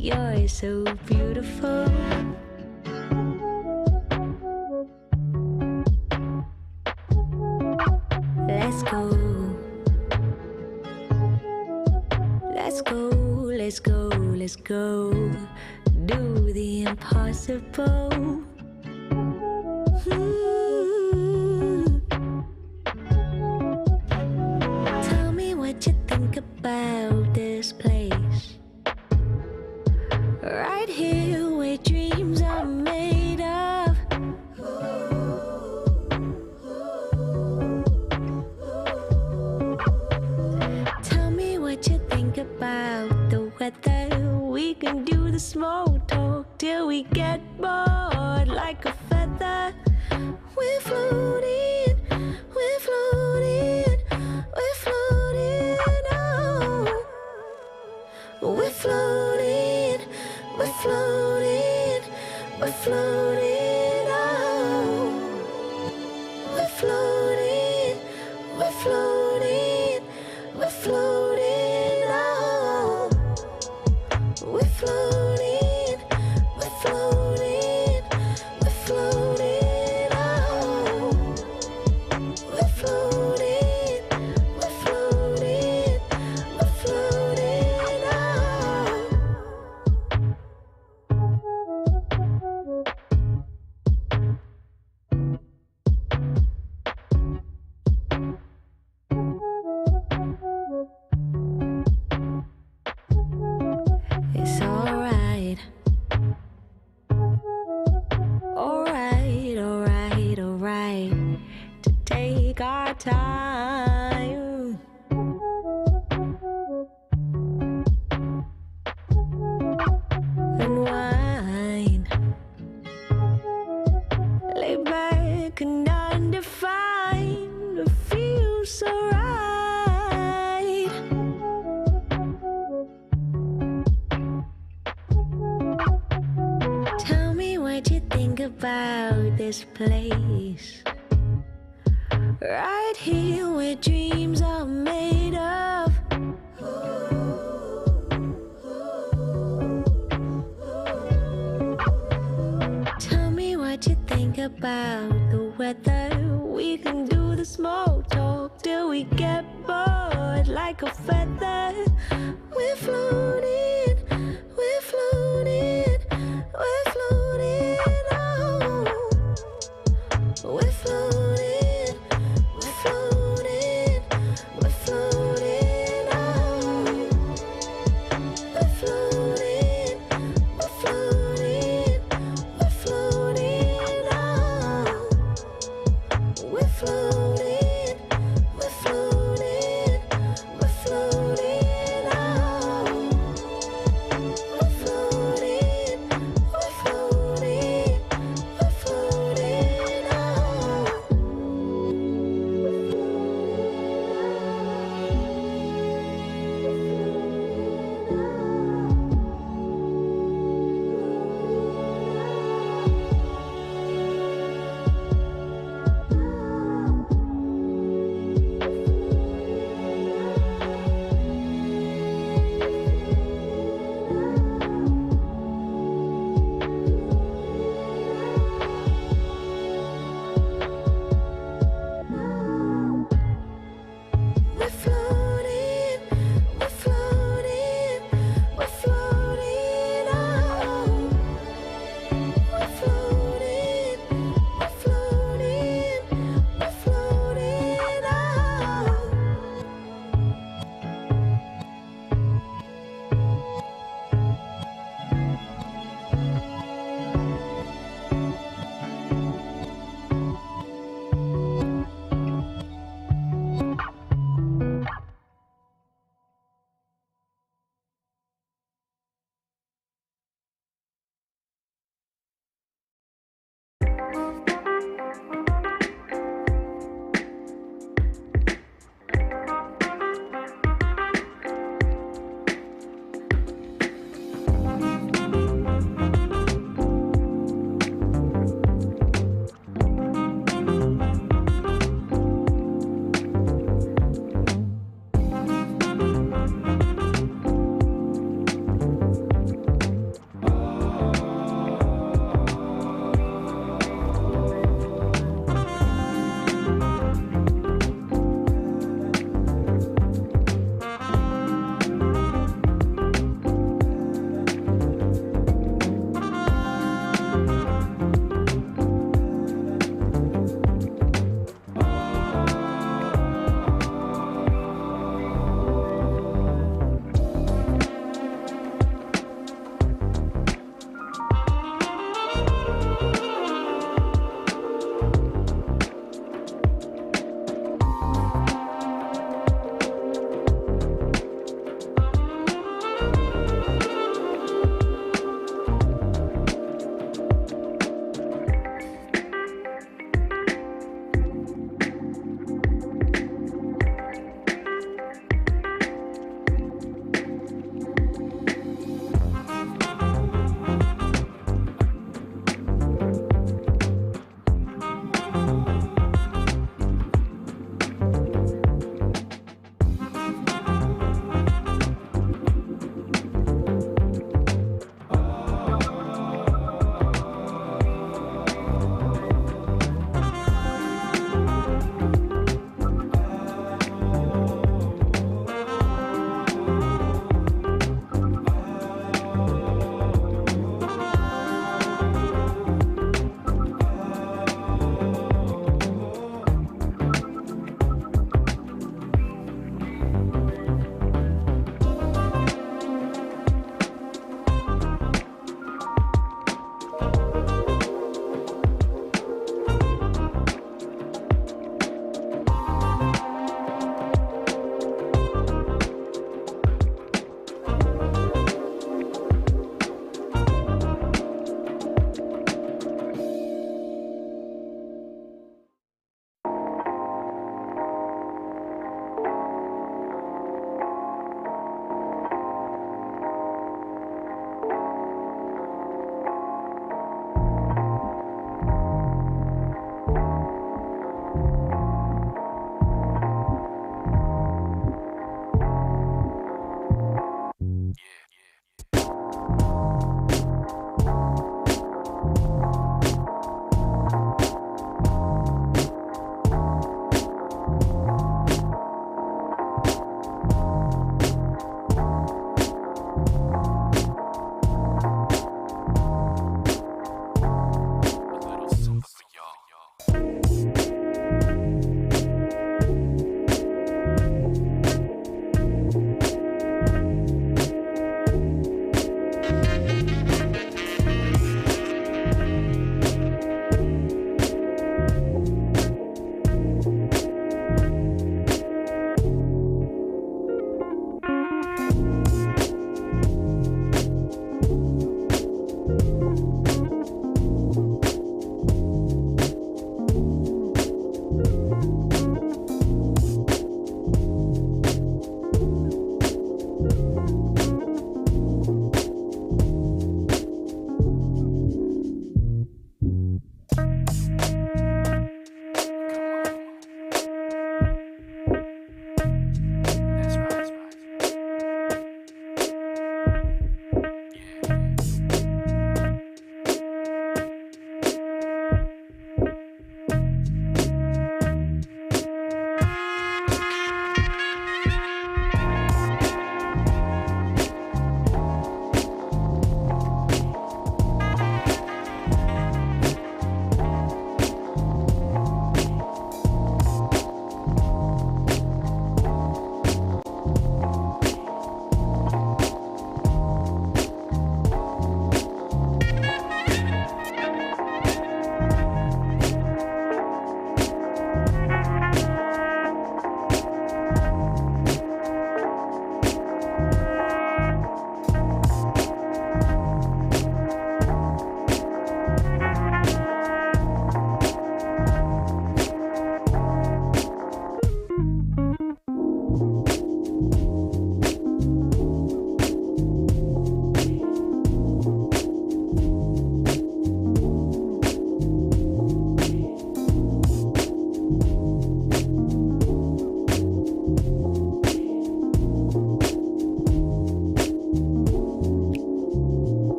You're so beautiful. Let's go. Let's go, let's go, let's go. Do the impossible. Tell me what you think about this place. Right here where dreams are made of. Tell me what you think about the weather. We can do the small talk till we get bored like a feather. We're floating, we're floating, we're floating, oh. We're floating, we're floating, we're floating, oh. We're floating, we're floating, we're floating, oh. We're floating, we're floating, we're floating, oh. We're floating, we're floating, we're floating, oh. It's alright. Alright, alright, alright. To take our time. Unwind. Lay back and undefined. It feels so right. Tell me what you think about this place. Right here where dreams are made of. Tell me what you think about the weather. We can do the small talk till we get bored like a feather. We're floating, we're floating, we're floating, oh. We're floating, we're floating, we're floating, oh. We're floating, we're floating, we're floating, oh. We're floating, we're floating, we're floating, oh.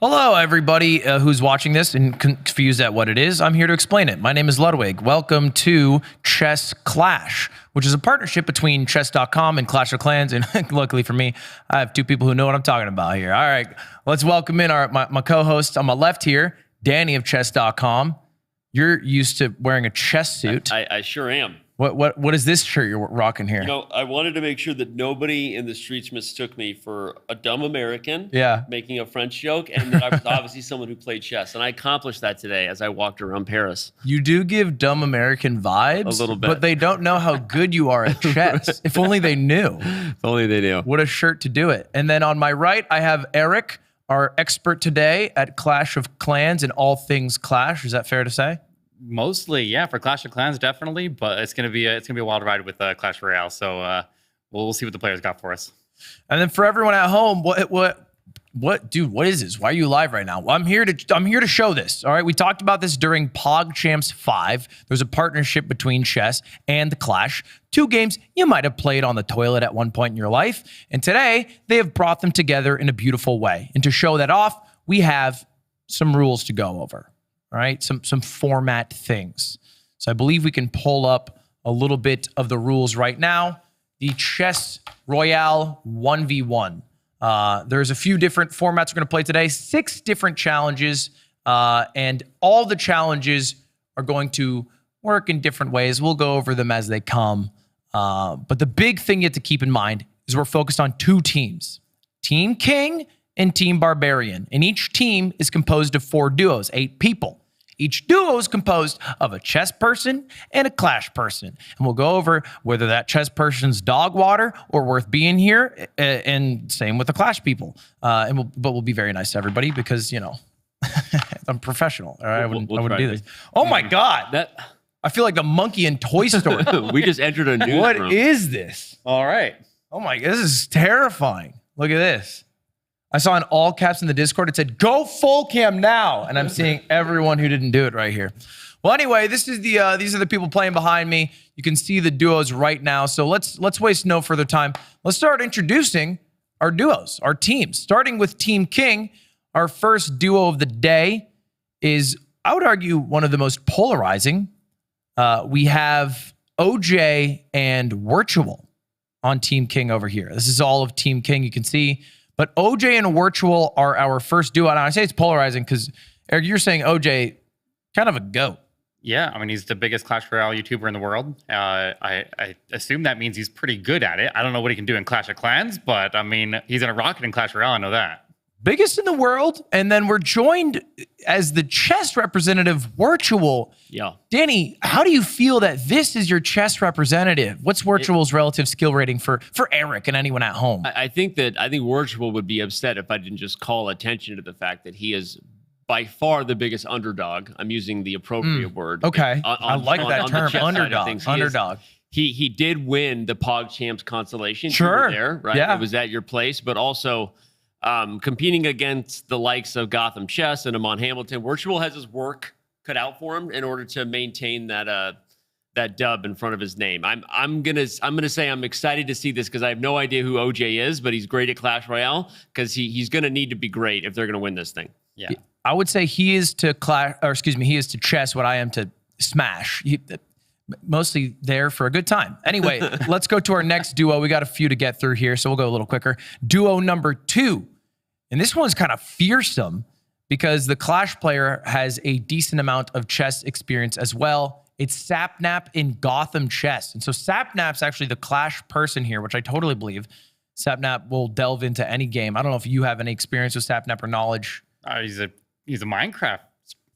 Hello, everybody who's watching this and confused at what it is. I'm here to explain it. My name is Ludwig. Welcome to Chess Clash, which is a partnership between chess.com and Clash of Clans. And luckily for me, I have two people who know what I'm talking about here. All right, let's welcome in my co-host on my left here, Danny of chess.com. You're used to wearing a chess suit. I sure am. What is this shirt you're rocking here? You know, I wanted to make sure that nobody in the streets mistook me for a dumb American making a French joke, and that I was obviously someone who played chess. And I accomplished that today as I walked around Paris. You do give dumb American vibes. A little bit. But they don't know how good you are at chess. If only they knew. If only they knew. What a shirt to do it. And then on my right, I have Eric, our expert today at Clash of Clans and all things Clash. Is that fair to say? Mostly, yeah. For Clash of Clans, definitely. But it's gonna be a wild ride with Clash Royale. So we'll see what the players got for us. And then for everyone at home, dude? What is this? Why are you live right now? Well, I'm here to show this. All right, we talked about this during PogChamps 5. There's a partnership between chess and the Clash. Two games you might have played on the toilet at one point in your life, and today they have brought them together in a beautiful way. And to show that off, we have some rules to go over. All right, some format things. So I believe we can pull up a little bit of the rules right now. The Chess Royale 1v1. There's a few different formats we're going to play today. 6 different challenges, and all the challenges are going to work in different ways. We'll go over them as they come. But the big thing you have to keep in mind is we're focused on 2 teams. Team King and Team Barbarian. And each team is composed of 4 duos, 8 people. Each duo is composed of a chess person and a Clash person. And we'll go over whether that chess person's dog water or worth being here, and same with the Clash people. But we'll be very nice to everybody because, you know, I'm professional. All right? I wouldn't do this. Oh my God. I feel like the monkey in Toy Story. We just entered a newsroom. What is this? All right. Oh my, this is terrifying. Look at this. I saw in all caps in the Discord, it said, go full cam now. And I'm seeing everyone who didn't do it right here. Well, anyway, this is these are the people playing behind me. You can see the duos right now. So let's waste no further time. Let's start introducing our duos, our teams. Starting with Team King, our first duo of the day is, I would argue, one of the most polarizing. We have OJ and Virtual on Team King over here. This is all of Team King, you can see. But OJ and Virtual are our first duo. And I say it's polarizing because, Eric, you're saying OJ, kind of a GOAT. Yeah, I mean, he's the biggest Clash Royale YouTuber in the world. I assume that means he's pretty good at it. I don't know what he can do in Clash of Clans, but, I mean, he's in a rocket in Clash Royale. I know that. Biggest in the world. And then we're joined as the chess representative, Virtual. Yeah. Danny, how do you feel that this is your chess representative? What's Virtual's relative skill rating for Eric and anyone at home? I think Virtual would be upset if I didn't just call attention to the fact that he is by far the biggest underdog. I'm using the appropriate word. Okay. I like that term, underdog. He did win the PogChamps constellation. Sure. You were there, right? Yeah. It was at your place, but also competing against the likes of Gotham Chess and Amon Hamilton. Virtual has his work cut out for him in order to maintain that dub in front of his name. I'm gonna say I'm excited to see this because I have no idea who OJ is, but he's great at Clash Royale because he's gonna need to be great if they're gonna win this thing. Yeah. I would say he is to he is to chess what I am to Smash. Mostly there for a good time. Anyway, let's go to our next duo. We got a few to get through here, so we'll go a little quicker. Duo number 2. And this one's kind of fearsome because the Clash player has a decent amount of chess experience as well. It's Sapnap in Gotham Chess. And so Sapnap's actually the Clash person here, which I totally believe. Sapnap will delve into any game. I don't know if you have any experience with Sapnap or knowledge. He's a Minecraft.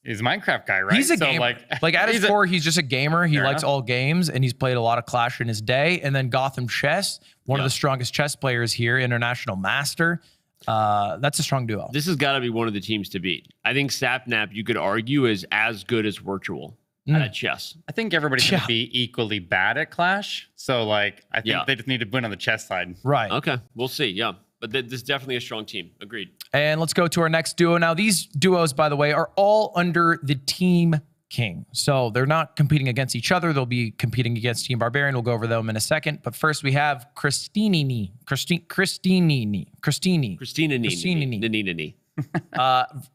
He's a Minecraft guy, right? He's a gamer. Like at his core, he's just a gamer. He likes all games, and he's played a lot of Clash in his day. And then Gotham Chess, one of the strongest chess players here, international master. That's a strong duo. This has got to be one of the teams to beat. I think Sapnap, you could argue, is as good as Virtual at chess. I think everybody's going to be equally bad at Clash. So, like, I think they just need to win on the chess side. Right. Okay. We'll see. Yeah. But this is definitely a strong team. Agreed. And let's go to our next duo. Now, these duos, by the way, are all under the Team King. So they're not competing against each other. They'll be competing against Team Barbarian. We'll go over them in a second. But first we have Christini.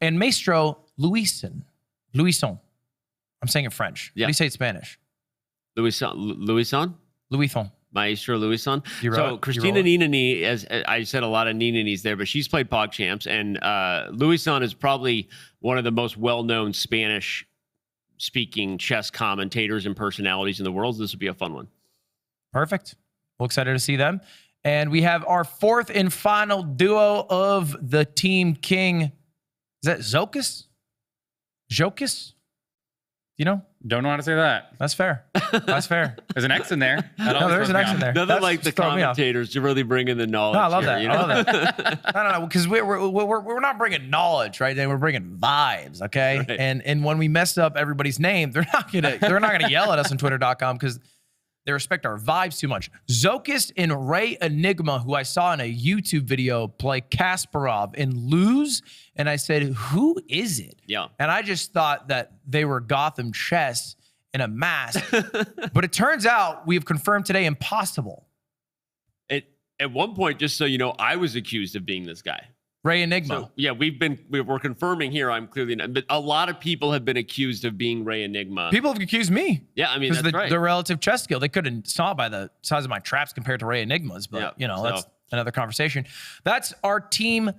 And Maestro Luison. I'm saying it French. Yeah. What do you say in Spanish? Luison? Maestro Luison. So Christina Ninini, as I said, a lot of Nininis there, but she's played Pog Champs, and Luison is probably one of the most well-known Spanish-speaking chess commentators and personalities in the world. This would be a fun one. Perfect. We're excited to see them. And we have our fourth and final duo of the Team King. Is that Zokis? You know? Don't know how to say that. That's fair. That's fair. There's an X in there. No, there's an X in there. Nothing like the commentators to really bring in the knowledge. No, I love here, that. you know? I love that. No, because we're not bringing knowledge, right? We're bringing vibes, okay? Right. And when we mess up everybody's name, they're not gonna yell at us on Twitter.com because they respect our vibes too much. Zokis and Ray Enigma, who I saw in a YouTube video play Kasparov and lose, and I said, who is it? Yeah. And I just thought that they were Gotham Chess in a mask. But it turns out we have confirmed today impossible. At one point, just so you know, I was accused of being this guy. Ray Enigma. So, yeah, we're confirming here. I'm clearly not, but a lot of people have been accused of being Ray Enigma. People have accused me. Yeah, I mean, that's right. The relative chess skill. They couldn't saw by the size of my traps compared to Ray Enigma's, but that's another conversation. That's our Team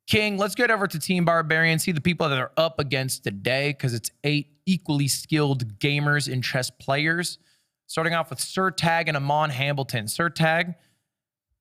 King. Let's get over to Team Barbarian, see the people that are up against today, because it's 8 equally skilled gamers and chess players. Starting off with Sir Tag and Amon Hambleton. Sir Tag,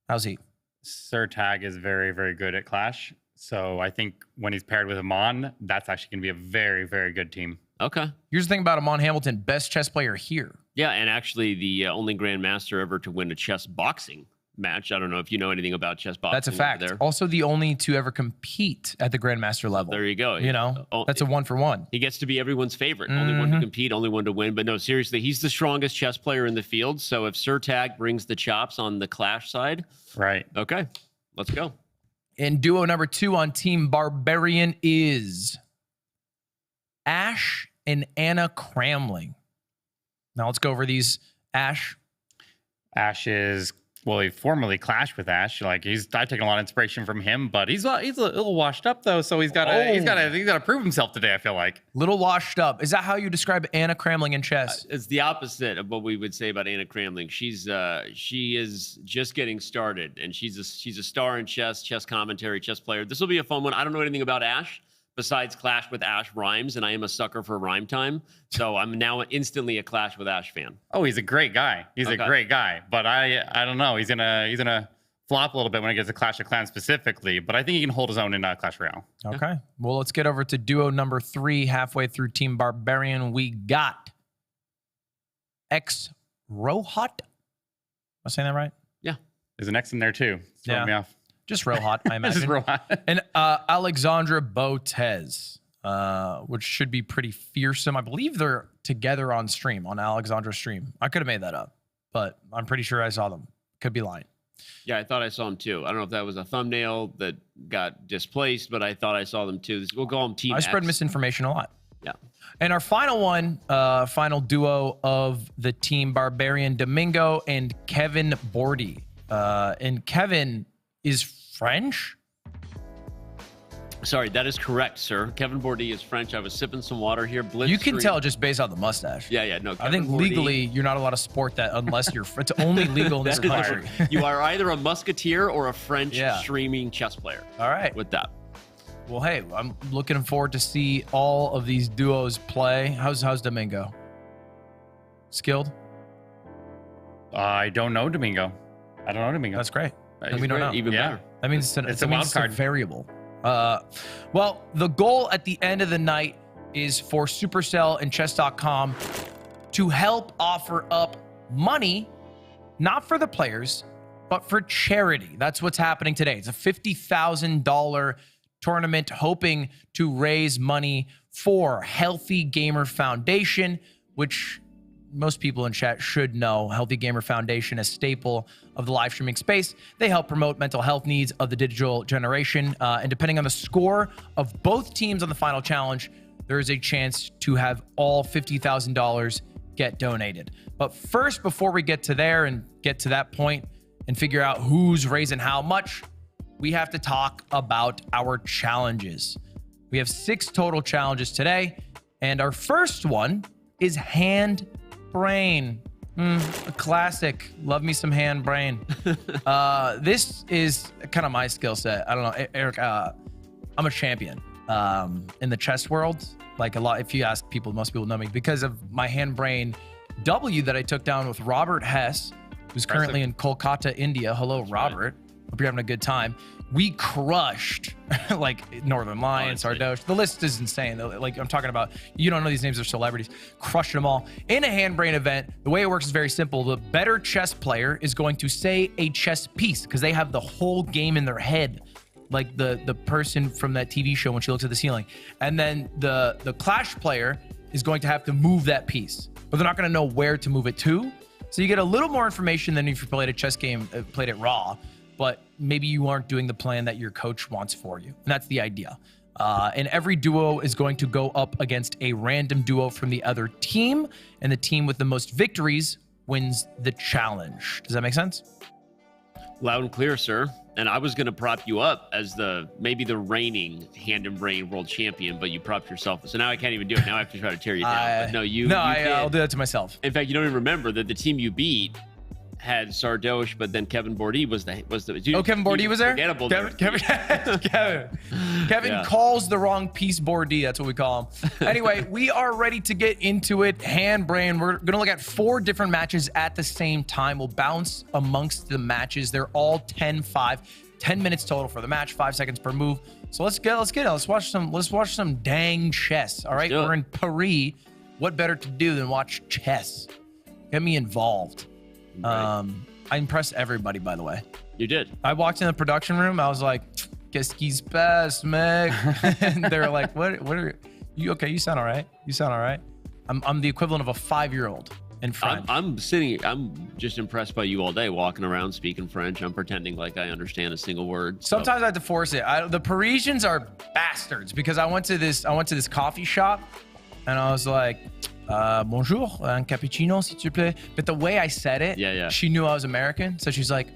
how's he? Sir Tag is very, very good at Clash. So I think when he's paired with Amon, that's actually going to be a very, very good team. Okay. Here's the thing about Amon Hambleton, best chess player here. Yeah, and actually the only grandmaster ever to win a chess boxing match. I don't know if you know anything about chess boxing. That's a fact. There. Also the only to ever compete at the grandmaster level. There you go. You know, that's a 1-for-1. He gets to be everyone's favorite. Only one to compete, only one to win. But no, seriously, he's the strongest chess player in the field. So if Sir Tag brings the chops on the Clash side, right? Okay, let's go. And duo number 2 on Team Barbarian is Ash and Anna Cramling. Now let's go over these. Ash is, well, he formerly clashed with Ash. Like I've taken a lot of inspiration from him, but he's a little washed up though. So he's got to prove himself today. I feel like little washed up. Is that how you describe Anna Cramling in chess? It's the opposite of what we would say about Anna Cramling. She is just getting started, and she's a star in chess commentary, chess player. This will be a fun one. I don't know anything about Ash besides Clash with Ash rhymes, and I am a sucker for rhyme time. So I'm now instantly a Clash with Ash fan. Oh, he's a great guy. He's a great guy, but I don't know. He's gonna flop a little bit when it gets to Clash of Clans specifically, but I think he can hold his own in Clash Royale. Okay. Well, let's get over to duo number 3. Halfway through Team Barbarian, we got X Rohat. Am I saying that right? Yeah. There's an X in there too. It's throwing me off. Just Rohat, I imagine. Just Rohat. And Alexandra Botez, which should be pretty fearsome. I believe they're together on stream, on Alexandra's stream. I could have made that up, but I'm pretty sure I saw them. Could be lying. Yeah, I thought I saw them too. I don't know if that was a thumbnail that got displaced, but I thought I saw them too. We'll call them Team I spread X. misinformation a lot. Yeah. And our final one, final duo of the Team Barbarian, Domingo and Kevin Bordy. And Kevin is French? Sorry, that is correct, sir. Kevin Bordy is French. I was sipping some water here. You can tell just based on the mustache. Yeah, no. I think legally you're not allowed to sport that unless you're. It's only legal in this country. You are either a musketeer or a French streaming chess player. All right. With that. Well, hey, I'm looking forward to see all of these duos play. How's Domingo? Skilled? I don't know Domingo. That's great. We don't know. Even better. That means it's a wild card variable. Well, the goal at the end of the night is for Supercell and Chess.com to help offer up money, not for the players, but for charity. That's what's happening today. It's a $50,000 tournament hoping to raise money for Healthy Gamer Foundation, which most people in chat should know. Healthy Gamer Foundation, a staple of the live streaming space. They help promote mental health needs of the digital generation. And depending on the score of both teams on the final challenge, there is a chance to have all $50,000 get donated. But first, before we get to there and get to that point and figure out who's raising how much, we have to talk about our challenges. We have 6 total challenges today, and our first one is hand brain. A classic. Love me some hand brain. This is kind of my skill set. I don't know, Eric. I'm a champion in the chess world. Like a lot, if you ask people, most people know me because of my hand brain W that I took down with Robert Hess, who's currently in Kolkata, India. Hello, Robert. Hope you're having a good time. We crushed like Northern Lions, Sardoche. The list is insane. Like I'm talking about, you don't know these names, they're celebrities. Crushed them all. In a hand brain event, the way it works is very simple. The better chess player is going to say a chess piece because they have the whole game in their head, like the person from that TV show when she looks at the ceiling. And then the Clash player is going to have to move that piece, but they're not going to know where to move it to. So you get a little more information than if you played a chess game, played it raw, but maybe you aren't doing the plan that your coach wants for you. And that's the idea. And every duo is going to go up against a random duo from the other team, and the team with the most victories wins the challenge. Does that make sense? Loud and clear, sir. And I was going to prop you up as maybe the reigning hand and brain world champion, but you propped yourself. So now I can't even do it. Now I have to try to tear you down. But no, I'll do that to myself. In fact, you don't even remember that the team you beat had Sardoche, but then Kevin Bourdie was the Kevin Bourdie was there? Kevin calls the wrong piece Bourdie. That's what we call him. Anyway, we are ready to get into it. Hand brain. We're going to look at 4 different matches at the same time. We'll bounce amongst the matches. They're all 10-5, 10 minutes total for the match, 5 seconds per move. So let's get it. Let's watch some dang chess. All right, we're in Paris. What better to do than watch chess? Get me involved. Right. I impressed everybody, by the way. You did. I walked in the production room. I was like, "Qu'est-ce qui se passe, mec?" And they were like, "What are you? Okay, you sound all right. You sound all right." I'm the equivalent of a 5-year-old in French. I'm just impressed by you all day, walking around speaking French. I'm pretending like I understand a single word. So. Sometimes I have to force it. The Parisians are bastards because I went to this coffee shop, and I was like, bonjour, un cappuccino, s'il te plaît. But the way I said it, she knew I was American. So she's like,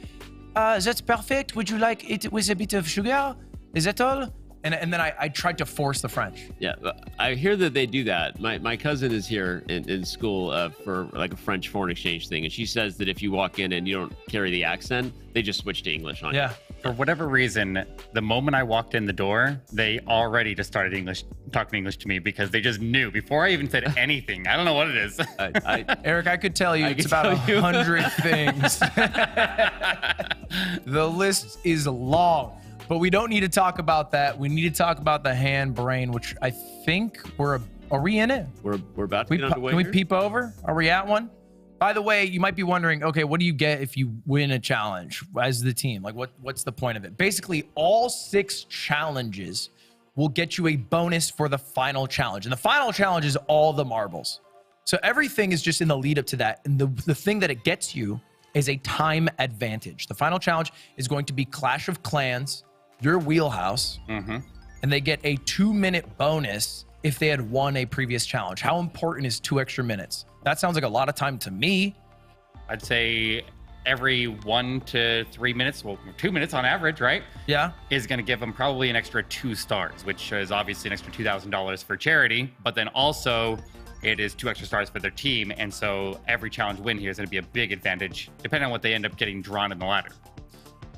that's perfect. Would you like it with a bit of sugar? Is that all? And then I tried to force the French. Yeah, I hear that they do that. My cousin is here in school for like a French foreign exchange thing. And she says that if you walk in and you don't carry the accent, they just switch to English on you. Yeah. For whatever reason, the moment I walked in the door, they already just started talking English to me because they just knew before I even said anything. I don't know what it is. Eric, I could tell you it's about 100 things. The list is long, but we don't need to talk about that. We need to talk about the hand brain, which I think are we in it? We're about to get underway. Can we peep over? Are we at one? By the way, you might be wondering, okay, what do you get if you win a challenge as the team? Like, what's the point of it? Basically, all 6 challenges will get you a bonus for the final challenge. And the final challenge is all the marbles. So everything is just in the lead up to that. And the thing that it gets you is a time advantage. The final challenge is going to be Clash of Clans, your wheelhouse, and they get a 2-minute bonus if they had won a previous challenge. How important is 2 extra minutes? That sounds like a lot of time to me. I'd say every 1 to 3 minutes, well, 2 minutes on average, right? Yeah. Is going to give them probably an extra 2 stars, which is obviously an extra $2,000 for charity. But then also it is 2 extra stars for their team. And so every challenge win here is going to be a big advantage, depending on what they end up getting drawn in the ladder.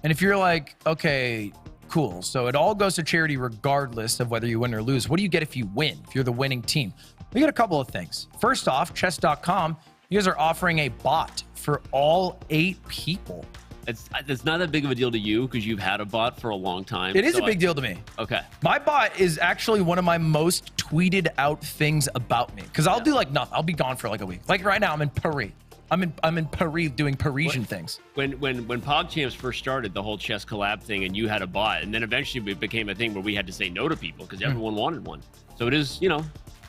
And if you're like, okay, cool. So it all goes to charity regardless of whether you win or lose. What do you get if you win, if you're the winning team? We get a couple of things. First off, chess.com, you guys are offering a bot for all 8 people. It's not that big of a deal to you because you've had a bot for a long time. It is a big deal to me. Okay. My bot is actually one of my most tweeted out things about me because I'll do like nothing. I'll be gone for like a week. Like right now, I'm in Paris. I'm in Paris doing Parisian things. When PogChamps first started, the whole chess collab thing, and you had a bot, and then eventually it became a thing where we had to say no to people because everyone wanted one. So it is,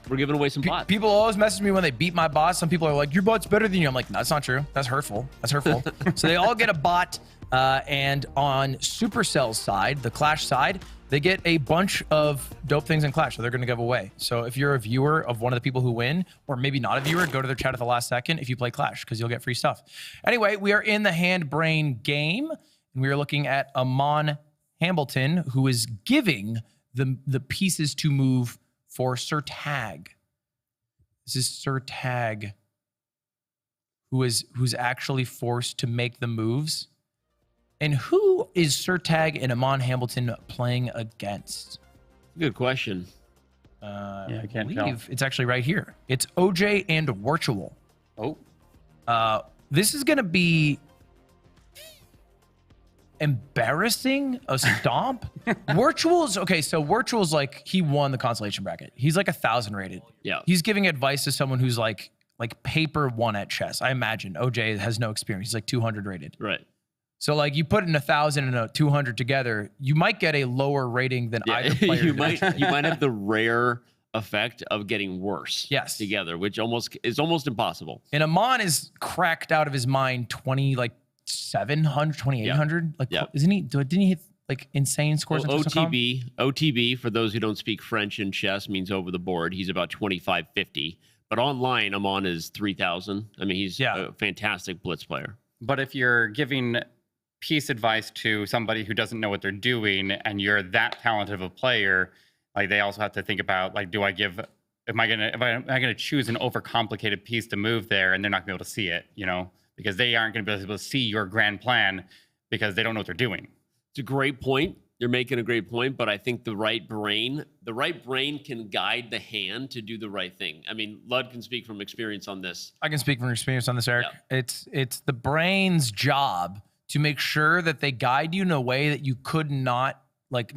We're giving away some bots. People always message me when they beat my bot. Some people are like, your bot's better than you. I'm like, no, that's not true. That's hurtful. That's hurtful. So they all get a bot. And on Supercell's side, the Clash side, they get a bunch of dope things in Clash that they're going to give away. So if you're a viewer of one of the people who win, or maybe not a viewer, go to their chat at the last second if you play Clash, because you'll get free stuff. Anyway, we are in the hand brain game, and we are looking at Amon Hamilton, who is giving the pieces to move for Sir Tag. This is Sir Tag, who's actually forced to make the moves. And who is Sir Tag and Amon Hamilton playing against? Good question. Yeah, I can't tell. It's actually right here. It's OJ and Virtual. Oh. This is going to be embarrassing. A stomp. Virtual's okay. So Virtual's like, he won the consolation bracket. He's like 1,000 rated. Yeah. He's giving advice to someone who's like paper one at chess. I imagine OJ has no experience. He's like 200 rated. Right. So like you put in 1,000 and a 200 together, you might get a lower rating than either player. you might have the rare effect of getting worse. Yes. Together, which is almost impossible. And Amon is cracked out of his mind 2,700, 2,800. Like, isn't he? Didn't he hit like insane scores? Well, OTB for those who don't speak French in chess means over the board. He's about 2,550. But online, Amon is 3,000. I mean, he's a fantastic blitz player. But if you're giving piece advice to somebody who doesn't know what they're doing and you're that talented of a player, like they also have to think about, like, am I gonna choose an overcomplicated piece to move there and they're not gonna be able to see it, because they aren't gonna be able to see your grand plan because they don't know what they're doing. It's a great point. You're making a great point, but I think the right brain can guide the hand to do the right thing. I mean, Lud can speak from experience on this. I can speak from experience on this, Eric. Yeah. It's the brain's job to make sure that they guide you in a way that you could not like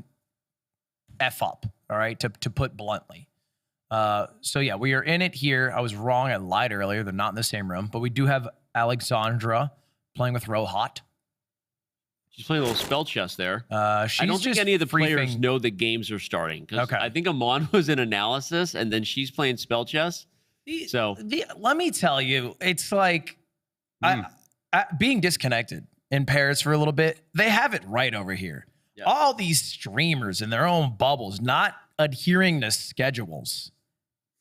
F up, all right, to put bluntly. So yeah, we are in it here. I was wrong. I lied earlier. They're not in the same room, but we do have Alexandra playing with Rohat. She's playing a little spell chess there. I don't think any of the players know the games are starting. Because I think Amon was in analysis, and then she's playing spell chess. Let me tell you, it's like being disconnected in Paris for a little bit. They have it right over here. Yeah. All these streamers in their own bubbles, not adhering to schedules.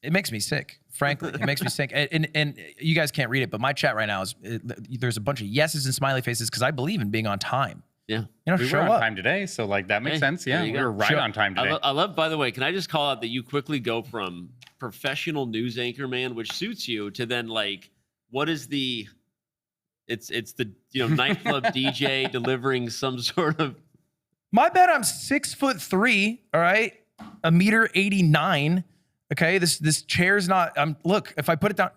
It makes me sick. Frankly, it makes me sick. And you guys can't read it, but my chat right now there's a bunch of yeses and smiley faces because I believe in being on time. Yeah. We were on time today, so like that makes sense. Yeah, we were right on time today. I love, by the way, can I just call out that you quickly go from professional news anchor man, which suits you, to then like, what is it's the nightclub DJ delivering some sort of. My bad, I'm 6'3", all right? 1.89 meters. Okay, this chair's not. Look, if I put it down,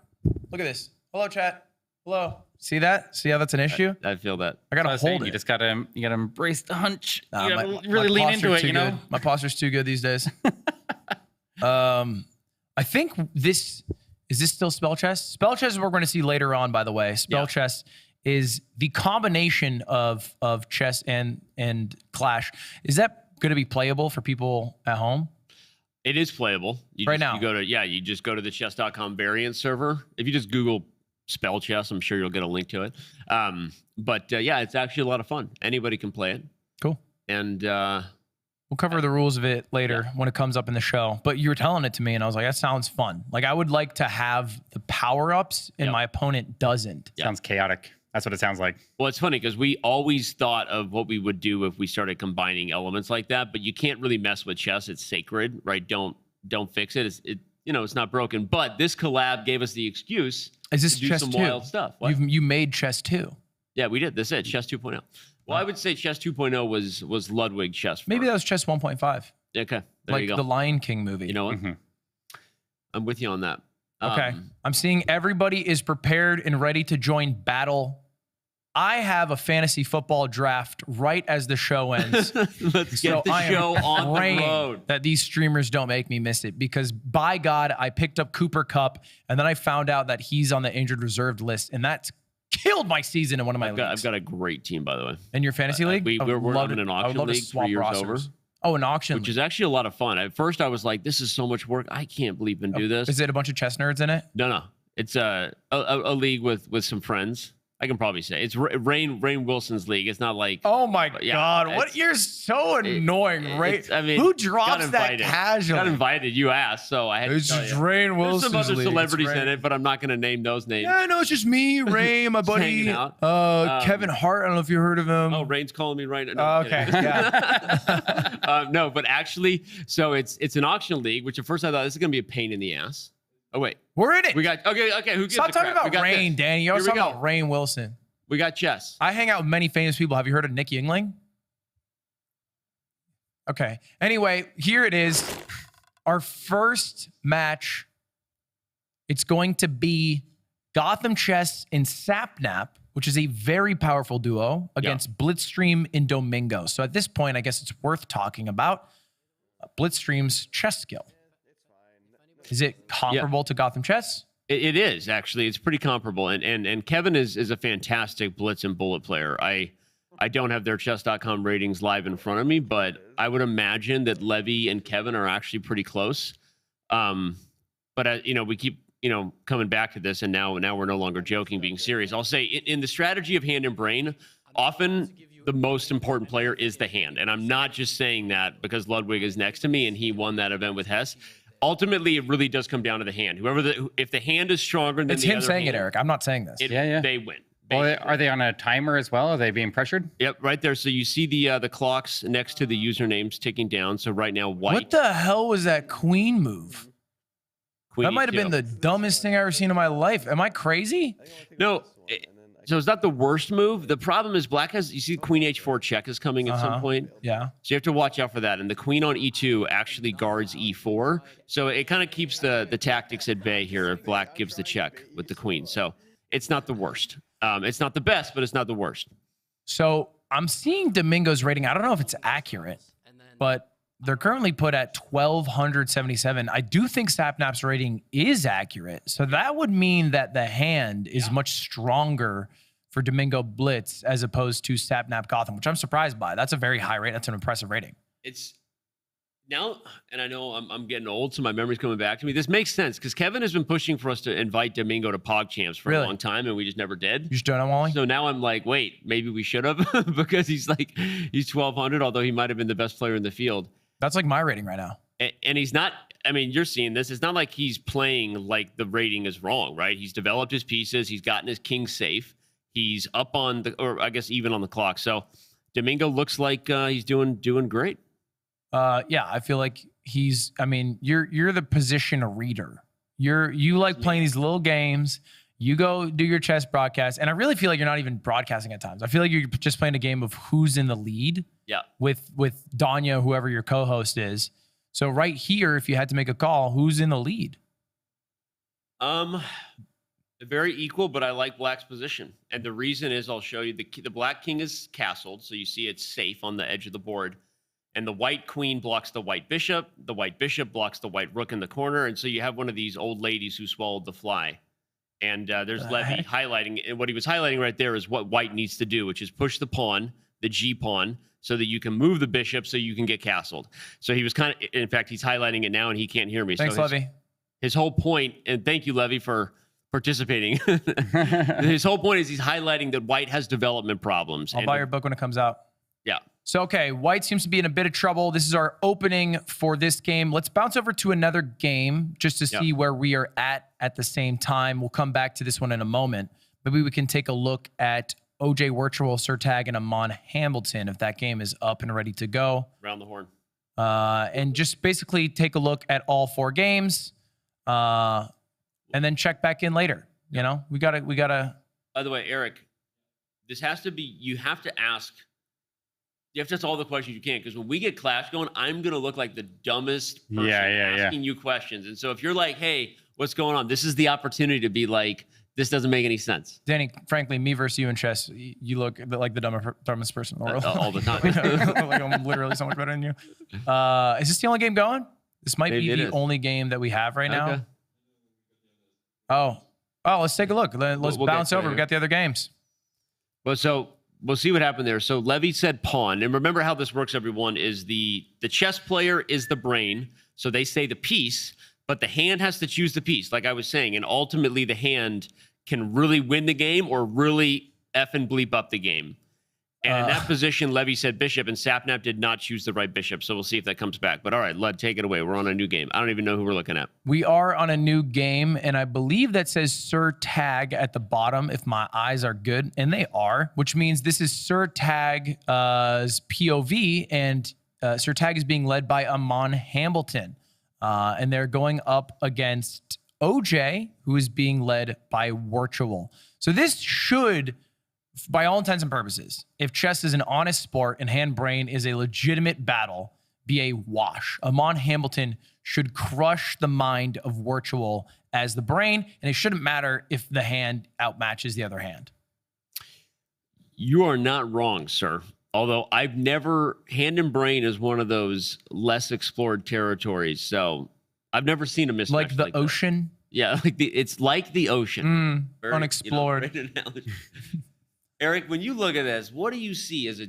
look at this. Hello, chat. Hello. See that? See how that's an issue? I feel that. I gotta hold it. You just gotta embrace the hunch. You gotta really lean into it. My posture's too good these days. I think is this still spell chess? Spell chess is what we're going to see later on. By the way, spell chess is the combination of chess and Clash. Is that going to be playable for people at home? It is playable. You just go to the chess.com variant server. If you just Google spell chess, I'm sure you'll get a link to it. It's actually a lot of fun. Anybody can play it. Cool. And we'll cover the rules of it later when it comes up in the show. But you were telling it to me, and I was like, that sounds fun. Like, I would like to have the power-ups, and my opponent doesn't. Sounds chaotic. That's what it sounds like. Well, it's funny because we always thought of what we would do if we started combining elements like that, but you can't really mess with chess. It's sacred, right? Don't fix it. It's not broken. But this collab gave us the excuse to do chess some 2? Wild stuff. What? You made chess 2. Yeah, we did. That's it. Chess 2.0. Well, I would say chess 2.0 was Ludwig chess. First. Maybe that was chess 1.5. Okay, there you go. The Lion King movie. You know what? Mm-hmm. I'm with you on that. Okay. I'm seeing everybody is prepared and ready to join battle. I have a fantasy football draft right as the show ends. Let's get the show on the road. That these streamers don't make me miss it, because by God, I picked up Cooper Kupp and then I found out that he's on the injured reserved list, and that's killed my season in one of my leagues. I've got a great team, by the way. In your fantasy league? We're in an auction league 3 years over. Oh, an auction. which is actually a lot of fun. At first, I was like, "This is so much work. I can't believe we can do this." Is it a bunch of chess nerds in it? No. It's a league with some friends. I can probably say it's Rain Wilson's league. It's not like Oh my yeah, God! What you're so annoying, right? I mean, who drops got that invited. casually? Got invited. You asked, so I had to It's tell just you. Rain There's Wilson's some other league. It's celebrities Rain. in it, but I'm not going to name those names. Yeah, no, it's just me, Ray, my buddy, hanging out. Kevin Hart. I don't know if you heard of him. Oh, Rain's calling me right now. No, Oh, I'm okay, kidding. yeah. No, but actually, so it's an auction league, which at first I thought this is going to be a pain in the ass. Oh wait, We're in it. we got okay. Who gives Stop a talking crap? We about got Rain, this. Danny. You're always Here we talking go. about Rain Wilson. We got chess. I hang out with many famous people. Have you heard of Nick Yingling? Okay. Anyway, here it is. Our first match. It's going to be Gotham Chess and Sapnap, which is a very powerful duo against Blitzstream and Domingo. So at this point, I guess it's worth talking about Blitzstream's chess skill. Is it comparable to Gotham Chess? It is actually. It's pretty comparable, and Kevin is a fantastic blitz and bullet player. I don't have their chess.com ratings live in front of me, but I would imagine that Levy and Kevin are actually pretty close. But we keep coming back to this, and now we're no longer joking, being serious. I'll say in the strategy of hand and brain, often the most important player is the hand, and I'm not just saying that because Ludwig is next to me and he won that event with Hess. Ultimately, it really does come down to the hand. If the hand is stronger than It's the him other saying hand, it, Eric. I'm not saying this. they win. Well, are they on a timer as well? Are they being pressured? Yep, right there. So you see the clocks next to the usernames ticking down. So right now, white. What the hell was that queen move? Queen That might have E2. been the dumbest thing I ever seen in my life. Am I crazy? No. So it's not the worst move. The problem is black has, you see Queen H4 check is coming at some point. Yeah. So you have to watch out for that. And the queen on E2 actually guards E4. So it kind of keeps the tactics at bay here if black gives the check with the queen. So it's not the worst. It's not the best, but it's not the worst. So I'm seeing Domingo's rating. I don't know if it's accurate, but they're currently put at 1,277. I do think Sapnap's rating is accurate. So that would mean that the hand is much stronger for Domingo Blitz as opposed to Sapnap Gotham, which I'm surprised by. That's a very high rate. That's an impressive rating. It's now, and I know I'm getting old, so my memory's coming back to me. This makes sense because Kevin has been pushing for us to invite Domingo to PogChamps for a long time, and we just never did. You just don't know, Wally? So now I'm like, wait, maybe we should have because he's 1,200, although he might have been the best player in the field. That's like my rating right now. And he's not, I mean, you're seeing this. It's not like he's playing like the rating is wrong, right? He's developed his pieces. He's gotten his king safe. He's up on or I guess even on the clock. So Domingo looks like he's doing great. Yeah, I feel like you're the position reader. You like playing these little games. You go do your chess broadcast, and I really feel like you're not even broadcasting at times. I feel like you're just playing a game of who's in the lead. Yeah. With Danya, whoever your co-host is. So right here, if you had to make a call, who's in the lead? Very equal, but I like black's position, and the reason is I'll show you the black king is castled, so you see it's safe on the edge of the board. And the white queen blocks the white bishop. The white bishop blocks the white rook in the corner. And so you have one of these old ladies who swallowed the fly. And there's Levy highlighting. And what he was highlighting right there is what white needs to do, which is push the pawn, the G pawn, so that you can move the bishop so you can get castled. So he was in fact, he's highlighting it now and he can't hear me. Thanks, so Levy. His whole point, and thank you, Levy, for participating. His whole point is he's highlighting that white has development problems. I'll buy your book when it comes out. Yeah. So, okay, white seems to be in a bit of trouble. This is our opening for this game. Let's bounce over to another game just to see where we are at the same time. We'll come back to this one in a moment. Maybe we can take a look at OJ Virtual, Surtag, and Amon Hamilton if that game is up and ready to go. Round the horn. And just basically take a look at all four games and then check back in later. You know, we gotta. By the way, Eric, this has to be, you have to ask all the questions you can, because when we get Clash going, I'm going to look like the dumbest person asking you questions. And so if you're like, hey, what's going on? This is the opportunity to be like, this doesn't make any sense. Danny, frankly, me versus you in chess, you look like the dumbest person in the world. All the time. Like I'm literally so much better than you. Is this the only game going? This might Maybe be it the is. only game that we have right now. Okay. Oh, let's take a look. Let's We'll bounce get to over. it We got the other games. But so we'll see what happened there. So Levy said pawn. And remember how this works, everyone, is the chess player is the brain. So they say the piece, but the hand has to choose the piece, like I was saying. And ultimately, the hand can really win the game or really effing bleep up the game. And in that position, Levy said bishop, and Sapnap did not choose the right bishop. So we'll see if that comes back. But all right, Lud, take it away. We're on a new game. I don't even know who we're looking at. We are on a new game, and I believe that says Sir Tag at the bottom if my eyes are good, and they are, which means this is Sir Tag's POV, and Sir Tag is being led by Amon Hambleton, and they're going up against OJ, who is being led by Virtual. So this should, by all intents and purposes, if chess is an honest sport and hand-brain is a legitimate battle, be a wash. Amon Hambleton should crush the mind of Virtual as the brain, and it shouldn't matter if the hand outmatches the other hand. You are not wrong, sir. Although hand and brain is one of those less explored territories, so I've never seen a mismatch like the that. ocean. Yeah, it's like the ocean. Very, unexplored. Great analogy. Eric, when you look at this, what do you see as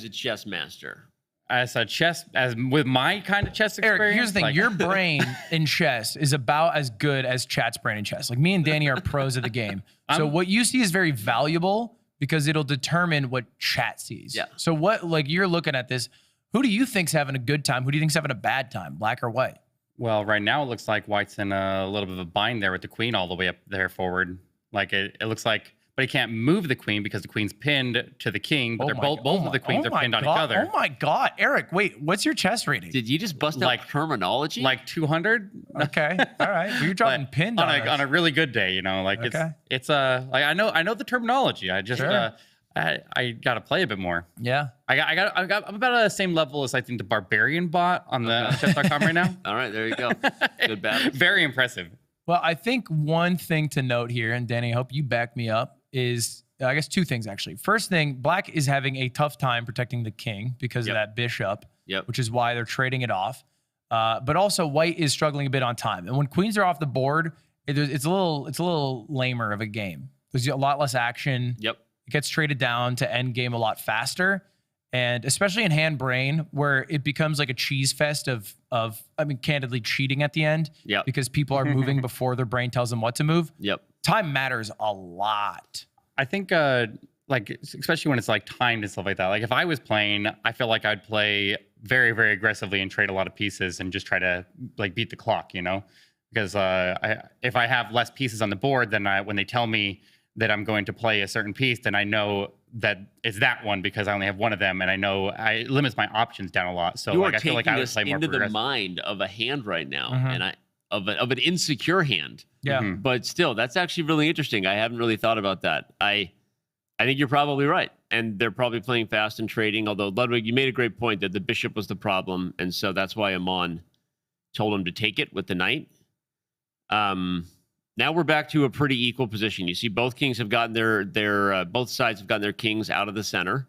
a chess master? As with my kind of chess experience. Eric, here's the thing. like- Your brain in chess is about as good as Chat's brain in chess. Like me and Danny are pros at the game. So what you see is very valuable because it'll determine what Chat sees. Yeah. So what, like you're looking at this, who do you think's having a good time? Who do you think's having a bad time, black or white? Well, right now it looks like White's in a little bit of a bind there with the queen all the way up there forward. Like it looks like, but he can't move the queen because the queen's pinned to the king. But both of the queens are pinned on each other. Oh my God, Eric! Wait, what's your chess rating? Did you just bust out terminology? Like 200. Okay, all right. Well, you're dropping pinned on a really good day, you know. Like Okay. it's like I know the terminology. I just Sure. I got to play a bit more. Yeah. I'm about the same level as I think the Barbarian bot on the chess.com right now. All right, there you go. Good battle. Very impressive. Well, I think one thing to note here, and Danny, I hope you back me up, is I guess two things actually. First thing, black is having a tough time protecting the king because of that bishop, which is why they're trading it off. But also white is struggling a bit on time. And when queens are off the board, it's a little lamer of a game. There's a lot less action. Yep. It gets traded down to end game a lot faster. And especially in hand brain, where it becomes like a cheese fest of I mean, candidly cheating at the end. Yep. Because people are moving before their brain tells them what to move. Yep. Time matters a lot. I think, like, especially when it's like timed and stuff like that. Like, if I was playing, I feel like I'd play very, very aggressively and trade a lot of pieces and just try to like beat the clock, you know? Because if I have less pieces on the board, then when they tell me that I'm going to play a certain piece, then I know that it's that one because I only have one of them, and I know it limits my options down a lot. So you like, are I feel like I would play more into the progressive. mind of a hand right now, and of an insecure hand. Yeah. But still, that's actually really interesting. I haven't really thought about that. I think you're probably right, and they're probably playing fast and trading. Although Ludwig, you made a great point that the bishop was the problem, and so that's why Amon told him to take it with the knight. Now we're back to a pretty equal position. You see, both kings have gotten both sides have gotten their kings out of the center.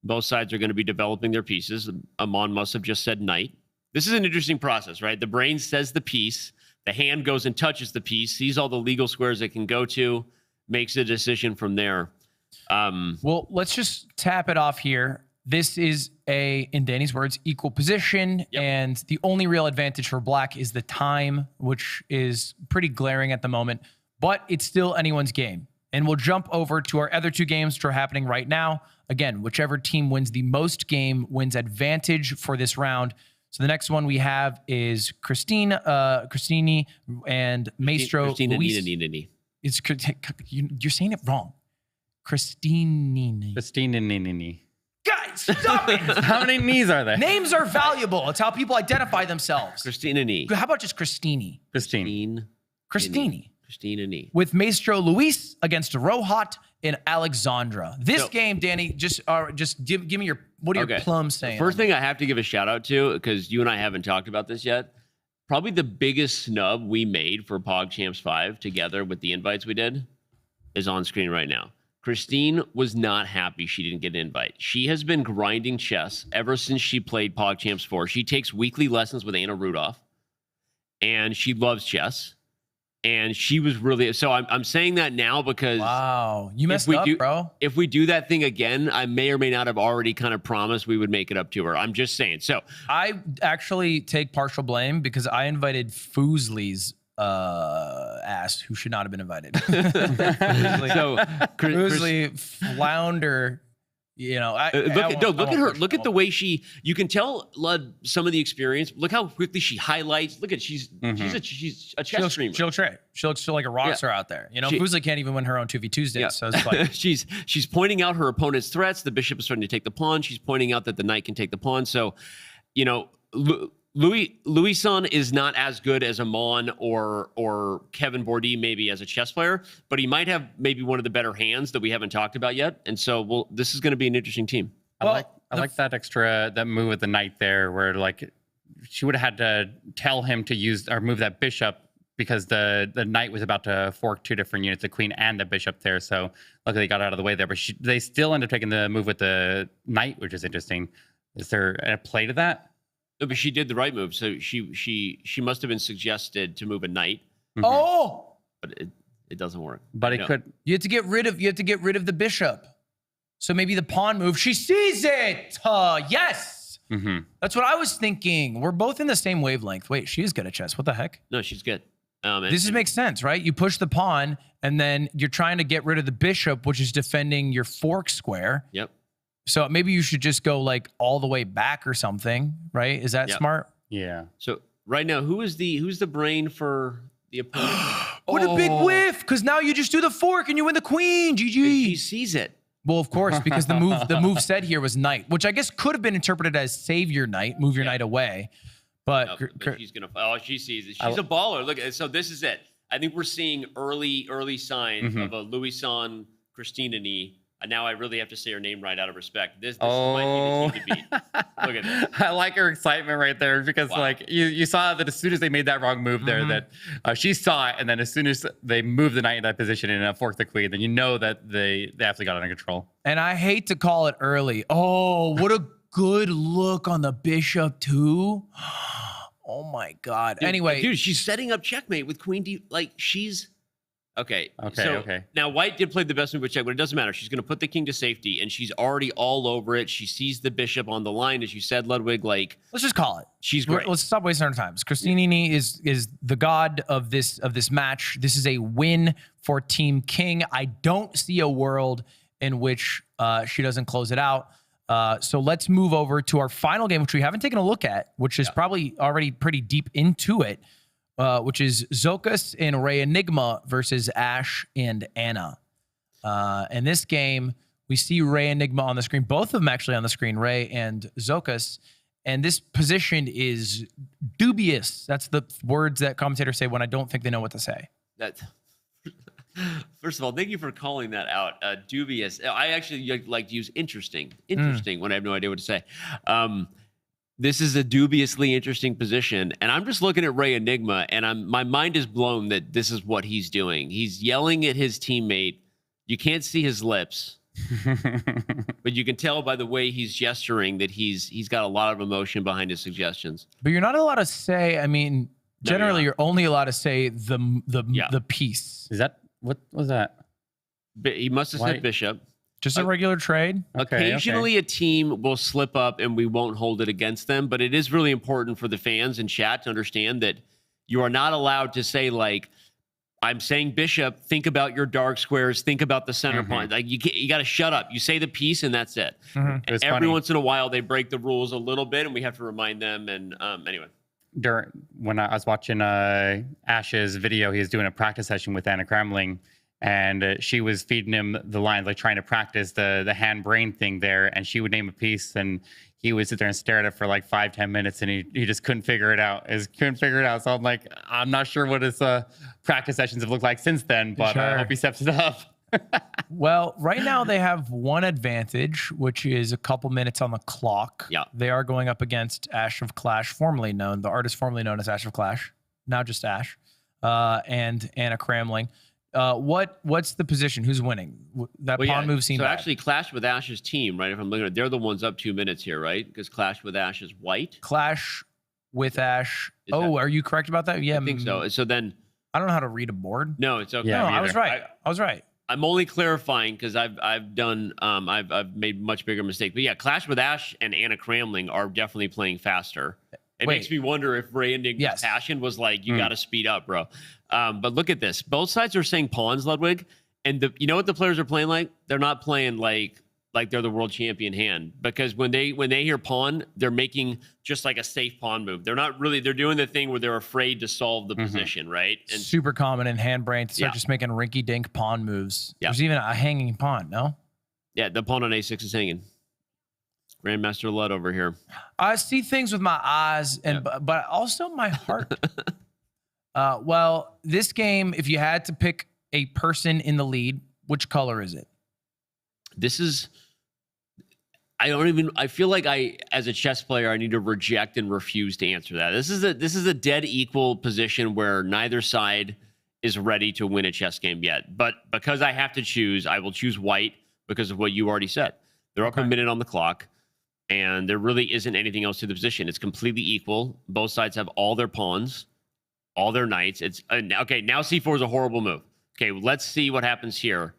Both sides are going to be developing their pieces. Amon must have just said knight. This is an interesting process, right? The brain says the piece, the hand goes and touches the piece, sees all the legal squares it can go to, makes a decision from there. Well, let's just tap it off here. This is in Danny's words, equal position. Yep. And the only real advantage for black is the time, which is pretty glaring at the moment, but it's still anyone's game. And we'll jump over to our other two games which are happening right now. Again, whichever team wins the most game wins advantage for this round. So the next one we have is Christini and Maestro Christina Luis. Nina. You're saying it wrong. Christini. Guys, stop it! How many knees are there? Names are valuable. It's how people identify themselves. Christina Nee. How about just Christini? Christine. Christini. Christina Nee. With Maestro Luis against Rohat and Alexandra. This game, Danny, just give me your, what are your plums saying? First thing I have to give a shout out to, because you and I haven't talked about this yet, probably the biggest snub we made for PogChamps 5 together with the invites we did is on screen right now. Christine was not happy she didn't get an invite. She has been grinding chess ever since she played PogChamps 4. She takes weekly lessons with Anna Rudolph, and she loves chess. And she was really so. I'm saying that now because Wow, you messed up, bro. If we do that thing again, I may or may not have already kind of promised we would make it up to her. I'm just saying. So I actually take partial blame because I invited Foosley's ass, who should not have been invited. so Foosley flounder. You know, look at her. Look at the way you can tell Lud some of the experience. Look how quickly she highlights. Look at she's a chess streamer. She looks like a rock star out there. You know, Foosley can't even win her own 2v Tuesdays. So it's like she's pointing out her opponent's threats. The bishop is starting to take the pawn. She's pointing out that the knight can take the pawn. So, you know, Louis-son is not as good as Amon or Kevin Bourdais maybe as a chess player, but he might have maybe one of the better hands that we haven't talked about yet. And so, this is going to be an interesting team. I like that move with the knight there, where like she would have had to tell him to use or move that bishop because the knight was about to fork two different units, the queen and the bishop there. So luckily they got out of the way there, but they still end up taking the move with the knight, which is interesting. Is there a play to that? No, but she did the right move. So she must have been suggested to move a knight. Mm-hmm. Oh, but it doesn't work. But it could. You have to get rid of the bishop. So maybe the pawn move. She sees it. Yes. Mm-hmm. That's what I was thinking. We're both in the same wavelength. Wait, she is good at chess. What the heck? No, she's good. This makes sense, right? You push the pawn, and then you're trying to get rid of the bishop, which is defending your fork square. Yep. So maybe you should just go like all the way back or something, right? Is that smart? Yeah. So right now, who's the brain for the opponent? What a big whiff! Because now you just do the fork and you win the queen. GG. She sees it. Well, of course, because the move said here was knight, which I guess could have been interpreted as save your knight, move your knight away. But, but she's gonna. Oh, she sees it. She's a baller. Look, so this is it. I think we're seeing early signs of a Louis-son Christina-y. And now I really have to say her name right out of respect. This might be the team to beat. Look at this. I like her excitement right there because like you saw that as soon as they made that wrong move there, that she saw it, and then as soon as they moved the knight in that position and forked the queen, then you know that they absolutely got it under control. And I hate to call it early. Oh, what a good look on the bishop too. Oh my God. Anyway, dude, she's setting up checkmate with queen D. Like she's. Okay. Okay. Now, white did play the best move with check, but it doesn't matter. She's going to put the king to safety, and she's already all over it. She sees the bishop on the line, as you said, Ludwig. Like, let's just call it. She's great. Let's stop wasting our time. Christinini is the god of this match. This is a win for Team King. I don't see a world in which she doesn't close it out. So let's move over to our final game, which we haven't taken a look at, which is probably already pretty deep into it. Which is Zokas and Ray Enigma versus Ash and Anna. In this game, we see Ray Enigma on the screen. Both of them actually on the screen, Ray and Zokas. And this position is dubious. That's the words that commentators say when I don't think they know what to say. First of all, thank you for calling that out. Dubious. I actually like to use interesting when I have no idea what to say. This is a dubiously interesting position, and I'm just looking at Ray Enigma, and my mind is blown that this is what he's doing. He's yelling at his teammate. You can't see his lips, but you can tell by the way he's gesturing that he's got a lot of emotion behind his suggestions. But you're not allowed to say. I mean, generally, you're only allowed to say the piece. Is that what was that? He must have said bishop. Just a regular trade. Occasionally a team will slip up and we won't hold it against them, but it is really important for the fans in chat to understand that you are not allowed to say like, I'm saying bishop, think about your dark squares, think about the center pawn. Like you got to shut up. You say the piece and that's it. And every once in a while they break the rules a little bit and we have to remind them. And anyway. When I was watching Ash's video, he was doing a practice session with Anna Kramling. And she was feeding him the lines, like trying to practice the hand brain thing there. And she would name a piece, and he would sit there and stare at it for like 5-10 minutes, and he just couldn't figure it out. So I'm like, I'm not sure what his practice sessions have looked like since then, but I hope he steps it up. Well, right now they have one advantage, which is a couple minutes on the clock. Yeah. They are going up against Ash of Clash, the artist formerly known as Ash of Clash, now just Ash, and Anna Kramling. What's the position? Who's winning? That pawn move seemed bad. Actually, Clash with Ash's team, right? If I'm looking at it, they're the ones up 2 minutes here, right? Because Clash with Ash is white. Clash with Ash. Are you correct about that? Yeah, I think so. So then I don't know how to read a board. No, it's okay. Yeah, No, me I was either. right. I was right. I'm only clarifying because I've done I've made much bigger mistake. But yeah, Clash with Ash and Anna Cramling are definitely playing faster. It Wait. makes me wonder if Brandon's Yes. passion was like, you got to speed up, bro. But look at this. Both sides are saying pawns, Ludwig, and you know what the players are playing like? They're not playing like they're the world champion hand, because when they hear pawn, they're making just like a safe pawn move. They're not really. They're doing the thing where they're afraid to solve the position, right? And Super common in hand brain to start Yeah. just making rinky dink pawn moves. Yeah. There's even a hanging pawn. No, yeah, the pawn on A6 is hanging. Grandmaster Lud over here. I see things with my eyes and but also my heart. Well, this game, if you had to pick a person in the lead, which color is it? This is. I feel like as a chess player, I need to reject and refuse to answer that. This is a dead equal position where neither side is ready to win a chess game yet. But because I have to choose, I will choose white because of what you already said. They're up a minute on the clock, and there really isn't anything else to the position. It's completely equal. Both sides have all their pawns, all their knights. It's okay. Now C4 is a horrible move. Okay, let's see what happens here,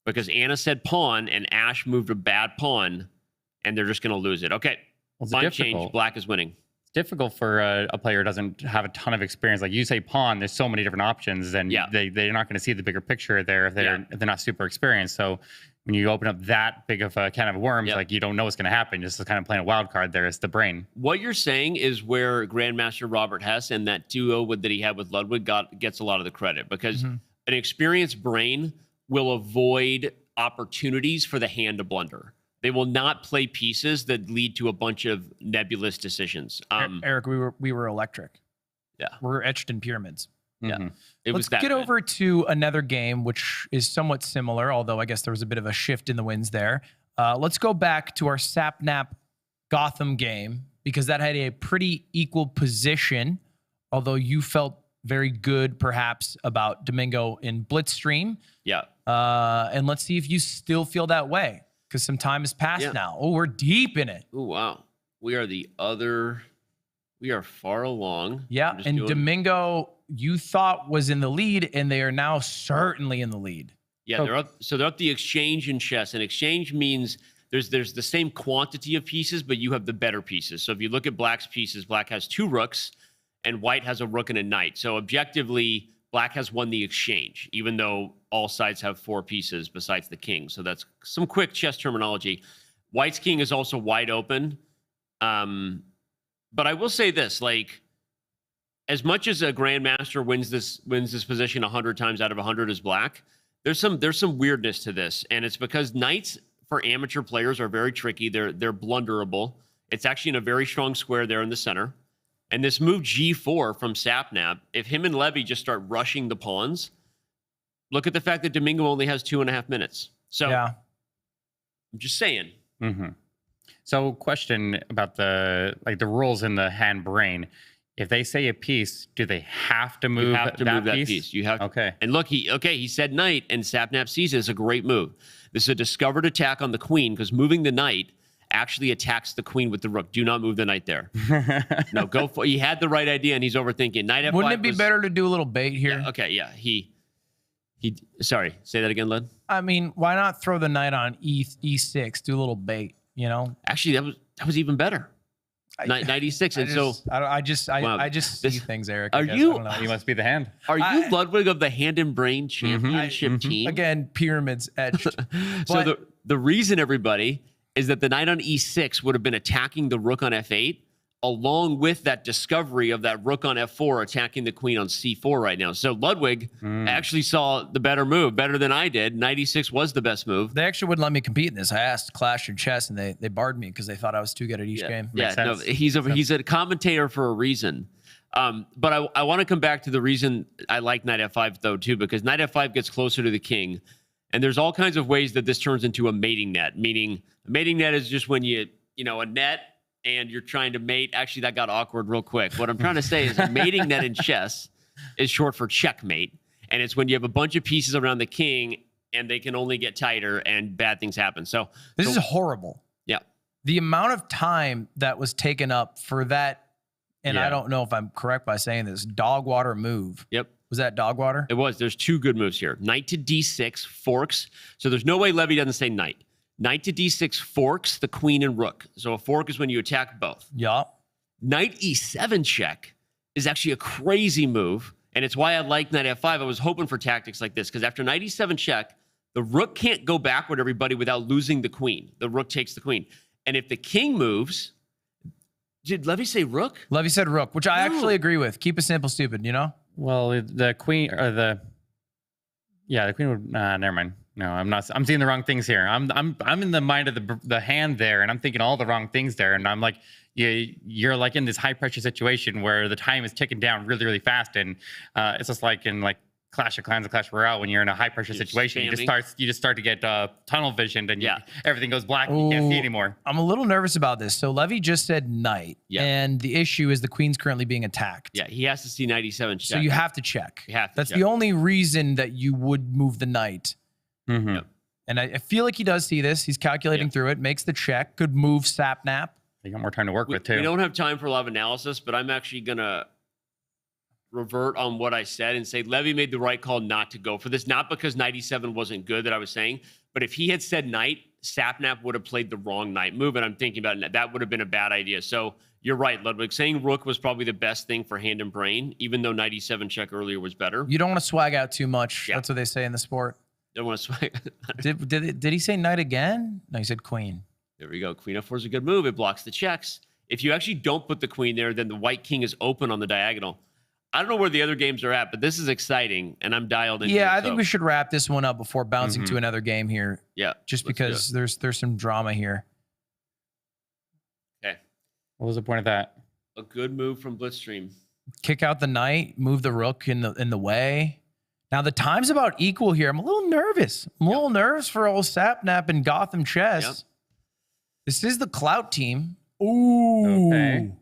because Anna said pawn and Ash moved a bad pawn, and they're just going to lose it. Okay, Well, it's fine difficult. change. Black is winning. It's difficult for a player who doesn't have a ton of experience. Like you say pawn, there's so many different options, and Yeah. they're not going to see the bigger picture there if they're not super experienced. So when you open up that big of a can of worms, like you don't know what's going to happen. Just kind of playing a wild card there. It's the brain. What you're saying is where Grandmaster Robert Hess and that duo that he had with Ludwig gets a lot of the credit, because an experienced brain will avoid opportunities for the hand to blunder. They will not play pieces that lead to a bunch of nebulous decisions. Eric, we were electric. Yeah. We're etched in pyramids. Yeah. It Let's was that get good. over to another game, which is somewhat similar, although I guess there was a bit of a shift in the winds there. Let's go back to our Sapnap Gotham game, because that had a pretty equal position, although you felt very good perhaps about Domingo in Blitzstream. Yeah. And let's see if you still feel that way, because some time has passed now. Oh, we're deep in it. Oh, wow. We are far along. Yeah. I'm just And doing- Domingo, you thought was in the lead, and they are now certainly in the lead. Yeah, they're up. So they're up the exchange in chess, and exchange means there's the same quantity of pieces, but you have the better pieces. So if you look at Black's pieces, Black has 2 rooks, and White has a rook and a knight. So objectively, Black has won the exchange, even though all sides have 4 pieces besides the king. So that's some quick chess terminology. White's king is also wide open. But I will say this, like, as much as a grandmaster wins this position 100 times out of 100 as Black, there's some weirdness to this, and it's because knights for amateur players are very tricky. They're blunderable. It's actually in a very strong square there in the center. And this move G4 from Sapnap, if him and Levy just start rushing the pawns, look at the fact that Domingo only has 2.5 minutes. So Yeah. I'm just saying. Mm-hmm. So, question about the rules in the hand brain. If they say a piece, do they have to move, You have to move that piece. You have Okay. And look, he said knight, and Sapnap sees it as a great move. This is a discovered attack on the queen, because moving the knight actually attacks the queen with the rook. Do not move the knight there. No, go for. He had the right idea, and he's overthinking. Knight F5. Wouldn't it be better to do a little bait here? Yeah, okay, yeah. He. Sorry, say that again, Led. I mean, why not throw the knight on E6, do a little bait, you know? Actually, that was even better. Knight E6, and I just see this- things, Eric. Are I guess. you- I don't know. You must be the hand. Are you Ludwig of the Hand and Brain Championship team? Again, pyramids etched. So But- the reason, everybody, is that the knight on E6 would have been attacking the rook on F8, along with that discovery of that rook on F4 attacking the queen on C4 right now. So Ludwig actually saw the better move, better than I did. Knight E6 was the best move. They actually wouldn't let me compete in this. I asked Clash and Chess, and they barred me because they thought I was too good at each game. Yeah, Makes no, sense. he's a commentator for a reason. But I want to come back to the reason I like Knight F5 though too, because Knight F5 gets closer to the king, and there's all kinds of ways that this turns into a mating net. Meaning, a mating net is just when a net and you're trying to mate. Actually, that got awkward real quick. What I'm trying to say is a mating net in chess is short for checkmate, and it's when you have a bunch of pieces around the king and they can only get tighter and bad things happen. So This is horrible. yeah. The amount of time that was taken up for that, and I Yeah. don't know if I'm correct by saying this, dog water move. Yep. Was that dog water? It was. There's 2 good moves here. Knight to d6, forks. So there's no way Levy doesn't say knight. Knight to d6 forks the queen and rook. So a fork is when you attack both. Yup. Knight e7 check is actually a crazy move. And it's why I like knight f5. I was hoping for tactics like this because after knight e7 check, the rook can't go backward, everybody, without losing the queen. The rook takes the queen. And if the king moves, did Levy say rook? Levy said rook, which I actually agree with. Keep it simple, stupid, you know? Well, the queen or the queen would never mind. No, I'm not. I'm seeing the wrong things here. I'm in the mind of the hand there, and I'm thinking all the wrong things there. And I'm like, you're like in this high pressure situation where the time is ticking down really, really fast, and it's just like in like Clash of Clans and Clash Royale when you're in a high pressure situation, you just start to get tunnel visioned, and everything goes black. And you can't see anymore. I'm a little nervous about this. So Levy just said knight, and the issue is the queen's currently being attacked. Yeah, he has to see knight e7 check. So you have to check. That's check. the only reason that you would move the knight. Mm-hmm. Yep. And I feel like he does see this. He's calculating through it, makes the check. Good move, sapnap. You got more time to work with too. We don't have time for a lot of analysis, but I'm actually gonna revert on what I said and say Levy made the right call not to go for this. Not because knight e7 wasn't good that I was saying, but if he had said knight, sapnap would have played the wrong knight move. And I'm thinking about it, that would have been a bad idea. So you're right, Ludwig. Saying rook was probably the best thing for hand and brain, even though knight e7 check earlier was better. You don't want to swag out too much. That's what they say in the sport. Don't want to swag. Did he say knight again? No, he said queen. There we go. Queen f4 is a good move. It blocks the checks. If you actually don't put the queen there, then the white king is open on the diagonal. I don't know where the other games are at, but this is exciting, and I'm dialed in. Yeah, I think we should wrap this one up before bouncing to another game here. Yeah, just because there's some drama here. Okay. What was the point of that? A good move from Blitzstream. Kick out the knight, move the rook in the way. Now the time's about equal here. I'm a little nervous. I'm a little nervous for old Sapnap and Gotham Chess. Yep. This is the Clout team. Ooh. Okay.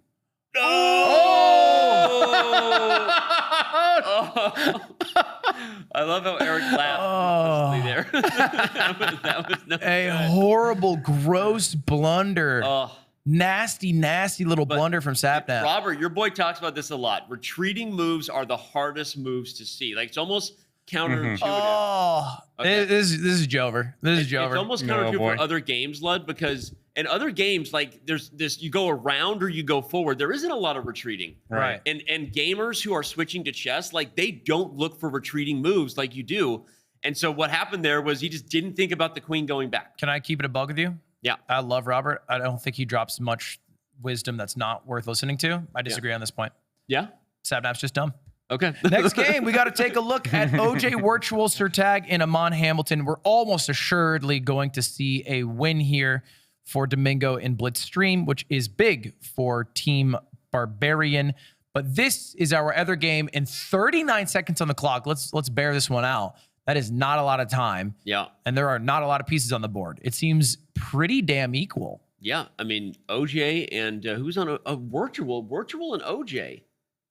I love how Eric laughed there. that was no a good. horrible, gross blunder. Nasty little blunder from Sapnap. Robert, your boy talks about this a lot. Retreating moves are the hardest moves to see. Like it's almost counterintuitive. Oh, Okay. This is Jover. This is Jover. It's almost counterintuitive for other games, Lud, because in other games, like there's this, you go around or you go forward. There isn't a lot of retreating. Right. And gamers who are switching to chess, like they don't look for retreating moves like you do. And so what happened there was he just didn't think about the queen going back. Can I keep it a bug with you? Yeah. I love Robert. I don't think he drops much wisdom that's not worth listening to. I disagree on this point. Yeah. Sapnap's just dumb. Okay. Next game, we got to take a look at OJ Virtual Surtag and Amon Hamilton. We're almost assuredly going to see a win here for Domingo in Blitzstream, which is big for Team Barbarian. But this is our other game in 39 seconds on the clock. Let's bear this one out. That is not a lot of time. Yeah. And there are not a lot of pieces on the board. It seems pretty damn equal. Yeah. I mean, OJ and who's on a virtual and OJ.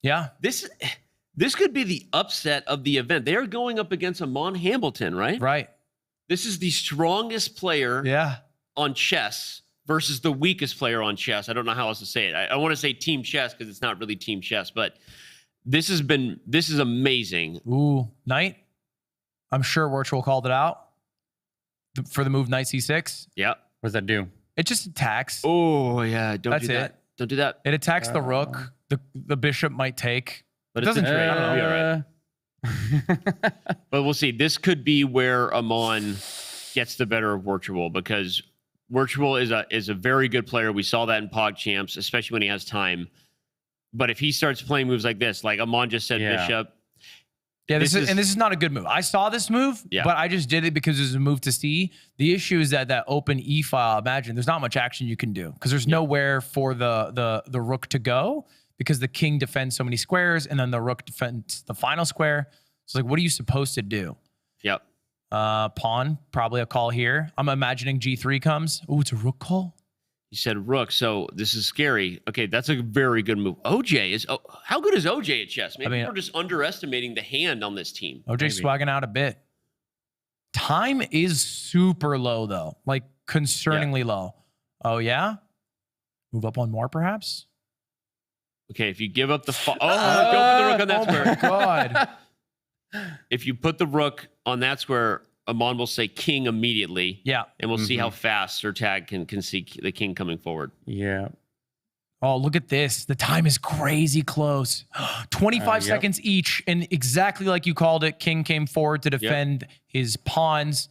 Yeah. This could be the upset of the event. They are going up against Amon Hamilton, right? Right. This is the strongest player on chess versus the weakest player on chess. I don't know how else to say it. I want to say team chess because it's not really team chess, but this is amazing. Ooh, knight. I'm sure Virtual called it out for the move knight c6. Yeah. What does that do? It just attacks. Oh, yeah. Don't That's do that. it. Don't do that. It attacks the rook. The bishop might take. But It doesn't it's trade. I don't know. But we'll see. This could be where Amon gets the better of Virtual because Virtual is a very good player. We saw that in Pog Champs, especially when he has time. But if he starts playing moves like this, like Amon just said, bishop. Yeah, this is not a good move. I saw this move, but I just did it because it was a move to see. The issue is that open E file, imagine there's not much action you can do because there's nowhere for the rook to go because the king defends so many squares and then the rook defends the final square. So like, what are you supposed to do? Yep. Pawn, probably a call here. I'm imagining G3 comes. Oh, it's a rook call. You said rook, so this is scary. Okay, that's a very good move. OJ is how good is OJ at chess? Maybe we're just underestimating the hand on this team. OJ's swagging out a bit. Time is super low though, like concerningly low. Oh yeah, move up one more perhaps. Okay, if you give up the don't put the rook on that square. Oh my god. if you put the rook on that square, Amon will say king immediately. Yeah. And we'll see how fast Sir Tag can see the king coming forward. Yeah. Oh, look at this. The time is crazy close. 25 seconds each. And exactly like you called it, king came forward to defend his pawns.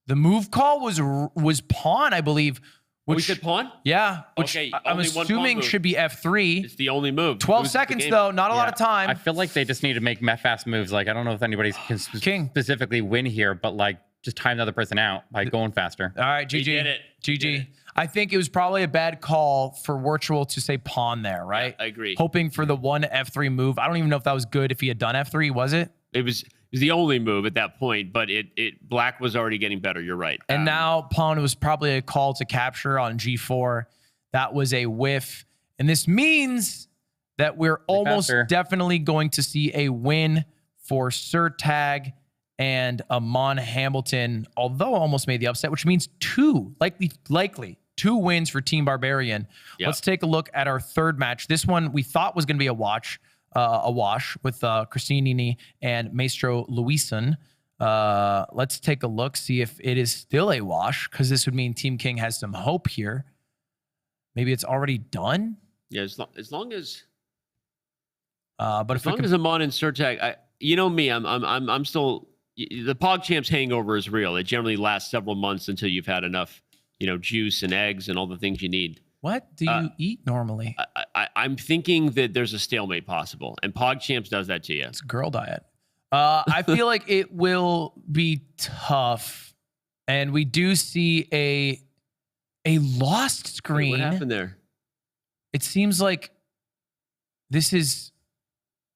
The move call was pawn, I believe. We said pawn? Yeah. Which Okay, I'm only one pawn assuming move. should be F3. It's the only move. 12 Loses the seconds, game. though. Not a lot of time. I feel like they just need to make fast moves. Like, I don't know if anybody can King. specifically win here, but like just time the other person out by going faster. All right, GG. did it. GG. I think it was probably a bad call for Virtual to say pawn there, right? I agree. Hoping for the one F3 move. I don't even know if that was good if he had done F3, was it? It was the only move at that point, but black was already getting better. You're right. And now pawn was probably a call to capture on G4. That was a whiff. And this means that we're almost faster. definitely going to see a win for Sir Tag and Amon Hamilton, although almost made the upset, which means likely two wins for Team Barbarian. Yep. Let's take a look at our third match. This one we thought was going to be a wash with Christinini and Maestro Luisan. Let's take a look, see if it is still a wash, because this would mean Team King has some hope here. Maybe it's already done. Yeah, as long as But as long as Amon and Sir Tag, you know me, I'm still the PogChamps hangover is real. It generally lasts several months until you've had enough, juice and eggs and all the things you need. What do you eat normally? I'm thinking that there's a stalemate possible, and PogChamps does that to you. It's a girl diet. I feel like it will be tough, and we do see a lost Wait, screen. what happened there? It seems like this is,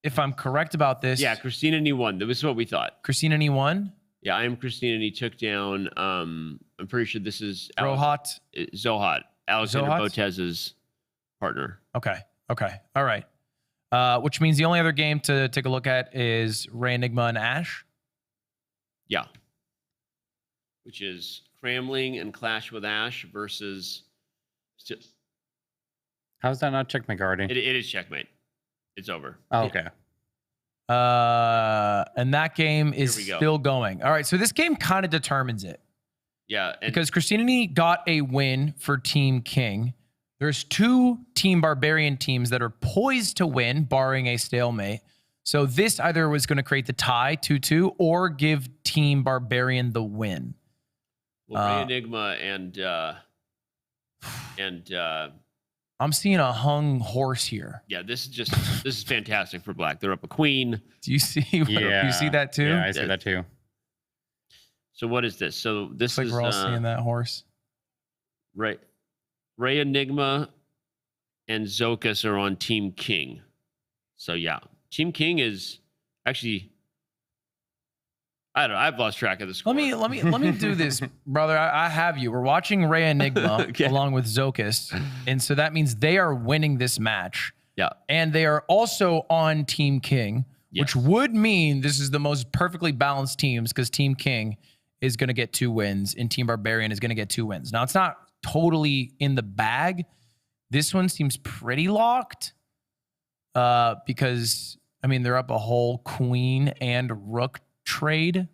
if I'm correct about this. Yeah, Christinini won. This is what we thought. Christinini won. Yeah, I am Christinini took down. I'm pretty sure this is Rohat. Zohat, Alexander Zohat? Botez's partner. Okay. All right. Which means the only other game to take a look at is Ray Enigma and Ash. Yeah. Which is Cramling and Clash with Ash versus. How's that not checkmate already? It is checkmate. It's over. Oh, okay. And that game is Here we go. still going. All right. So this game kind of determines it. Yeah. And Because Christinini got a win for Team King. There's two Team Barbarian teams that are poised to win, barring a stalemate. So this either was going to create the tie 2-2 or give Team Barbarian the win. Ray Enigma and I'm seeing a hung horse here. yeah, this is fantastic for black. They're up a queen. Do you see? Yeah. Do you see that too? Yeah, I see that too. So what is this? So this It's like is we're all seeing that horse. Ray Enigma and Zokas are on Team King. So yeah, Team King is actually. I don't know. I've lost track of the score. Let me do this, brother. I have you. We're watching Ray Enigma Okay. along with Zokas, and so that means they are winning this match. Yeah. And they are also on Team King, which Yes. would mean this is the most perfectly balanced teams because Team King is going to get 2 wins and Team Barbarian is going to get 2 wins. Now, it's not totally in the bag. This one seems pretty locked because, I mean, they're up a whole queen and rook trade.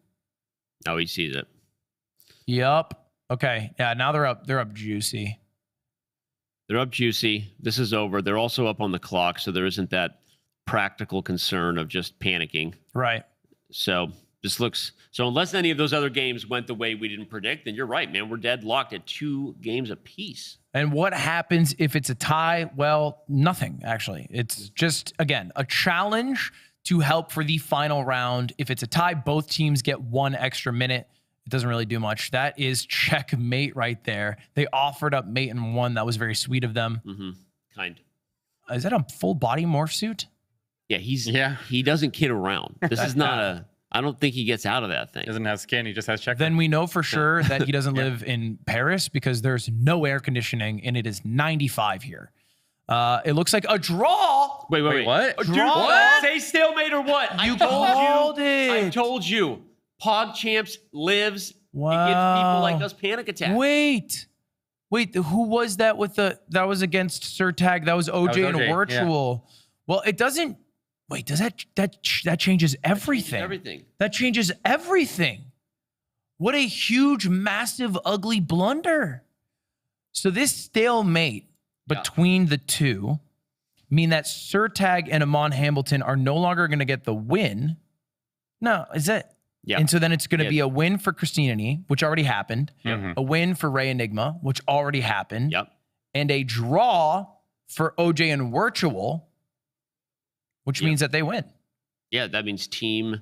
Oh, he sees it. Yup. Okay. Yeah, now they're up juicy. They're up juicy. This is over. They're also up on the clock, so there isn't that practical concern of just panicking. Right. So this looks so unless any of those other games went the way we didn't predict, then you're right, man. We're deadlocked at 2 games apiece. And what happens if it's a tie? Well, nothing, actually. It's just, again, a challenge to help for the final round. If it's a tie, both teams get 1 extra minute. It doesn't really do much. That is checkmate right there. They offered up mate and won. That was very sweet of them. Mm-hmm. Kind. Is that a full body morph suit? Yeah, he doesn't kid around. This is not I don't think he gets out of that thing. Doesn't have skin. He just has checkmate. Then we know for sure that he doesn't live in Paris because there's no air conditioning and it is 95 here. It looks like a draw. Wait. What? Dude, Draw? what? Say stalemate or what? You called I it. told you. PogChamps lives. Wow. It gives people like us panic attacks. Wait, who was that with that was against Sir Tag? That was OJ and OJ, Virtual. Well, it doesn't Wait, does that changes everything? Everything. That changes everything. What a huge, massive, ugly blunder. So this stalemate between the two mean that Surtag and Amon Hamilton are no longer going to get the win. No, is that? Yeah. And so then it's going to be a win for Christinini, which already happened. Mm-hmm. A win for Ray Enigma, which already happened. Yep. And a draw for OJ and Virtual, which means that they win. Yeah, that means Team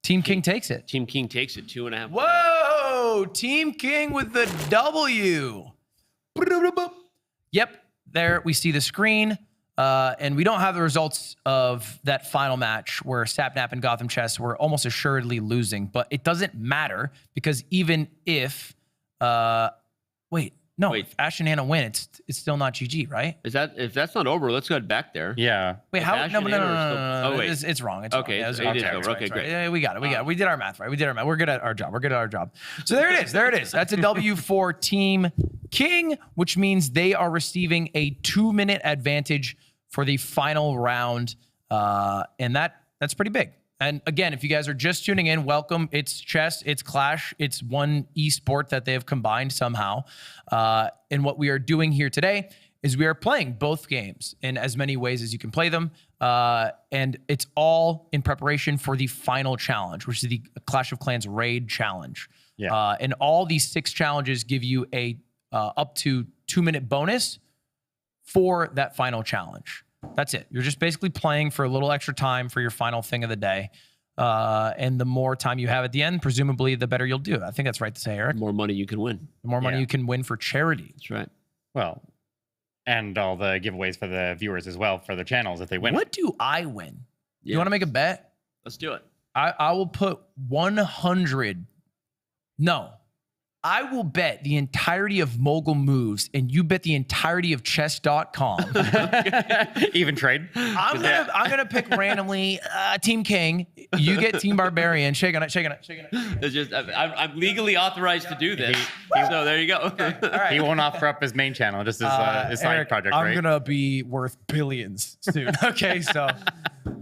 King takes it. Team King takes it 2.5. Whoa! Team King with the W. Yep, there we see the screen. And we don't have the results of that final match where Sapnap and Gotham Chess were almost assuredly losing, but it doesn't matter because even if, if Ash and Hannah win, it's still not GG, right? If that's not over, let's go back there. Yeah. Wait, If how? Ash No, and no, no, Hannah no, are no, still- no, no. Oh, wait. It's wrong. It's Okay, wrong. it is Right, over. right, Okay, right. great. Yeah, we got it. We did our math right. We're good at our job. So there it is. That's a W for Team King, which means they are receiving a 2-minute advantage for the final round. And that's pretty big. And again, if you guys are just tuning in, welcome. It's chess, it's Clash, it's one esport that they have combined somehow. And what we are doing here today is we are playing both games in as many ways as you can play them. And it's all in preparation for the final challenge, which is the Clash of Clans Raid Challenge. Yeah. And all these 6 challenges give you a up to 2-minute bonus for that final challenge. That's it. You're just basically playing for a little extra time for your final thing of the day. And the more time you have at the end, presumably the better you'll do. I think that's right to say, Eric. The more money you can win. The more money you can win for charity. That's right. Well, and all the giveaways for the viewers as well for their channels if they win. What do I win? Yeah. You want to make a bet? Let's do it. I will put 100. No. I will bet the entirety of Mogul Moves and you bet the entirety of chess.com. Even trade. I'm gonna pick randomly Team King. You get Team Barbarian. Shake on it. It's just I'm legally authorized to do this. So there you go. All right. He won't offer up his main channel, just his side Eric, project, I'm right? gonna be worth billions soon. Okay, so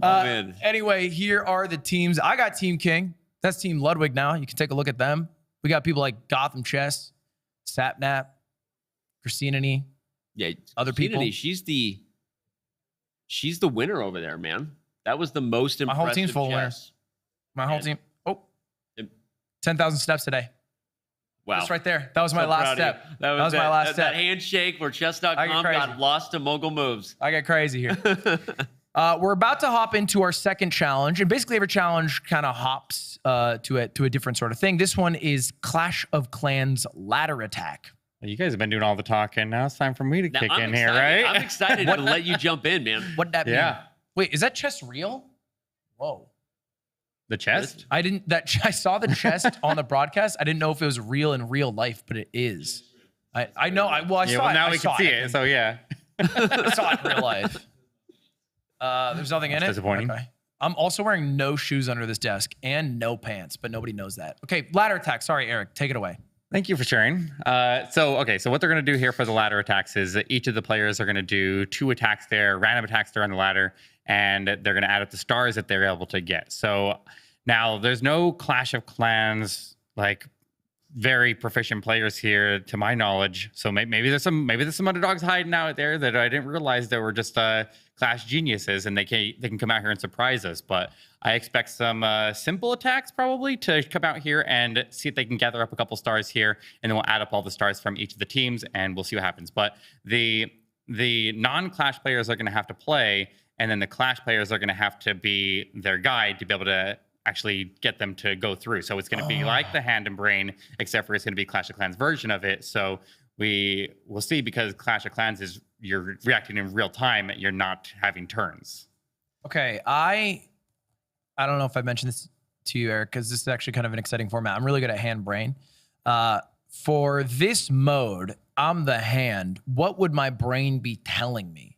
Man. anyway, here are the teams. I got Team King. That's Team Ludwig now. You can take a look at them. We got people like Gotham Chess, Sapnap, Christinini. Yeah, Other people. Christinini, she's the winner over there, man. That was the most My impressive whole team's full of chess. My whole team. Oh, 10,000 steps today. Wow. That's right there. That was my So last proud of step. you. That was my last step. That handshake where chess.com I get crazy. got lost to Mogul Moves. I got crazy here. We're about to hop into our second challenge, and basically every challenge kind of hops to a different sort of thing. This one is Clash of Clans Ladder Attack. Well, you guys have been doing all the talking. Now it's time for me to Now, kick I'm in here, excited. right? I'm excited to let you jump in, man. What'd that mean? Yeah. Wait, is that chest real? Whoa. The chest? I saw the chest on the broadcast. I didn't know if it was real in real life, but it is. I know. I saw it. Now I we saw can see it. So yeah. I saw it in real life. There's nothing in it. Disappointing. Okay. I'm also wearing no shoes under this desk and no pants, but nobody knows that. Okay, ladder attack. Sorry, Eric. Take it away. Thank you for sharing. So what they're going to do here for the ladder attacks is that each of the players are going to do 2 attacks there, random attacks there on the ladder, and they're going to add up the stars that they're able to get. So now there's no Clash of Clans, like very proficient players here to my knowledge. So maybe there's some underdogs hiding out there that I didn't realize they were just Clash geniuses and they can come out here and surprise us. But I expect some simple attacks probably to come out here and see if they can gather up a couple stars here, and then we'll add up all the stars from each of the teams and we'll see what happens. But the non-Clash players are going to have to play, and then the Clash players are going to have to be their guide to be able to actually get them to go through. So it's going to be like the Hand and Brain, except for it's going to be Clash of Clans version of it. So we will see, because Clash of Clans is you're reacting in real time. You're not having turns. Okay, I don't know if I mentioned this to you, Eric, because this is actually kind of an exciting format. I'm really good at Hand Brain. For this mode, I'm the hand. What would my brain be telling me?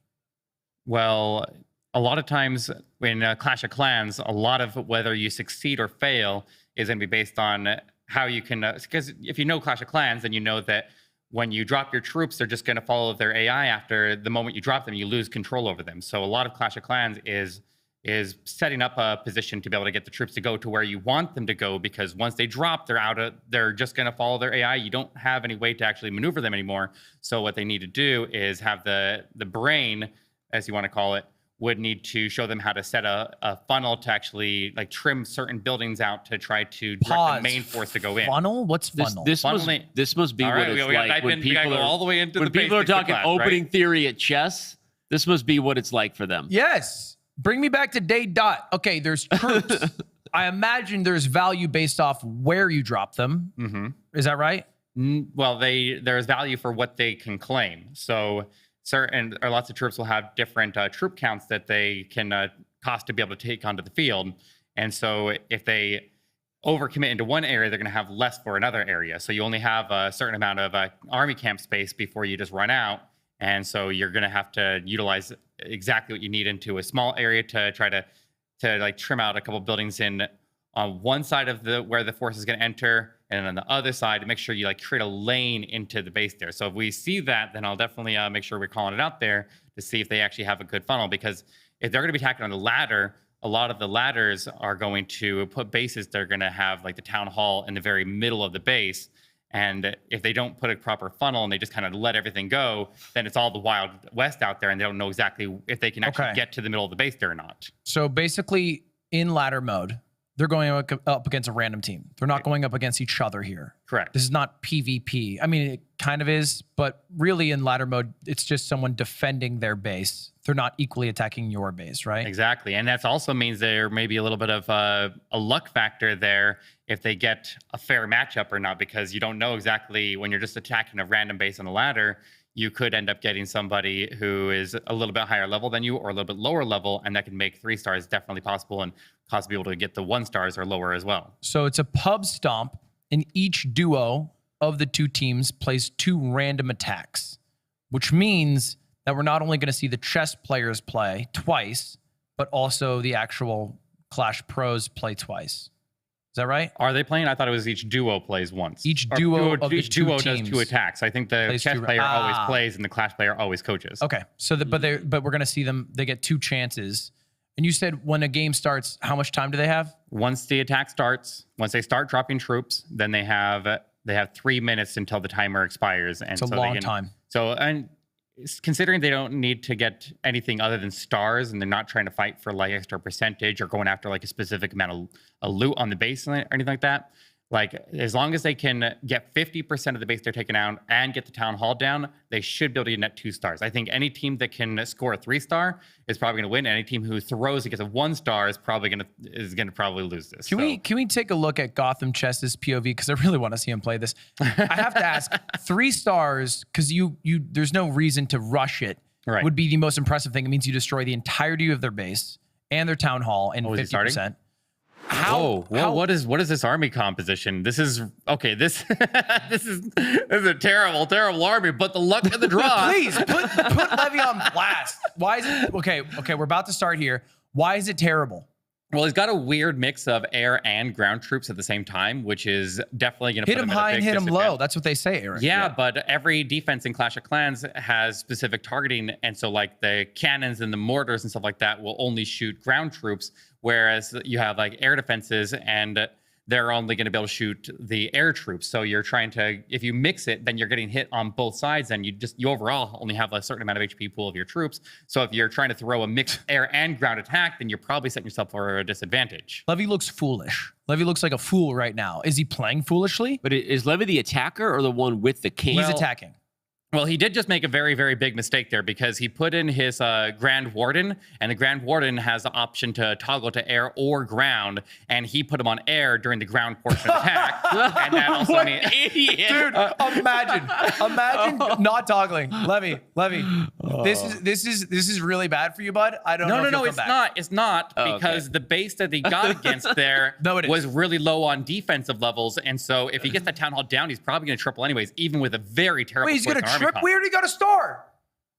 Well, a lot of times in Clash of Clans, a lot of whether you succeed or fail is going to be based on how you can, because if you know Clash of Clans, then you know that when you drop your troops, they're just going to follow their AI. After the moment you drop them, you lose control over them. So a lot of Clash of Clans is is setting up a position to be able to get the troops to go to where you want them to go, because once they drop, they're just going to follow their AI. You don't have any way to actually maneuver them anymore. So what they need to do is have the brain, as you want to call it, would need to show them how to set a funnel to actually like trim certain buildings out to try to direct the main force to go in. Funnel? What's funnel? This must be what it's like when people are all the way into when people are talking opening theory at chess. This must be what it's like for them. Yes. Bring me back to day dot. Okay, there's troops. I imagine there's value based off where you drop them. Mm-hmm. Is that right? Well, there's value for what they can claim. So certain or lots of troops will have different troop counts that they can cost to be able to take onto the field. And so if they overcommit into one area, they're going to have less for another area. So you only have a certain amount of army camp space before you just run out. And so you're going to have to utilize exactly what you need into a small area to try to like trim out a couple buildings in on one side of where the force is going to enter, and on the other side to make sure you like create a lane into the base there. So if we see that, then I'll definitely make sure we're calling it out there to see if they actually have a good funnel, because if they're going to be attacking on the ladder, a lot of the ladders are going to put bases that are going to have like the town hall in the very middle of the base. And if they don't put a proper funnel and they just kind of let everything go, then it's all the Wild West out there, and they don't know exactly if they can actually get to the middle of the base there or not. So basically, in ladder mode, they're going up against a random team. They're not going up against each other here. Correct. This is not PvP. I mean, it kind of is, but really in ladder mode, it's just someone defending their base. They're not equally attacking your base, right? Exactly. And that also means there may be a little bit of a luck factor there if they get a fair matchup or not, because you don't know exactly when you're just attacking a random base on the ladder. You could end up getting somebody who is a little bit higher level than you or a little bit lower level, and that can make 3 stars definitely possible and cause people to get the 1 stars or lower as well. So it's a pub stomp, and each duo of the 2 teams plays 2 random attacks, which means that we're not only going to see the chess players play twice, but also the actual Clash pros play twice. Is that right? Are they playing? I thought it was each duo plays once. Each duo of the 2 duo teams does 2 attacks. I think the chess player always plays and the Clash player always coaches. Okay, so but we're going to see them. They get 2 chances. And you said when a game starts, how much time do they have? Once the attack starts, once they start dropping troops, then they have 3 minutes until the timer expires. And it's a long time. So, and considering they don't need to get anything other than stars, and they're not trying to fight for like extra percentage or going after like a specific amount of loot on the base or anything like that, like as long as they can get 50% of the base they're taking out and get the town hall down, they should be able to get net 2 stars. I think any team that can score a 3-star is probably going to win. Any team who throws and gets a 1-star is probably going to probably lose this. Can we take a look at Gotham Chess's POV, because I really want to see him play this. I have to ask, 3 stars, because there's no reason to rush it. Right. Would be the most impressive thing. It means you destroy the entirety of their base and their town hall in 50%. What is this army composition? This is okay. This is a terrible army. But the luck of the draw. Please put Levy on blast. Why is it okay? We're about to start here. Why is it terrible? Well, he's got a weird mix of air and ground troops at the same time, which is definitely going to hit him high and hit him low. That's what they say, Aaron. Yeah, but every defense in Clash of Clans has specific targeting, and so like the cannons and the mortars and stuff like that will only shoot ground troops, whereas you have like air defenses and they're only going to be able to shoot the air troops. So you're trying to, if you mix it, then you're getting hit on both sides, and you overall only have a certain amount of HP pool of your troops. So if you're trying to throw a mixed air and ground attack, then you're probably setting yourself for a disadvantage. Levy looks foolish. Levy looks like a fool right now. Is he playing foolishly? But is Levy the attacker or the one with the king? He's attacking. Well, he did just make a very, very big mistake there, because he put in his Grand Warden, and the Grand Warden has the option to toggle to air or ground, and he put him on air during the ground portion of the attack. And that also what an idiot. Dude, imagine not toggling. Levy. This is really bad for you, bud. I don't know. No, it's not. It's not, because the base that he got against there was really low on defensive levels, and so if he gets that town hall down, he's probably going to triple anyways, even with a very terrible. Wait, he's going to trip? We already got a star.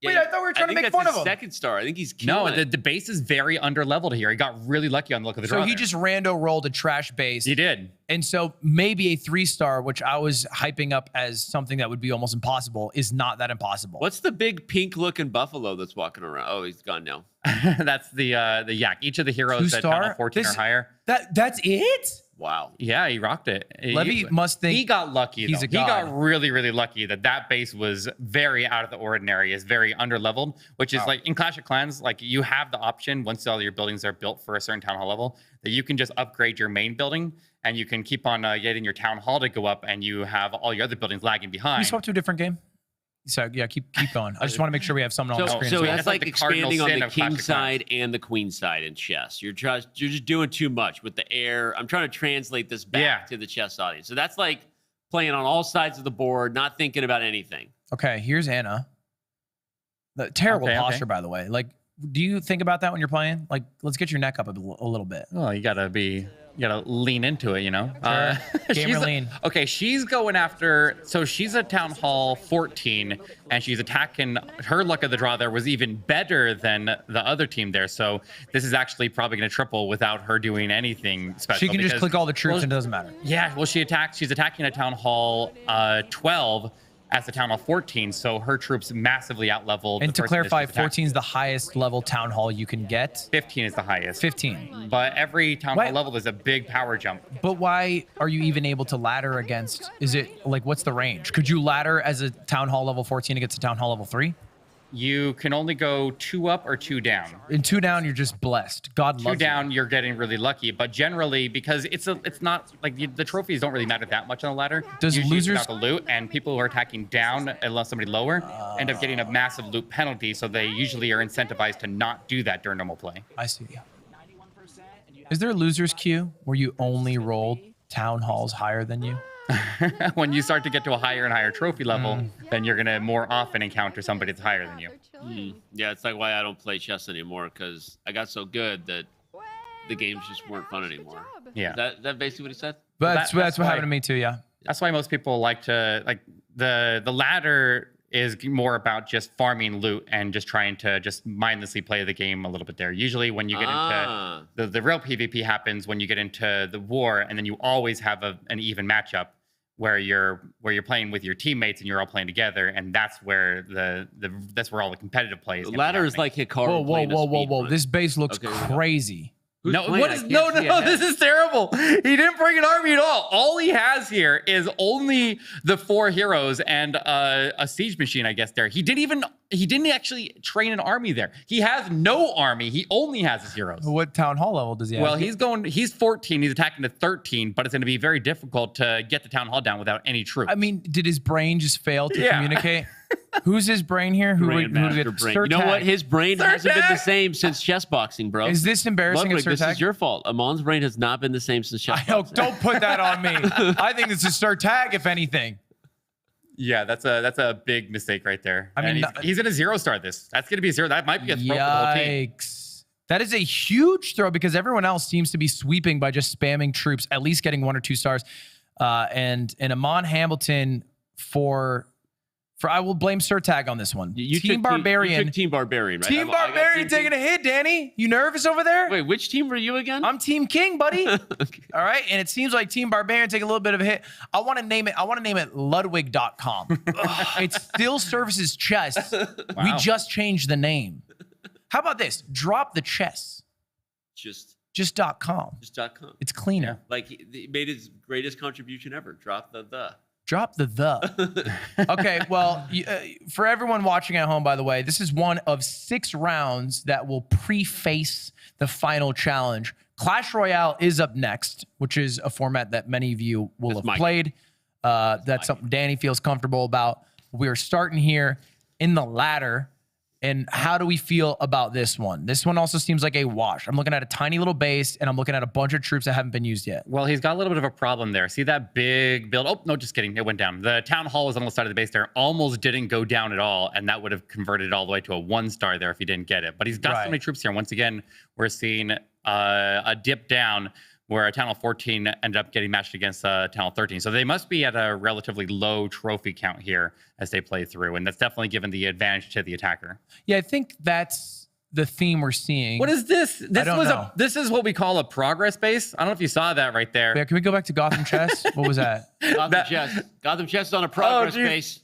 Yeah, wait, I thought we were trying to make fun of him. 2nd star. I think he's killing the base is very under leveled here. He got really lucky on the look of the draw. So he just rando rolled a trash base. He did. And so maybe a 3-star, which I was hyping up as something that would be almost impossible, is not that impossible. What's the big pink looking buffalo that's walking around? Oh, he's gone now. That's the yak. Each of the heroes that Two-star? Town Hall 14 or higher. That's it? Wow. Yeah, he rocked it. Levy must think he got lucky. he's Though. a He got god. really, really lucky that base was very out of the ordinary, is very underleveled, which is like in Clash of Clans, like you have the option once all your buildings are built for a certain town hall level that you can just upgrade your main building and you can keep on getting your town hall to go up and you have all your other buildings lagging behind. Can we swap to a different game? So yeah, keep going. I just want to make sure we have someone on the screen. So as well. that's like like the cardinal expanding on sin the of Clash king of side and the queen side in chess. You're just doing too much with the air. I'm trying to translate this back to the chess audience. So that's like playing on all sides of the board, not thinking about anything. Okay, here's Anna. The terrible posture, by the way. Like, do you think about that when you're playing? Like, let's get your neck up a little bit. Well, you gotta lean into it, you know. Gamer lean. Okay, she's going after. So she's at Town Hall 14, and she's attacking. Her luck of the draw there was even better than the other team there. So this is actually probably going to triple without her doing anything special. She can just click all the troops and it doesn't matter. Yeah, well, she's attacking at Town Hall 12 as the Town Hall 14, so her troops massively outleveled. And to clarify, 14 is the highest level town hall you can get. 15 is the highest. 15. But every town hall level is a big power jump. But why are you even able to ladder against? Is it like, what's the range? Could you ladder as a town hall level 14 to get to town hall level 3? You can only go 2 up or 2 down. In 2 down, you're just blessed. God loves 2 down, you're getting really lucky. But generally, because it's not like the trophies don't really matter that much on the ladder. Does Usually it's losers about the loot, and people who are attacking down unless somebody lower end up getting a massive loot penalty. So they usually are incentivized to not do that during normal play. I see. Is there a loser's queue where you only roll town halls higher than you? When you start to get to a higher and higher trophy level, then you're gonna more often encounter somebody that's higher than you. Yeah, it's like why I don't play chess anymore, because I got so good that the games just weren't fun anymore. Yeah. Is that basically what he said? But That's that's what why- happened to me too, yeah. That's why most people like to the ladder is more about just farming loot and just trying to just mindlessly play the game a little bit there. Usually when you get into the real PvP happens when you get into the war, and then you always have an even matchup where you're playing with your teammates and you're all playing together, and that's where that's where all the competitive plays. The ladder is like Hikaru. Whoa. This base looks crazy. Who's No, playing? what I is can't no, see ahead. this is terrible. He didn't bring an army at all. All he has here is only the 4 heroes and a siege machine, I guess. There, he didn't actually train an army there. He has no army. He only has his heroes. What town hall level does he have? Well, he's 14. He's attacking to 13, but it's going to be very difficult to get the town hall down without any troops. I mean, did his brain just fail to Yeah. communicate? Who's his brain here? Who we Grandmaster get? brain. You know what? His brain hasn't been the same since chess boxing, bro. Is this embarrassing? Ludwig, at this is your fault. Amon's brain has not been the same since chess I know, boxing. don't put that on me. I think this is Sir Tag, if anything. Yeah, that's a big mistake right there. I mean, and he's going to 0-star this. That's going to be a 0. That might be a throw for the whole team. Yikes. That is a huge throw because everyone else seems to be sweeping by just spamming troops, at least getting 1 or 2 stars. And Amon Hamilton for I will blame Sir Tag on this one. Team Barbarian. You took Team Barbarian, right? Team Barbarian taking a hit, Danny. You nervous over there? Wait, which team were you again? I'm Team King, buddy. Okay. All right. And it seems like Team Barbarian taking a little bit of a hit. I want to name it Ludwig.com. It still services chess. Wow. We just changed the name. How about this? Drop the chess. Just Just.com. .com. It's cleaner. Like he made his greatest contribution ever. Drop the. Drop the. Okay, well, for everyone watching at home, by the way, this is one of 6 rounds that will preface the final challenge. Clash Royale is up next, which is a format that many of you will have played. That's something Danny feels comfortable about. We are starting here in the ladder. And how do we feel about this one? This one also seems like a wash. I'm looking at a tiny little base, and I'm looking at a bunch of troops that haven't been used yet. Well, he's got a little bit of a problem there. See that big build? Oh, no, just kidding. It went down. The town hall was on the side of the base there. Almost didn't go down at all, and that would have converted it all the way to a 1-star there if he didn't get it. But he's got so many troops here. And once again, we're seeing a dip down where a Town Hall 14 ended up getting matched against Town Hall 13. So they must be at a relatively low trophy count here as they play through, and that's definitely given the advantage to the attacker. Yeah, I think that's the theme we're seeing. What is this? This don't know. This is what we call a progress base. I don't know if you saw that right there. Yeah, can we go back to Gotham Chess? What was that? Gotham Chess on a progress base.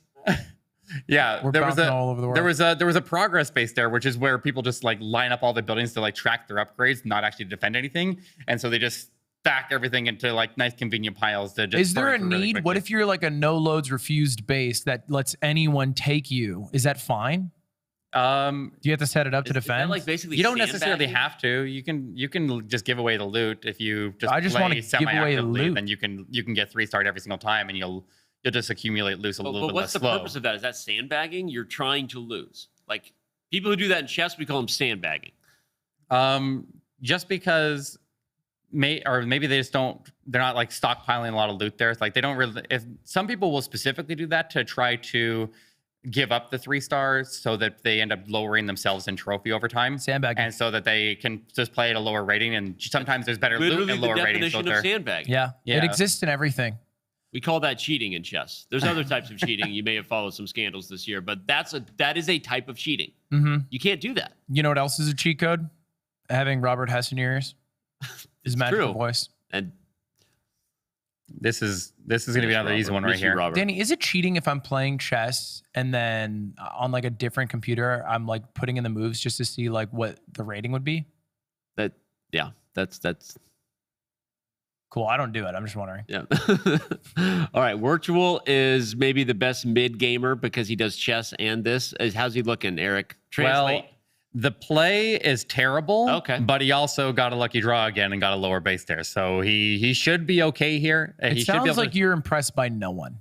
Yeah, We're bouncing all over the world. There was a progress base there, which is where people just like line up all the buildings to like track their upgrades, not actually defend anything, and so they just stack everything into like nice convenient piles to just. Is there a burn through really need? What quickly. if you're like a no loads refused base that lets anyone take you? Is that fine? Do you have to set it up to Is that defend? like basically You don't necessarily sandbagging? have to. You can just give away the loot if you just. I just play wanna give away the semi-actively, loot. Then you can get 3-starred every single time, and you'll just accumulate loot a little But bit what's less the slow. purpose of that? Is that sandbagging? You're trying to lose. Like people who do that in chess, we call them sandbagging. Just because maybe they just don't. They're not like stockpiling a lot of loot there. It's like they don't really. If some people will specifically do that to try to give up the 3 stars so that they end up lowering themselves in trophy over time, Sandbagging. and so that they can just play at a lower rating. And sometimes there's better loot Literally and the lower ratings. So definition of they're- sandbagging. Yeah, Yeah. it exists in everything. We call that cheating in chess. There's other types of cheating. You may have followed some scandals this year, but that is a type of cheating. Mm-hmm. You can't do that. You know what else is a cheat code? Having Robert Hess in your ears. His magical true. voice. And This is going to be another easy one right Miss you, here. Robert. Danny, is it cheating if I'm playing chess and then on like a different computer, I'm like putting in the moves just to see like what the rating would be? That's Cool. I don't do it. I'm just wondering. yeah. All right, Virtual is maybe the best mid gamer because he does chess and this. How's he looking, Eric? Translate. Well, the play is terrible. Okay. But he also got a lucky draw again and got a lower base there. So he should be okay here. It He should be sounds able like to, you're impressed by no one,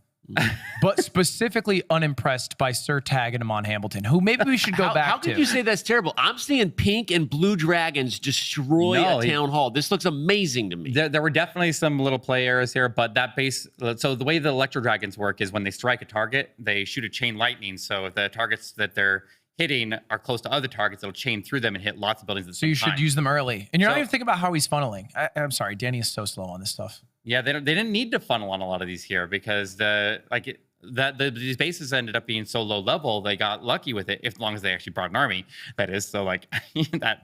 but specifically unimpressed by Sir Tag and Amon Hamilton, who maybe we should go back How to. could you say that's terrible? I'm seeing pink and blue dragons destroy No, a town hall. This looks amazing to me. there were definitely some little play errors here, but that base. So the way the Electro Dragons work is when they strike a target, they shoot a chain lightning. So if the targets that they're hitting are close to other targets, it'll chain through them and hit lots of buildings at the So same you time. should use them early. And you're not So- even thinking about how he's funneling. I'm sorry, Danny is so slow on this stuff. Yeah, they didn't need to funnel on a lot of these here because these bases ended up being so low level. They got lucky with it, as long as they actually brought an army. That is, so like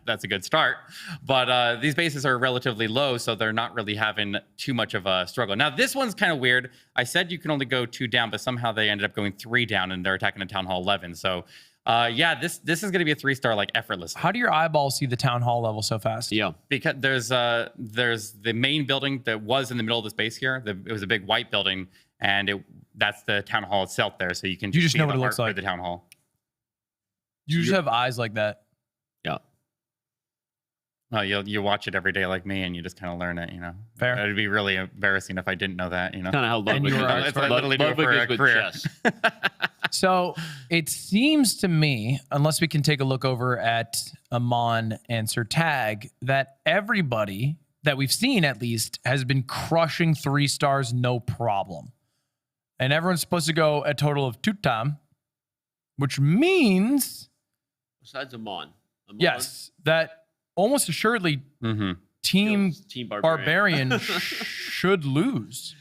that's a good start. But these bases are relatively low, so they're not really having too much of a struggle. Now this one's kind of weird. I said you can only go 2 down, but somehow they ended up going 3 down, and they're attacking a Town Hall 11. So yeah, this is going to be a 3-star like effortlessly. How do your eyeballs see the town hall level so fast? Yeah. Because there's the main building that was in the middle of the space here. It was a big white building, and that's the town hall itself there. So you can You just see know the what it looks art for like. the town hall. You just have eyes like that. Yeah. Well, you watch it every day like me, and you just kind of learn it. You know, Fair. It'd be really embarrassing if I didn't know that. You know, Kind of how Ludwig you is. are- It's like literally do it Ludwig for is a with career. chess. So it seems to me, unless we can take a look over at Amon and Sir Tag, that everybody that we've seen at least has been crushing 3 stars no problem. And everyone's supposed to go a total of 2 time, which means, Besides Amon. yes, that almost assuredly Mm-hmm. Team Team Barbarian. Barbarian should lose.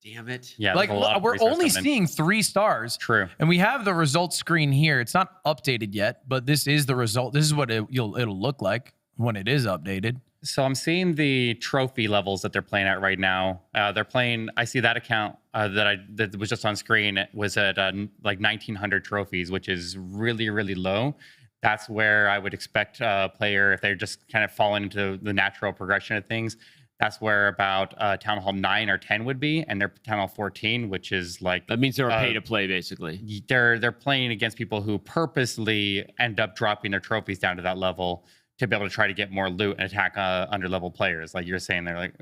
Damn it. Yeah, Like, there's a lot of we're resource only coming in. seeing 3 stars. True. And we have the results screen here. It's not updated yet, but this is the result. This is what it'll look like when it is updated. So I'm seeing the trophy levels that they're playing at right now. They're playing. I see that account that was just on screen. It was at like 1,900 trophies, which is really, really low. That's where I would expect a player, if they're just kind of falling into the natural progression of things, that's where about Town Hall 9 or 10 would be, and they're Town Hall 14, which is like That means they're a pay to play, basically. they're playing against people who purposely end up dropping their trophies down to that level to be able to try to get more loot and attack under level players. Like you're saying, they're like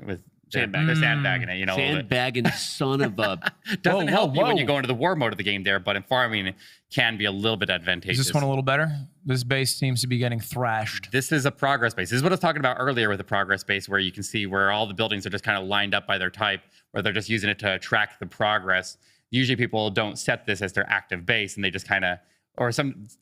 they're sandbagging it, you know. a little bit. Sandbagging son of a. Doesn't Whoa, help you when whoa. you go into the war mode of the game there, but in farming it can be a little bit advantageous. Is this one a little better? This base seems to be getting thrashed. This is a progress base. This is what I was talking about earlier with the progress base, where you can see where all the buildings are just kind of lined up by their type, where they're just using it to track the progress. Usually people don't set this as their active base, and they just kind of,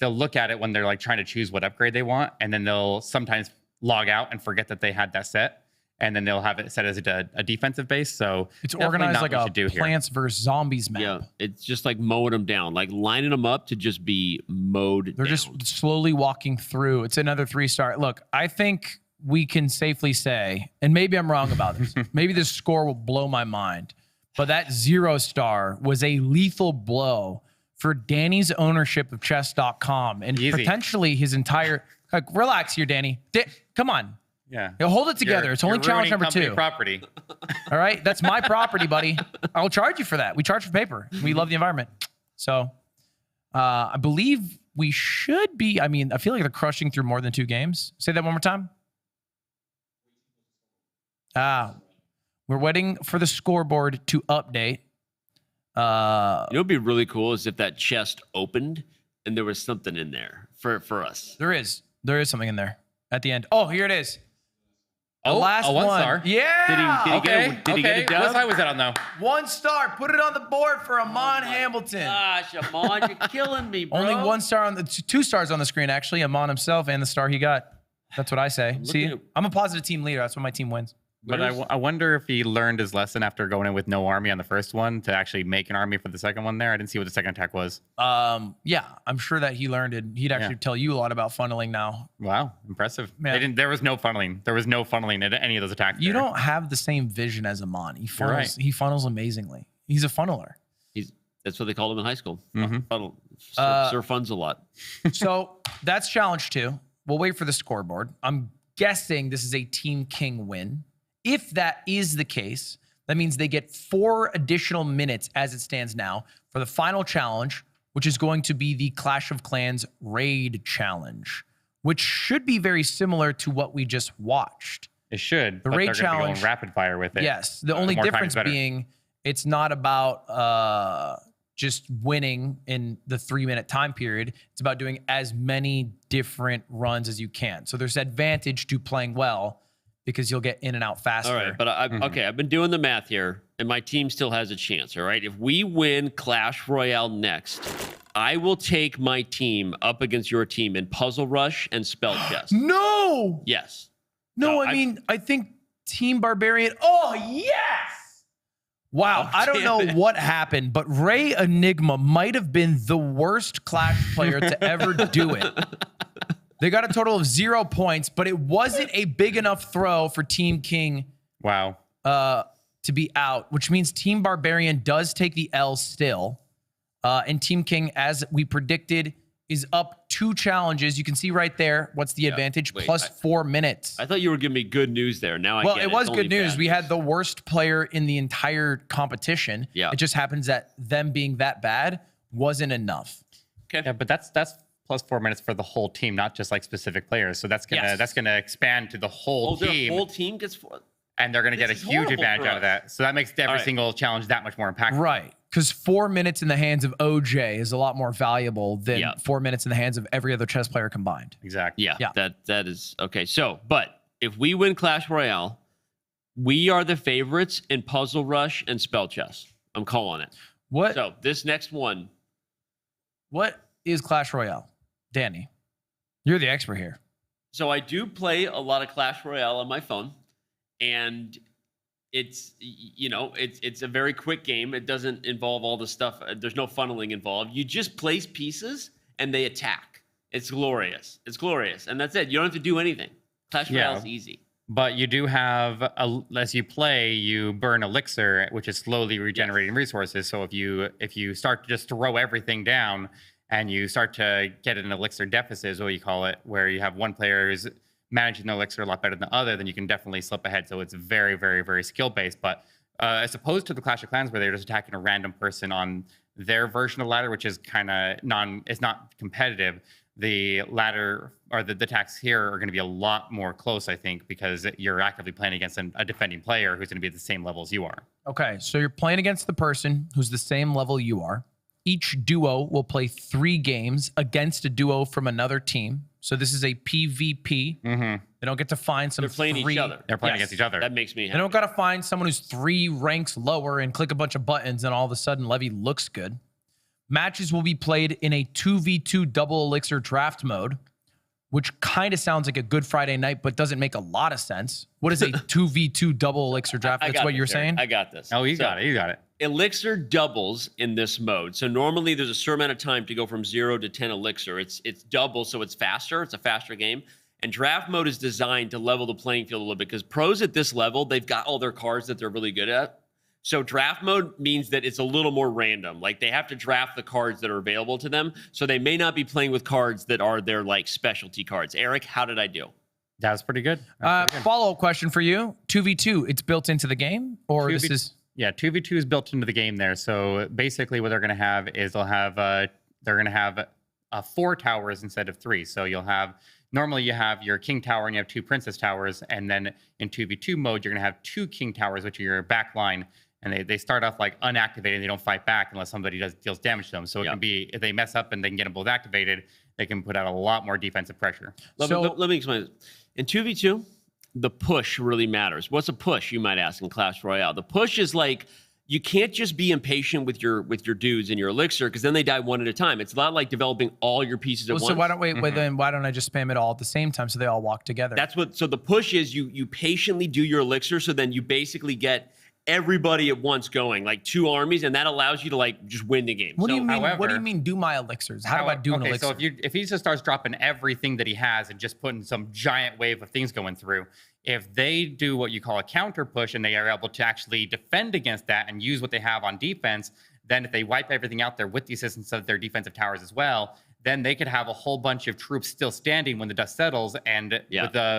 they'll look at it when they're like trying to choose what upgrade they want, and then they'll sometimes log out and forget that they had that set. and then they'll have it set as a defensive base. So It's definitely organized not like what a you should do here. Plants vs. Zombies map. Yeah, it's just like mowing them down, like lining them up to just be mowed They're down. just slowly walking through. It's another 3-star. Look, I think we can safely say, and maybe I'm wrong about this, maybe this score will blow my mind, but that 0-star was a lethal blow for Danny's ownership of chess.com and Easy. potentially his entire, like, relax here, Danny. Come on. Yeah. Hold it together. It's only You're challenge ruining number company 2. Property. All right. That's my property, buddy. I'll charge you for that. We charge for paper. We love the environment. So I believe we should be, I mean, I feel like they're crushing through more than 2 games. Say that one more time. We're waiting for the scoreboard to update. You know what'd be really cool is if that chest opened and there was something in there for us. There is something in there at the end. Oh, here it is. The Oh, last a 1-star. one. Yeah. Did he get a dub? What side was that on though? 1 star. Put it on the board for Amon Hamilton. Gosh, Amon, you're killing me, bro. Only 1 star on the 2 stars on the screen, actually. Amon himself and the star he got. That's what I say. See, at- I'm a positive team leader. That's when my team wins. But I wonder if he learned his lesson after going in with no army on the first one to actually make an army for the second one there. I didn't see what the second attack was. Yeah, I'm sure that he learned it. He'd actually tell you a lot about funneling now. Wow, impressive. Man. There was no funneling. There was no funneling at any of those attacks. You there. don't have the same vision as Amon. He funnels. right. He funnels amazingly. He's a funneler. That's what they called him in high school. Funnel. Sir funds a lot. So that's challenge 2. We'll wait for the scoreboard. I'm guessing this is a Team King win. If that is the case, that means they get 4 additional minutes as it stands now for the final challenge, which is going to be the Clash of Clans Raid Challenge, which should be very similar to what we just watched. It should. The but raid they're gonna be challenge- going rapid fire with it. Yes. The only more time difference is better. being it's not about just winning in the 3-minute time period. It's about doing as many different runs as you can. So there's advantage to playing well because you'll get in and out faster. All right, but okay, I've been doing the math here, and my team still has a chance. All right, if we win Clash Royale next, I will take my team up against your team in Puzzle Rush and Spell Chess. No. Yes. No, No, I mean, I think Team Barbarian. Oh, yes. Wow. Oh, I don't know damn it. what happened, but Ray Enigma might have been the worst Clash player to ever do it. They got a total of 0 points, but it wasn't a big enough throw for Team King Wow. to be out, which means Team Barbarian does take the L still. And Team King, as we predicted, is up 2 challenges. You can see right there what's the advantage, wait, plus 4 minutes. I thought you were giving me good news there. Now I Well, get it was It's only good news. bad We had the worst player in the entire competition. Yeah. It just happens that them being that bad wasn't enough. Okay. Yeah, but that's plus 4 minutes for the whole team, not just like specific players. So that's gonna expand to the whole Their team, whole team gets 4. and they're gonna get a This is huge horrible advantage for out of us. that. So that makes every right. single challenge that much more impactful. Right. Because 4 minutes in the hands of OJ is a lot more valuable than Yeah. 4 minutes in the hands of every other chess player combined. Exactly. Yeah, Yeah. that is okay. So, but if we win Clash Royale, we are the favorites in Puzzle Rush and Spell Chess. I'm calling it. What So this next one, What is Clash Royale? Danny, you're the expert here. so I do play a lot of Clash Royale on my phone, and it's it's a very quick game. It doesn't involve all the stuff. There's no funneling involved. You just place pieces and they attack. It's glorious. It's glorious, and that's it. You don't have to do anything. Clash Yeah. Royale is easy. But you do have, as you play, you burn elixir, which is slowly regenerating resources. So if you start to just throw everything down and you start to get an elixir deficit, is what you call it, where you have one player who's managing the elixir a lot better than the other, then you can definitely slip ahead. So it's very, very, very skill-based. But as opposed to the Clash of Clans, where they're just attacking a random person on their version of ladder, which is kind of it's not competitive, the ladder or the attacks here are going to be a lot more close, I think, because you're actively playing against a defending player who's going to be at the same level as you are. Okay, so you're playing against the person who's the same level you are. Each duo will play 3 games against a duo from another team. So this is a PvP. Mm-hmm. They don't get to find some They're playing each other. They're playing Yes. against each other. That makes me They happy. don't got to find someone who's 3 ranks lower and click a bunch of buttons and all of a sudden Levy looks good. Matches will be played in a 2v2 double elixir draft mode. which kind of sounds like a good Friday night, but doesn't make a lot of sense. What is a 2v2 double elixir draft? That's what you're saying? I got this. Oh, you got it. Elixir doubles in this mode. So normally there's a certain amount of time to go from 0 to 10 elixir. It's double, so it's faster. It's a faster game. And draft mode is designed to level the playing field a little bit because pros at this level, they've got all their cards that they're really good at. So draft mode means that it's a little more random. Like they have to draft the cards that are available to them. So they may not be playing with cards that are their like specialty cards. Eric, how did I do? That was pretty good. Follow-up question for you. 2v2, it's built into the game? Or this is... Yeah, 2v2 is built into the game there. So basically what they're going to have is they're going to have 4 towers instead of 3. So you'll have... Normally you have your king tower and you have 2 princess towers. And then in 2v2 mode, you're going to have 2 king towers, which are your back line. And they start off like unactivated. They don't fight back unless somebody deals damage to them. So it can be, if they mess up and they can get them both activated, they can put out a lot more defensive pressure. Let me explain this. In 2v2, the push really matters. What's a push, you might ask, in Clash Royale? The push is like, you can't just be impatient with your dudes and your elixir because then they die one at a time. It's not like developing all your pieces at once. So why don't I just spam it all at the same time so they all walk together? So the push is you patiently do your elixir so then you basically get everybody at once going, like 2 armies, and that allows you to like just win the game. What do you mean? What do you mean? Do my elixirs? How do I do an elixir? So if he just starts dropping everything that he has and just putting some giant wave of things going through, if they do what you call a counter push and they are able to actually defend against that and use what they have on defense, then if they wipe everything out there with the assistance of their defensive towers as well, then they could have a whole bunch of troops still standing when the dust settles, and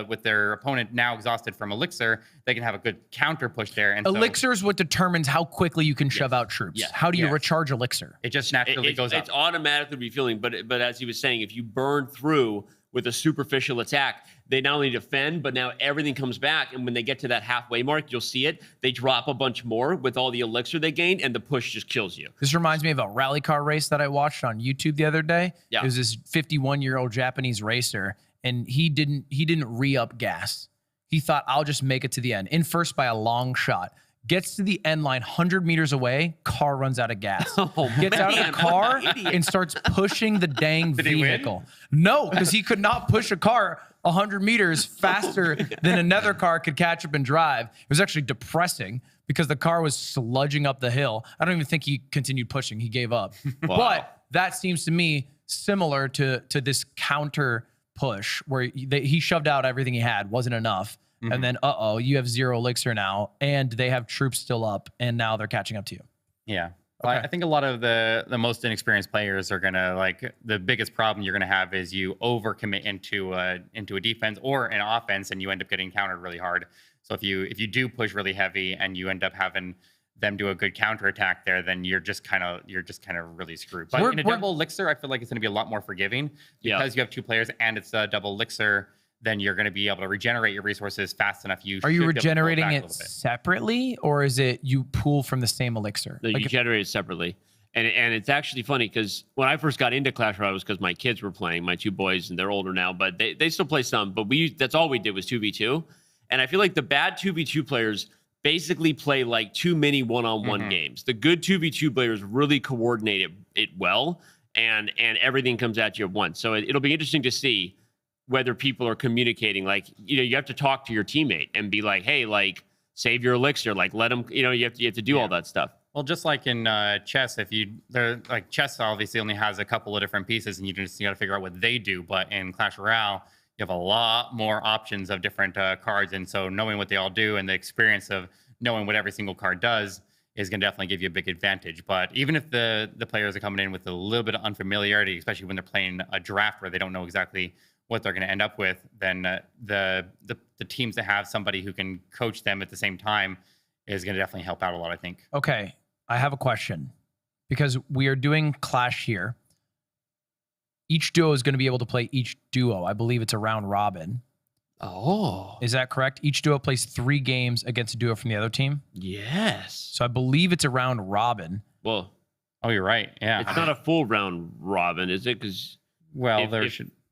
with their opponent now exhausted from elixir, they can have a good counter push there. And elixir is what determines how quickly you can shove out troops. Yes. How do you recharge elixir? It just naturally goes up. It's automatically refueling, but as he was saying, if you burn through with a superficial attack, they not only defend, but now everything comes back. And when they get to that halfway mark, you'll see it. They drop a bunch more with all the elixir they gained, and the push just kills you. This reminds me of a rally car race that I watched on YouTube the other day. Yeah. It was this 51-year-old Japanese racer, and he didn't re-up gas. He thought, I'll just make it to the end. In first by a long shot. Gets to the end line, 100 meters away, car runs out of gas. Gets out of the car and starts pushing the dang vehicle. No, because he could not push a car 100 meters faster than another car could catch up and drive. It was actually depressing because the car was sludging up the hill. I don't even think he continued pushing. He gave up. Wow. But that seems to me similar to this counter push where he shoved out everything he had, wasn't enough. And then, you have 0 elixir now, and they have troops still up, and now they're catching up to you. Yeah. Well, I think a lot of the most inexperienced players are going to, the biggest problem you're going to have is you overcommit into a defense or an offense, and you end up getting countered really hard. So if you do push really heavy and you end up having them do a good counterattack there, then you're just kind of really screwed. But in a double elixir, I feel like it's going to be a lot more forgiving because you have 2 players and it's a double elixir. Then you're going to be able to regenerate your resources fast enough. Are you regenerating it separately, or is it you pull from the same elixir? No, you generate it separately. And it's actually funny because when I first got into Clash Royale, it was because my kids were playing, my 2 boys, and they're older now, but they still play some. But that's all we did was 2v2. And I feel like the bad 2v2 players basically play like too many one-on-one games. The good 2v2 players really coordinate it well, and everything comes at you at once. So it'll be interesting to see whether people are communicating. Like, you have to talk to your teammate and be like, hey, like, save your elixir, like, let them, you have to do all that stuff. Well, just like in chess, chess obviously only has a couple of different pieces, and you got to figure out what they do. But in Clash Royale, you have a lot more options of different cards, and so knowing what they all do and the experience of knowing what every single card does is going to definitely give you a big advantage. But even if the players are coming in with a little bit of unfamiliarity, especially when they're playing a draft where they don't know exactly what they're going to end up with, then the teams that have somebody who can coach them at the same time is going to definitely help out a lot, I think. Okay, I have a question. Because we are doing Clash here, each duo is going to be able to play each duo. I believe it's a round robin. Oh. Is that correct? Each duo plays 3 games against a duo from the other team? Yes. So I believe it's a round robin. Well, you're right. Yeah. It's not a full round robin, is it? Because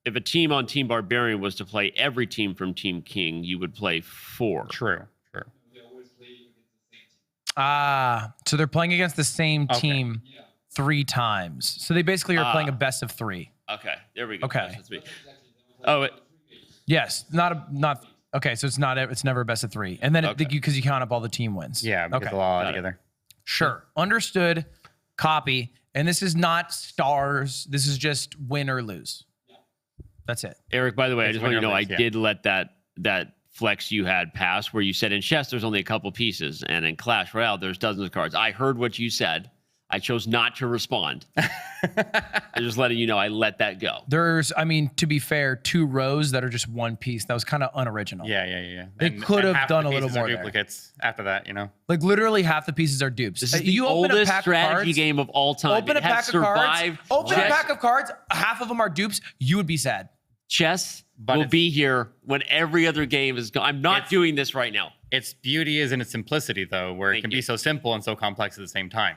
if a team on Team Barbarian was to play every team from Team King, you would play 4. True. So they're playing against the same team 3 times. So they basically are playing a best of 3. Okay, there we go. Okay. Oh, Yes, not okay. So it's never a best of 3, and then because you count up all the team wins. Yeah, because okay, they'll all together. Sure, understood. Copy. And this is not stars. This is just win or lose. That's it. Eric, by the way, I It's just want you to know I yeah. did let that flex you had pass where you said in chess there's only a couple pieces and in Clash Royale there's dozens of cards. I heard what you said. I chose not to respond. I'm just letting you know I let that go. There's, I mean, to be fair, 2 rows that are just one piece. That was kind of unoriginal. Yeah. They could have half done the a little pieces are more there. duplicates after that, you know. Like literally half the pieces are dupes. This is You the open a oldest pack of strategy cards, game of all time. Open a It has pack of cards. survived Open a chess. pack of cards. Half of them are dupes. You would be sad. Chess But will it's- be here when every other game is gone. I'm not doing this right now. Its beauty is in its simplicity, though, where it Thank can you. be so simple and so complex at the same time.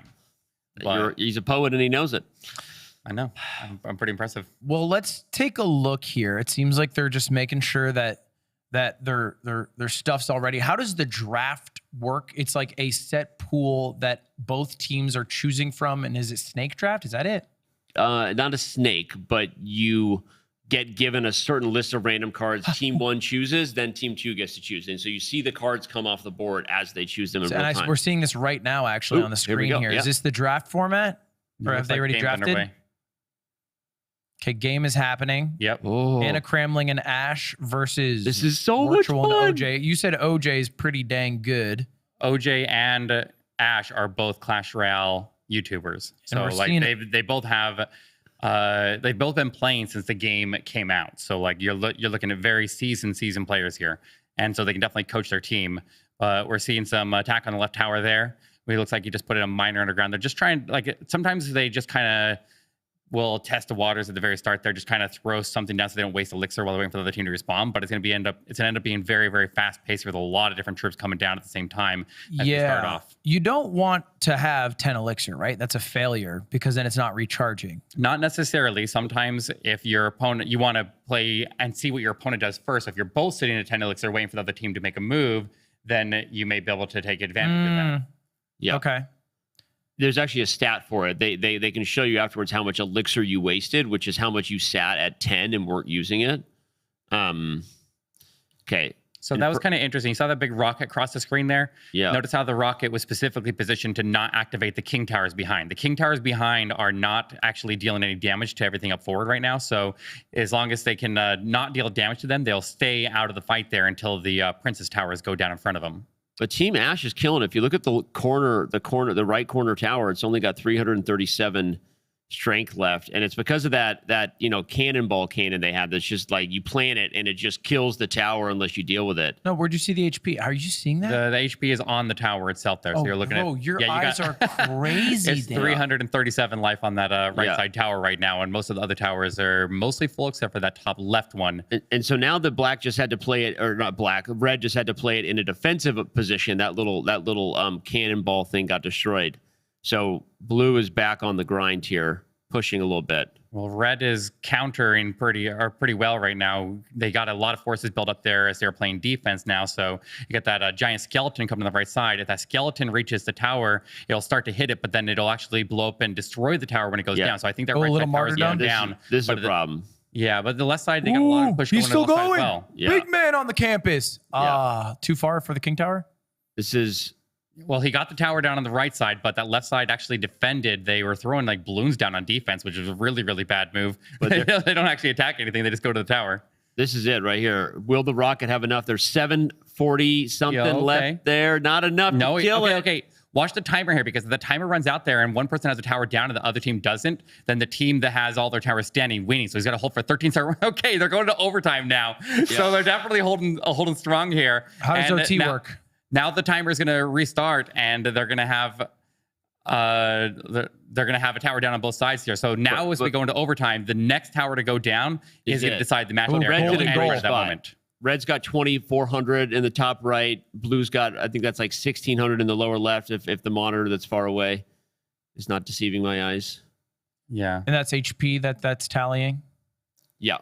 But He's a poet and he knows it. I know. I'm pretty impressive. Well, let's take a look here. It seems like they're just making sure that their stuff's already. How does the draft work? It's like a set pool that both teams are choosing from, and is it snake draft? Is that it? Not a snake, but you get given a certain list of random cards. Team 1 chooses, then Team 2 gets to choose. And so you see the cards come off the board as they choose them in real time. We're seeing this right now, actually, Ooh, on the here we screen go. here. Yeah. Is this the draft format? Or have Looks they like already game's drafted? underway. Okay, game is happening. Yep. Oh, Anna Cramling and Ash versus this is so much Virtual fun. and OJ. You said OJ is pretty dang good. OJ and Ash are both Clash Royale YouTubers. And So we're like seeing- they both have they've both been playing since the game came out. So like you're looking at very seasoned players here, and so they can definitely coach their team. We're seeing some attack on the left tower there. It looks like you just put in a miner underground. They're just trying, like, sometimes they just kind of will test the waters at the very start. They're just kind of throw something down so they don't waste elixir while they're waiting for the other team to respawn. But it's gonna end up being very, very fast paced with a lot of different troops coming down at the same time as they start off. You don't want to have 10 elixir, right? That's a failure because then it's not recharging. Not necessarily. Sometimes if your opponent, you want to play and see what your opponent does first. If you're both sitting at 10 elixir waiting for the other team to make a move, then you may be able to take advantage of that. Yeah. Okay. There's actually a stat for it. They can show you afterwards how much elixir you wasted, which is how much you sat at 10 and weren't using it. Okay. So that was kind of interesting. You saw that big rocket cross the screen there? Yeah. Notice how the rocket was specifically positioned to not activate the king towers behind. The king towers behind are not actually dealing any damage to everything up forward right now. So as long as they can not deal damage to them, they'll stay out of the fight there until the princess towers go down in front of them. But Team Ash is killing it. If you look at the right corner tower, it's only got 337 strength left, and it's because of that cannonball cannon they have that's just like you plant it and it just kills the tower unless you deal with it. No, where'd you see the HP? Are you seeing that? The HP is on the tower itself there. So you're looking bro, at... your you eyes got- are crazy. It's Dan. 337 life on that right Yeah. side tower right now, and most of the other towers are mostly full except for that top left one. And so now the black just had to play it, or not black, red just had to play it in a defensive position. That little cannonball thing got destroyed. So blue is back on the grind here, pushing a little bit. Well, red is countering pretty well right now. They got a lot of forces built up there as they're playing defense now. So you get that giant skeleton coming to the right side. If that skeleton reaches the tower, it'll start to hit it, but then it'll actually blow up and destroy the tower when it goes Yeah. down. So I think that Oh, a right little side tower is martyrdom? going down. This is a But problem. Yeah, but the left side, they got a lot of push going he's to still the left side going. as well. Yeah. Big man on the campus. Too far for the king tower? This is Well, he got the tower down on the right side, but that left side actually defended. They were throwing like balloons down on defense, which was a really, really bad move. But They don't actually attack anything. They just go to the tower. this is it right here. Will the rocket have enough? There's 740 something Yeah, okay. left there. Not enough No, to kill it. okay. Watch the timer here, because if the timer runs out there and one person has a tower down and the other team doesn't, then the team that has all their towers standing winning. So he's got to hold for 13 seconds. Okay, they're going to overtime now. So they're definitely holding strong here. How does And OT now, work? Now the timer is going to restart, and they're going to have they're going to have a tower down on both sides here. So now as we go into overtime, the next tower to go down is going to decide the match. Ooh, there. Red's It'll in a end great right at that spot. moment. Red's got 2,400 in the top right. Blue's got, I think that's like 1,600 in the lower left if the monitor that's far away is not deceiving my eyes. Yeah. And that's HP that's tallying. Yeah.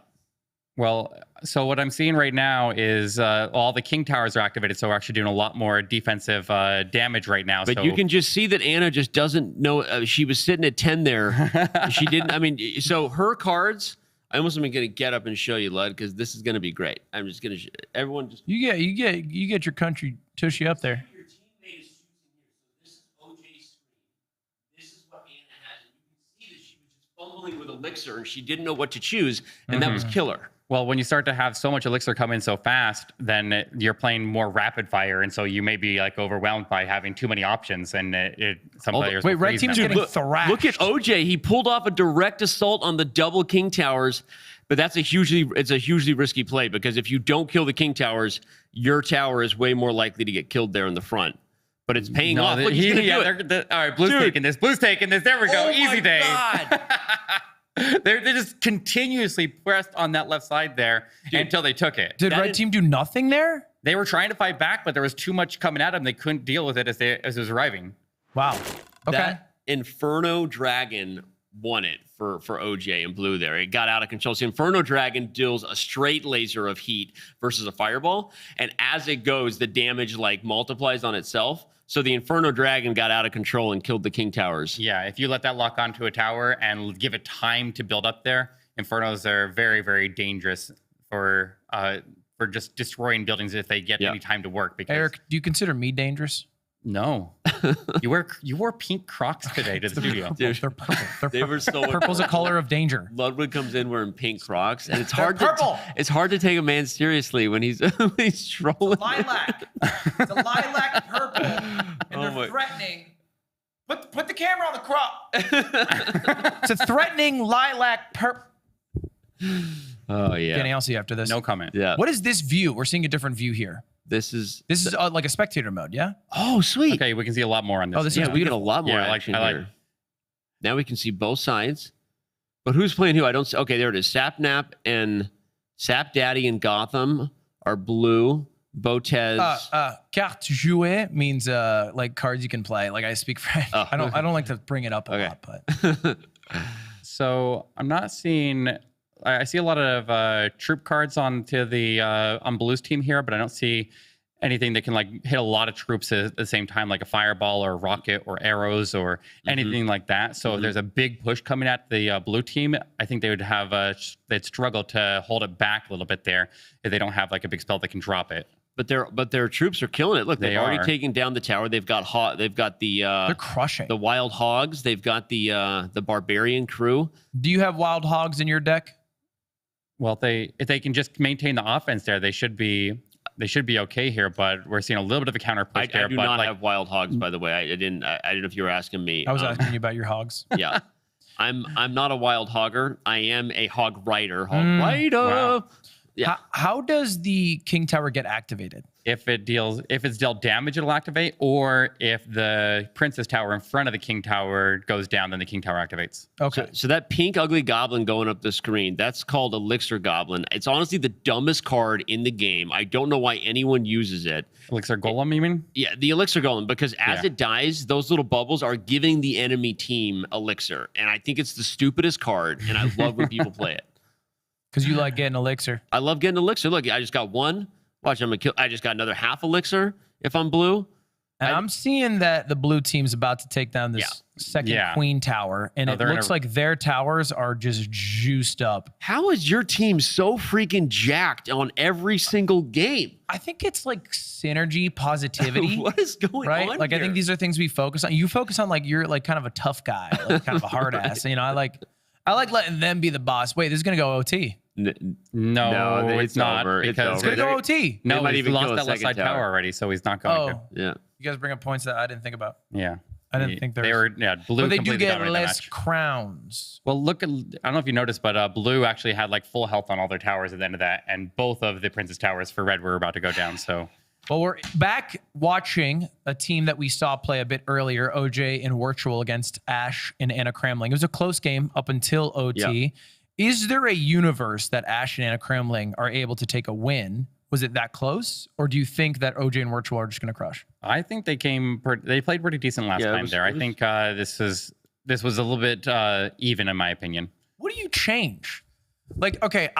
Well, so what I'm seeing right now is all the king towers are activated, so we're actually doing a lot more defensive damage right now. But so you can just see that Anna just doesn't know. She was sitting at 10 there. She didn't. I mean, so her cards I almost am going to get up and show you, Lud, because this is going to be great. I'm just going to everyone just. You get your country tushy up there. Your teammate is choosing here. So this is OJ's screen. This is what Anna has. And you can see that she was just fumbling with Elixir and she didn't know what to choose. And that was killer. Well, when you start to have so much elixir come in so fast, then you're playing more rapid fire, and so you may be like overwhelmed by having too many options. And some players. Wait, red team's getting thrashed. Look at OJ. He pulled off a direct assault on the double king towers, but it's a hugely risky play because if you don't kill the king towers, your tower is way more likely to get killed there in the front. But it's paying off. Look, he's gonna do it. All right, Blue's taking this. Blue's taking this. There we go. Oh Easy my day. God. They just continuously pressed on that left side there until they took it. Did red team do nothing there? They were trying to fight back, but there was too much coming at them. They couldn't deal with it as it was arriving. Wow. Okay. That Inferno Dragon won it for OJ and blue there. It got out of control. So Inferno Dragon deals a straight laser of heat versus a fireball. And as it goes, the damage like multiplies on itself. So the Inferno Dragon got out of control and killed the King Towers. Yeah, if you let that lock onto a tower and give it time to build up there, Infernos are very, very dangerous for just destroying buildings if they get any time to work. Because Eric, do you consider me dangerous? No. you wore pink Crocs today to the studio. Dude, They're purple. they were so Purple's a color of danger. Ludwig comes in wearing pink Crocs, and it's They're hard to take a man seriously when he's strolling. Lilac. It's a lilac purple, and they're threatening. Put the camera on the crop. It's a threatening lilac purple. Oh yeah. Anything else you after this? No comment. Yeah. What is this view? We're seeing a different view here. This is Like a spectator mode, yeah? oh sweet. Okay, we can see a lot more on this. Oh, this Yeah, is we get a lot more Yeah, action I like- here. Now we can see both sides. But who's playing who? I don't see. Okay, there it is. Sapnap and Sap Daddy and Gotham are blue. Botez. Carte jouée means like cards you can play. Like I speak French. Oh. I don't like to bring it up a lot, but So I'm not seeing. I see a lot of troop cards on Blue's team here, but I don't see anything that can like hit a lot of troops at the same time, like a fireball or a rocket or arrows or anything like that. So if there's a big push coming at the blue team, I think they would have they'd struggle to hold it back a little bit there if they don't have like a big spell that can drop it. But their troops are killing it. Look, they've already are. taken down the tower. They've got they're crushing. the wild hogs. They've got the barbarian crew. Do you have wild hogs in your deck? Well, if they can just maintain the offense there, they should be okay here. But we're seeing a little bit of a counter push I there. do but not like, have wild hogs, by the way. I didn't know if you were asking me. I was asking you about your hogs. Yeah, I'm not a wild hogger. I am a hog rider. Rider. Wow. Yeah. How does the King Tower get activated? if it's dealt damage, it'll activate, or if the Princess Tower in front of the King Tower goes down, then the King Tower activates. Okay. So that pink ugly goblin going up the screen, that's called Elixir Goblin. It's honestly the dumbest card in the game. I don't know why anyone uses it. Elixir Golem, you mean? Yeah, the Elixir Golem, because as it dies, those little bubbles are giving the enemy team Elixir. And I think it's the stupidest card, and I love when people play it. Because you like getting elixir. I love getting Elixir. Look, I just got one. Watch, I'm gonna kill. I just got another half Elixir if I'm blue. And I'm seeing that the blue team's about to take down this second Queen Tower, and it looks like their towers are just juiced up. How is your team so freaking jacked on every single game? I think it's like synergy, positivity. What is going on Like, here? I think these are things we focus on. You focus on like you're like kind of a tough guy, like kind of a hard ass. You know, I like letting them be the boss. Wait, this is gonna go OT. No, it's not. Over. Because It's gonna go OT. no, might he's even lost kill a that left second side tower tower already, so he's not going to. Yeah. You guys bring up points that I didn't think about. Yeah. I didn't think they were blue. But they do completely get dominated the less match. crowns. Well, look, I don't know if you noticed, but blue actually had like full health on all their towers at the end of that, and both of the Princess Towers for red were about to go down. So, Well, we're back watching a team that we saw play a bit earlier, OJ in Virtual against Ash and Anna Cramling. It was a close game up until OT. Yeah. Is there a universe that Ash and Anna Cramling are able to take a win? Was it that close? Or do you think that OJ and Virtual are just going to crush? I think they played pretty decent last time there. I think this was a little bit even in my opinion. What do you change? Like, okay,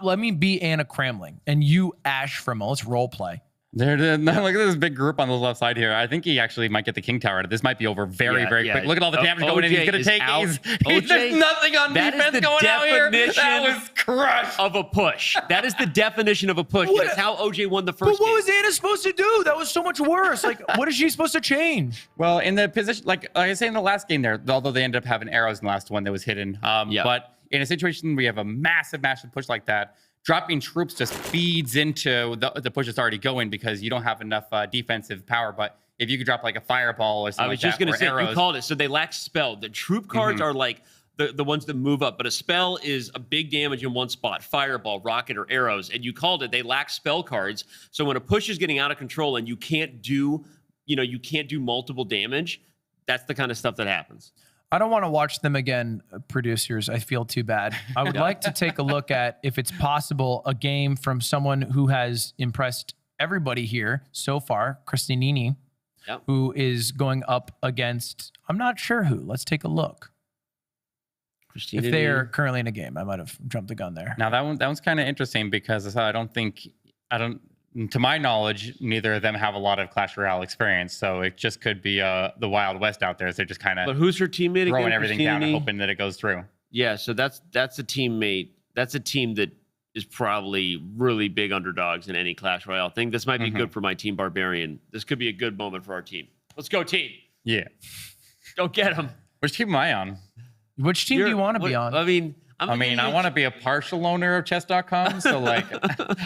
let me be Anna Cramling and you Ash from let's role play. Look at this big group on the left side here. I think he actually might get the King Tower. This might be over very quick. Look at all the damage going in. He's going to take it. There's nothing on defense going out here. That was crushed. Of a push. That is the definition of a push. That's how OJ won the first But what game. was Anna supposed to do? That was so much worse. Like, what is she supposed to change? Well, in the position, like I was saying in the last game there, although they ended up having arrows in the last one that was hidden. But in a situation where you have a massive push like that, dropping troops just feeds into the push that's already going because you don't have enough defensive power. But if you could drop like a fireball or something, I was just going to say, arrows, you called it. So they lack spell. The troop cards are like the ones that move up, but a spell is a big damage in one spot: fireball, rocket, or arrows. And you called it. They lack spell cards. So when a push is getting out of control and you can't do multiple damage, that's the kind of stuff that happens. I don't want to watch them again, producers. I feel too bad. I would like to take a look at, if it's possible, a game from someone who has impressed everybody here so far, Christinini, who is going up against, I'm not sure who. Let's take a look. If they are currently in a game. I might have jumped the gun there. Now that one's kind of interesting because to my knowledge, neither of them have a lot of Clash Royale experience, so it just could be the Wild West out there. So they're just kind of. But who's her teammate again? Throwing everything down and hoping that it goes through. Yeah, so that's a teammate. That's a team that is probably really big underdogs in any Clash Royale thing. This might be good for my team Barbarian. This could be a good moment for our team. Let's go, team. Yeah. Go get them. Which team am I on? Which team do you want to be on? I mean, I want to be a partial owner of chess.com. So like,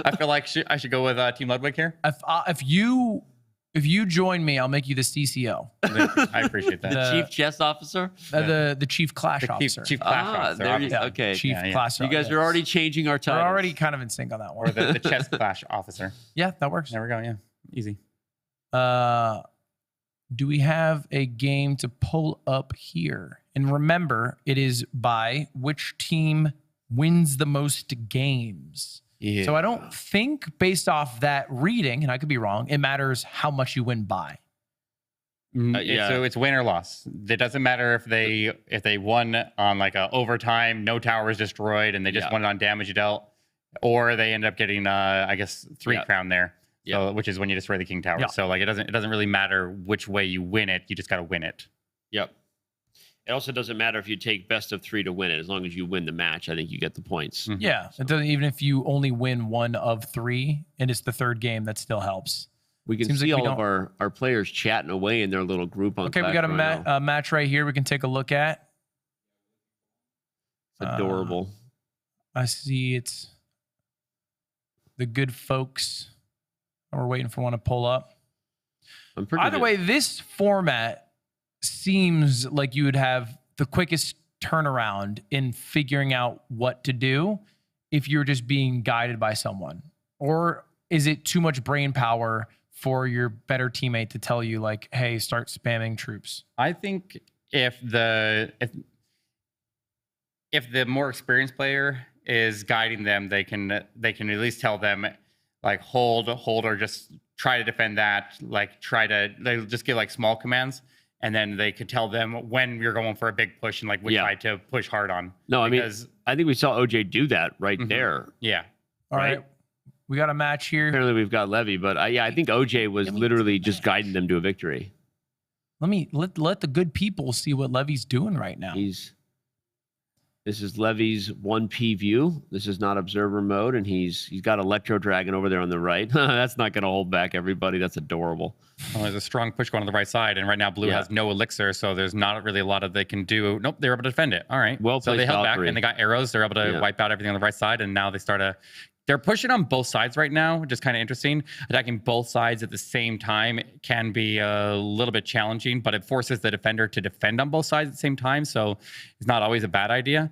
I feel like I should go with Team Ludwig here. If you join me, I'll make you the CCO. I appreciate that. The chief chess officer? The chief clash officer. Chief clash officer. Okay. Chief clash officer. You guys are already changing our titles. We're already kind of in sync on that one. Or the chess clash officer. Yeah, that works. There we go. Yeah. Easy. Do we have a game to pull up here? And remember, it is by which team wins the most games. Yeah. So I don't think based off that reading, and I could be wrong, it matters how much you win by. So it's win or loss. It doesn't matter if they won on like a overtime, no tower was destroyed, and they just won it on damage dealt, or they end up getting I guess 3 crown there. So, which is when you destroy the King Tower. So like it doesn't really matter which way you win it. You just got to win it. Yep. It also doesn't matter if you take best of 3 to win it. As long as you win the match, I think you get the points. Yeah. It doesn't, even if you only win 1 of 3 and it's the 3rd game, that still helps. We can see all of our players chatting away in their little group on. Okay, we got a match right here we can take a look at. Adorable. I see it's the good folks. We're waiting for one to pull up. Either way, this format seems like you would have the quickest turnaround in figuring out what to do if you're just being guided by someone. Or is it too much brain power for your better teammate to tell you like, hey, start spamming troops? I think if the more experienced player is guiding them, they can at least tell them like hold, or just try to defend that. Like they'll just give like small commands, and then they could tell them when you're going for a big push and like which side to push hard on. No, I mean, I think we saw OJ do that right there. Yeah. All right. We got a match here. Apparently we've got Levy, but I think OJ was literally just guiding them to a victory. Let the good people see what Levy's doing right now. This is Levy's 1P view. This is not observer mode, and he's got Electro Dragon over there on the right. That's not going to hold back everybody. That's adorable. Well, there's a strong push going on the right side, and right now Blue has no elixir, so there's not really a lot of they can do. Nope, they were able to defend it. All right. Well, so they held back, and they got arrows. They're able to wipe out everything on the right side, and now they're pushing on both sides right now, which is kind of interesting. Attacking both sides at the same time can be a little bit challenging, but it forces the defender to defend on both sides at the same time, so it's not always a bad idea.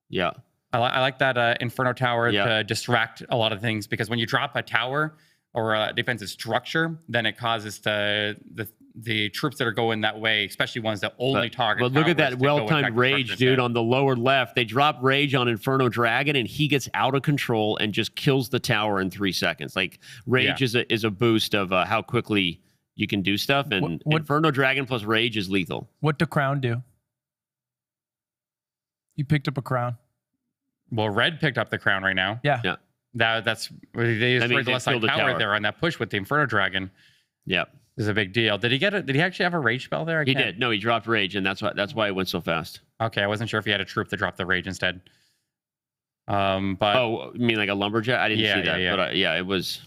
Yeah. I like that Inferno Tower to distract a lot of things, because when you drop a tower or a defensive structure, then it causes the troops that are going that way, especially ones that only target. But look at that well-timed rage, dude, on the lower left. They drop rage on Inferno Dragon, and he gets out of control and just kills the tower in 3 seconds. Like, rage is a boost of how quickly you can do stuff, and Inferno Dragon plus rage is lethal. What did Crown do? You picked up a crown. Well, red picked up the crown right now. Yeah. That's they That means destroyed the they left side killed the tower tower. there on that push with the Inferno Dragon. Yep. Is a big deal. Did he get it? Did he actually have a rage spell there? He did. No, he dropped rage, and that's why it went so fast. Okay, I wasn't sure if he had a troop that dropped the rage instead. But Oh, you mean like a lumberjack? I didn't see that. Yeah. But it was.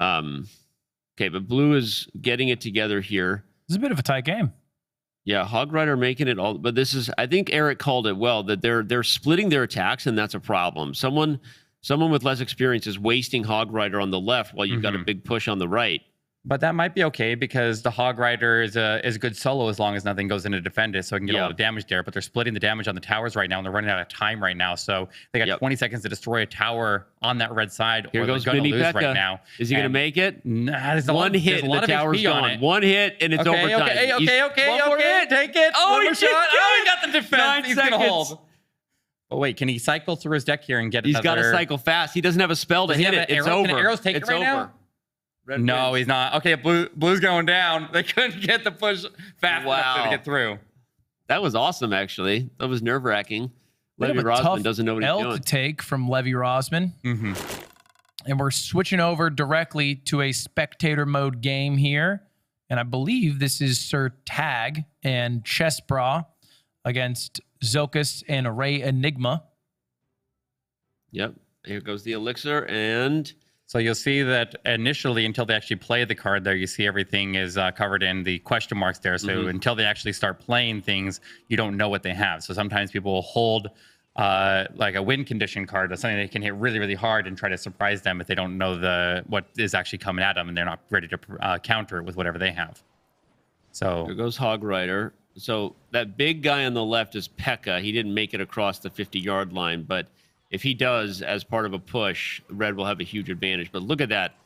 Okay, but blue is getting it together here. It's a bit of a tight game. Yeah, Hog Rider making it all, but this is. I think Eric called it well that they're splitting their attacks, and that's a problem. Someone with less experience is wasting Hog Rider on the left while you've got a big push on the right. But that might be okay because the Hog Rider is a good solo as long as nothing goes in to defend it, so it can get all the damage there. But they're splitting the damage on the towers right now, and they're running out of time right now. So they got 20 seconds to destroy a tower on that red side, Here or goes they're going to Mini lose Pekka. right now. Is he going to make it? Nah, there's One hit, and the tower's gone. One hit, and it's overtime. Okay, One more hit. take it. Oh, One he more did shot. good. Oh, he got the defense. 9 He's going to seconds. hold. Oh, wait, can he cycle through his deck here and get He's another? got to cycle fast. He doesn't have a spell to Does he hit have it. an It's arrow? over. Can arrows take it It's right over. now? Red No, wins. he's not. Okay, blue's going down. They couldn't get the push fast enough to get through. That was awesome, actually. That was nerve-wracking. Bit of Levy a Rosman tough doesn't know what he's L doing. to take from Levy Rosman. And we're switching over directly to a spectator mode game here. And I believe this is Sir Tag and Chess Bra against Zokus and Array Enigma. Yep. Here goes the elixir, and So you'll see that initially, until they actually play the card there, you see everything is covered in the question marks there. So until they actually start playing things, you don't know what they have. So sometimes people will hold like a win condition card or something they can hit really, really hard and try to surprise them if they don't know what is actually coming at them and they're not ready to counter it with whatever they have. So there goes Hog Rider. So that big guy on the left is Pekka. He didn't make it across the 50-yard line, but if he does as part of a push, Red will have a huge advantage. But look at that.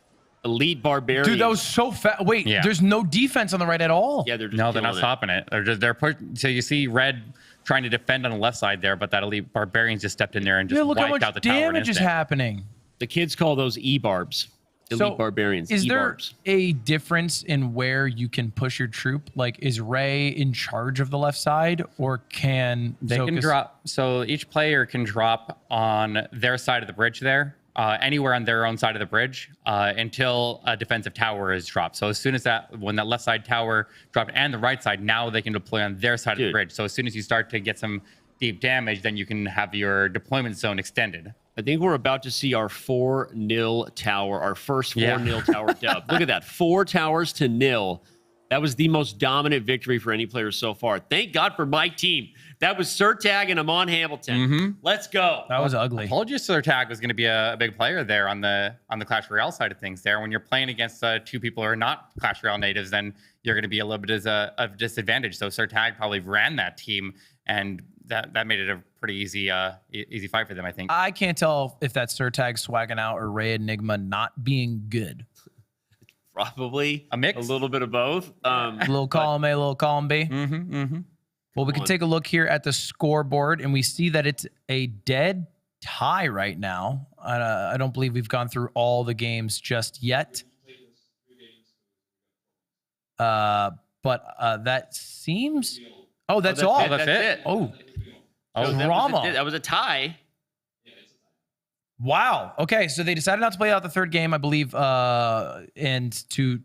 Elite Barbarian. Dude, that was so fast. Wait, there's no defense on the right at all. Yeah, they're just no, they're not killing it. stopping it. They're so you see Red trying to defend on the left side there, but that Elite Barbarians just stepped in there and just Look how wiped much out the tower in an damage is instant. happening. The kids call those E-Barbs. Elite Barbarians. Is there E-Barbs. a difference in where you can push your troop? Like, is Ray in charge of the left side, or can They can Zokus- drop. So each player can drop on their side of the bridge there, anywhere on their own side of the bridge, until a defensive tower is dropped. So as soon as when that left side tower dropped and the right side, now they can deploy on their side of the bridge. So as soon as you start to get some deep damage, then you can have your deployment zone extended. I think we're about to see our 4-0 tower, our first 4-0 tower dub. Look at that. 4 towers to 0. That was the most dominant victory for any player so far. Thank God for my team. That was Sir Tag and Amon Hamilton. Let's go. That was ugly. I told you Sir Tag was going to be a big player there on the Clash Royale side of things there. When you're playing against 2 people who are not Clash Royale natives, then you're going to be a little bit of disadvantage. So Sir Tag probably ran that team, and that made it a pretty easy fight for them, I think. I can't tell if that's Sir Tag swagging out or Ray Enigma not being good. Probably a mix, a little bit of both. A little column A, a little column B. Well, we can take a look here at the scoreboard, and we see that it's a dead tie right now. I don't believe we've gone through all the games just yet. But that seems. Oh, that's all. That's it. Oh, Rama. That was a tie. Wow. Okay, so they decided not to play out the third game, I believe, and to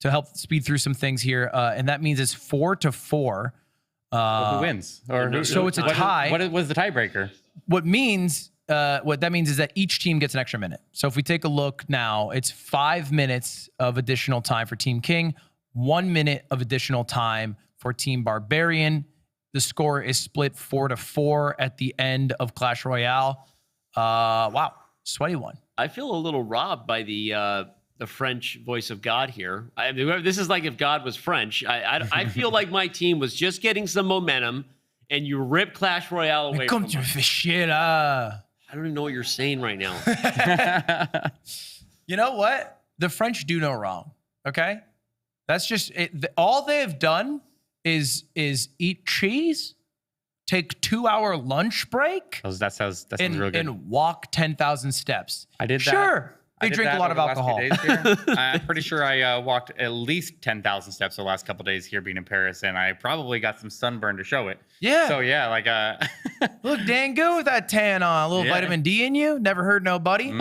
help speed through some things here, and that means it's 4-4. Who wins? So it's a tie. What was the tiebreaker? What that means is that each team gets an extra minute. So if we take a look now, it's 5 minutes of additional time for Team King, 1 minute of additional time for Team Barbarian. The score is split 4-4 at the end of Clash Royale. Wow, sweaty one. I feel a little robbed by the French voice of God here. I mean, this is like if God was French. I feel like my team was just getting some momentum, and you rip Clash Royale away from us. I don't even know what you're saying right now. You know what? The French do no wrong. Okay, that's just it. All they have done is eat cheese, take 2-hour lunch break, That sounds real good. and walk 10,000 steps. I did that. Sure, They I did drink a that lot of over the last few alcohol. days here. I'm pretty sure I walked at least 10,000 steps the last couple days here being in Paris, and I probably got some sunburn to show it. Yeah. So yeah, like Look, dang good with that tan on. A little Yeah. vitamin D in you. Never hurt nobody.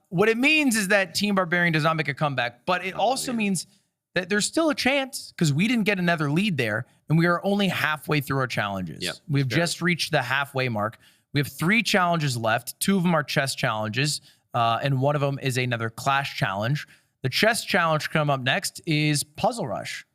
What it means is that Team Barbarian does not make a comeback, but it also means that there's still a chance because we didn't get another lead there, and we are only halfway through our challenges. Yep, We've just reached the halfway mark. We have 3 challenges left. 2 of them are chess challenges, and one of them is another clash challenge. The chess challenge coming up next is Puzzle Rush,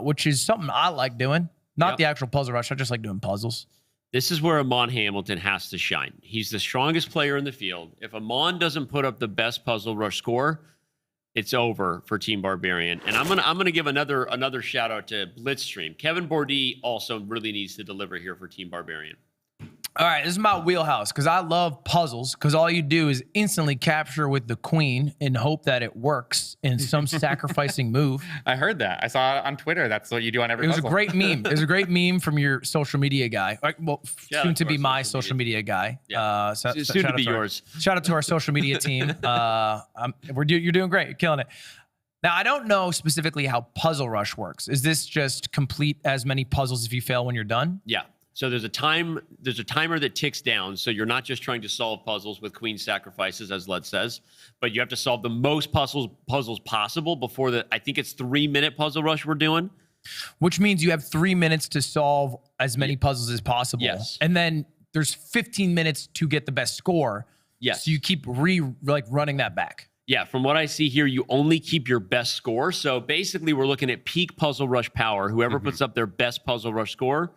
which is something I like doing. Not the actual Puzzle Rush. I just like doing puzzles. This is where Amon Hamilton has to shine. He's the strongest player in the field. If Amon doesn't put up the best Puzzle Rush score, it's over for Team Barbarian. And I'm gonna give another shout out to Blitzstream. Kevin Bourdie also really needs to deliver here for Team Barbarian. All right, this is my wheelhouse because I love puzzles because all you do is instantly capture with the queen and hope that it works in some sacrificing move. I heard that. I saw it on Twitter. That's what you do on every It was puzzle. a great meme. It was a great meme from your social media guy. Well, Shout soon out to to be our my social social media guy. Yeah. So, Soon shout to out be our- yours. Shout out to our social media team. You're doing great. You're killing it. Now, I don't know specifically how Puzzle Rush works. Is this just complete as many puzzles if you fail when you're done? Yeah. So there's a timer that ticks down. So you're not just trying to solve puzzles with queen sacrifices, as Led says, but you have to solve the most puzzles possible before I think it's 3-minute Puzzle Rush we're doing. Which means you have 3 minutes to solve as many puzzles as possible. Yes. And then there's 15 minutes to get the best score. Yes. So you keep running that back. Yeah, from what I see here, you only keep your best score. So basically, we're looking at peak Puzzle Rush power. Whoever puts up their best Puzzle Rush score